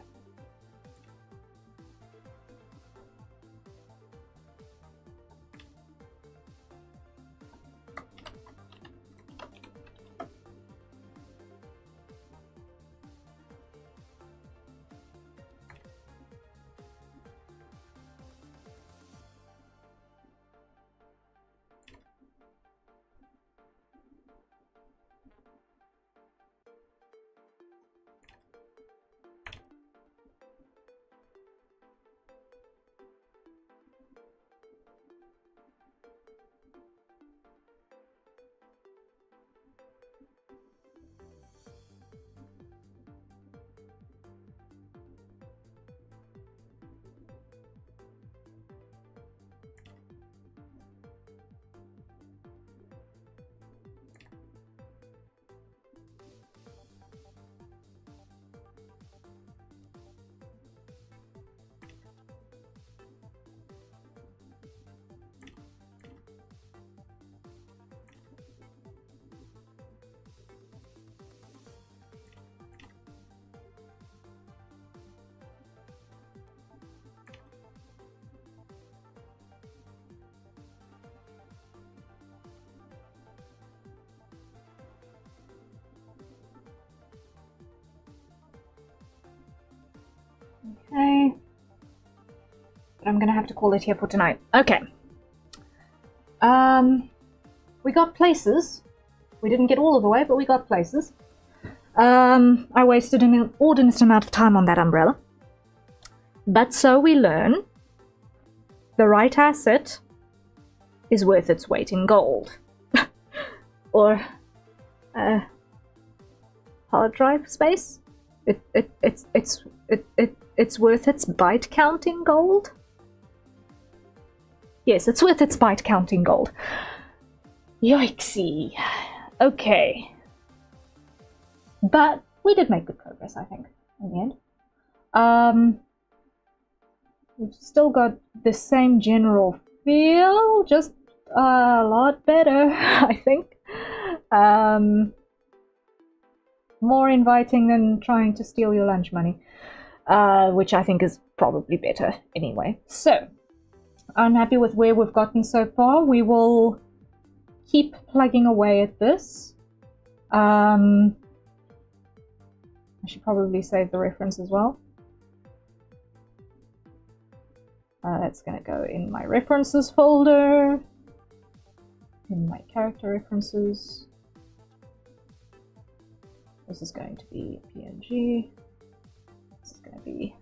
A: Okay. But I'm gonna have to call it here for tonight. Okay. We got places. We didn't get all of the way, but we got places. I wasted an inordinate amount of time on that umbrella. But so we learn the right asset is worth its weight in gold. Or hard drive space. It's worth its byte count in gold. Yes, it's worth its byte count in gold. Yikesy. Okay. But we did make good progress, I think, in the end. We've still got the same general feel, just a lot better, I think. More inviting than trying to steal your lunch money, which I think is probably better anyway. So, I'm happy with where we've gotten so far. We will keep plugging away at this. I should probably save the reference as well. That's going to go in my references folder, in my character references. This is going to be PNG. This is going to be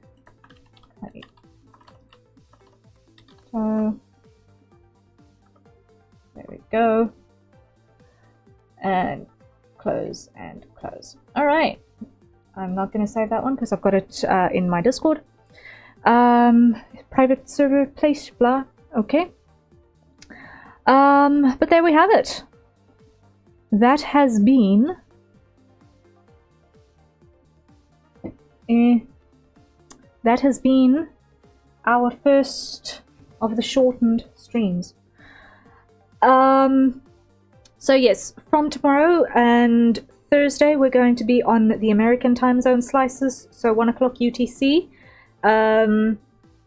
A: there we go. And close and close. All right. I'm not going to save that one because I've got it in my Discord. Private server place, blah. Okay. But there we have it. That has been our first of the shortened streams. So yes, from tomorrow and Thursday we're going to be on the American time zone slices, so 1 o'clock UTC.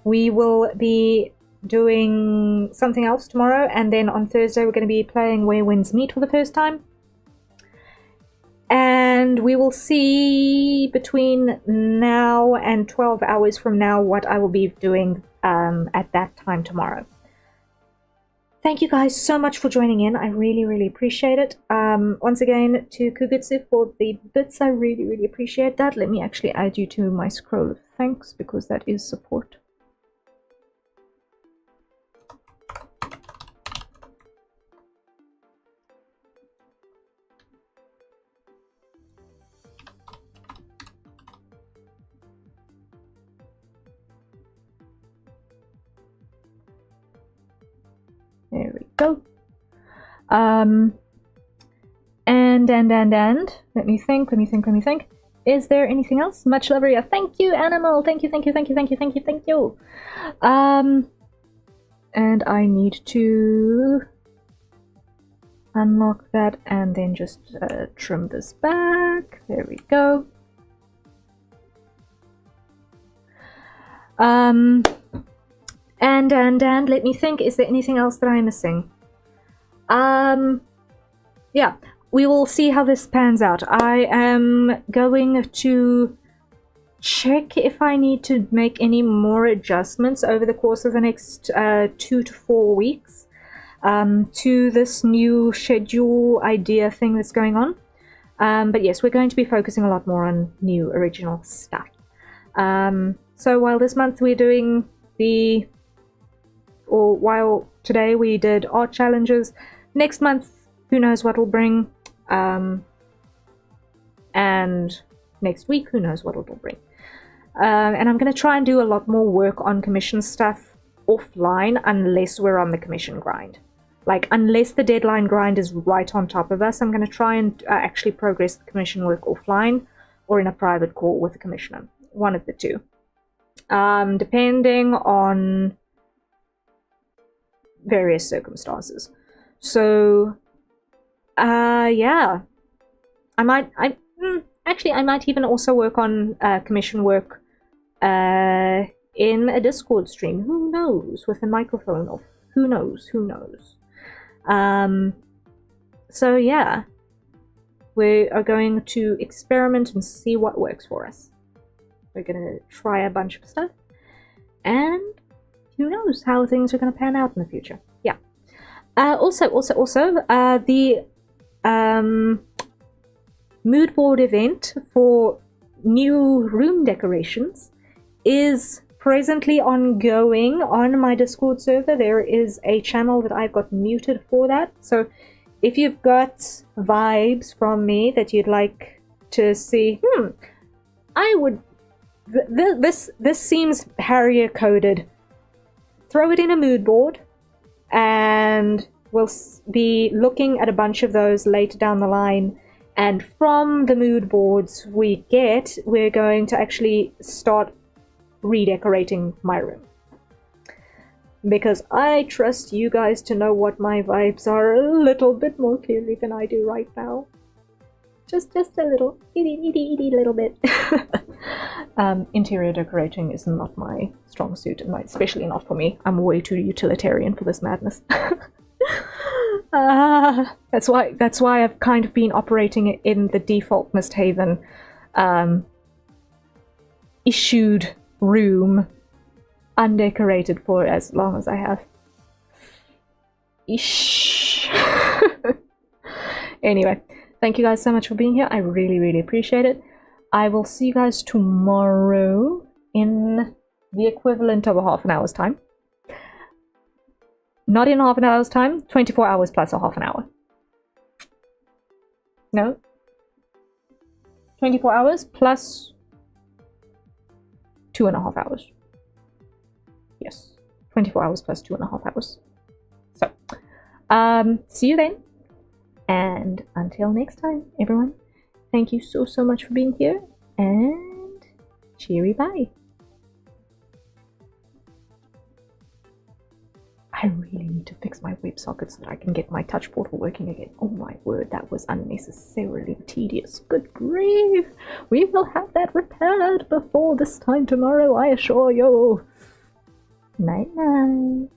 A: We will be doing something else tomorrow, and then on Thursday we're going to be playing Where Winds Meet for the first time. And we will see between now and 12 hours from now what I will be doing at that time tomorrow. Thank you guys so much for joining in. I really, really appreciate it. Once again, to Kugutsu for the bits, I really, really appreciate that. Let me actually add you to my scroll of thanks because that is support. There we go. And let me think. Is there anything else? Much love, Harrier. Thank you, Animal. Thank you. And I need to unlock that and then just trim this back. There we go. And let me think, is there anything else that I'm missing? Yeah, we will see how this pans out. I am going to check if I need to make any more adjustments over the course of the next 2 to 4 weeks to this new schedule idea thing that's going on. But yes, we're going to be focusing a lot more on new original stuff. So while this month we're doing while today we did art challenges, next month who knows what will bring, and next week who knows what it will bring. And I'm going to try and do a lot more work on commission stuff offline unless we're on the commission grind. Like, unless the deadline grind is right on top of us, I'm going to try and actually progress the commission work offline or in a private call with the commissioner. One of the two. Depending on various circumstances. So, yeah. I might even also work on commission work in a Discord stream. Who knows? With a microphone off. Who knows? So yeah, we are going to experiment and see what works for us. We're gonna try a bunch of stuff, and who knows how things are gonna pan out in the future. Yeah. Also, the mood board event for new room decorations is presently ongoing on my Discord server. There is a channel that I've got muted for that. So if you've got vibes from me that you'd like to see, I would. This seems Harrier coded. Throw it in a mood board, and we'll be looking at a bunch of those later down the line. And from the mood boards we're going to actually start redecorating my room, because I trust you guys to know what my vibes are a little bit more clearly than I do right now. Just a little itty little bit. Interior decorating is not my strong suit, and especially not for me. I'm way too utilitarian for this madness. That's why I've kind of been operating in the default Misthaven issued room, undecorated, for as long as I have. Ish. Anyway, thank you guys so much for being here. I really appreciate it. I will see you guys tomorrow in the equivalent of a half an hour's time. Not in half an hour's time, 24 hours plus a half an hour. No? 24 hours plus 2.5 hours. Yes. 24 hours plus 2.5 hours. So, see you then. And until next time, everyone, thank you so much for being here, and cheery bye. I really need to fix my WebSocket so that I can get my touch portal working again. Oh my word, that was unnecessarily tedious. Good grief! We will have that repaired before this time tomorrow, I assure you. Night night.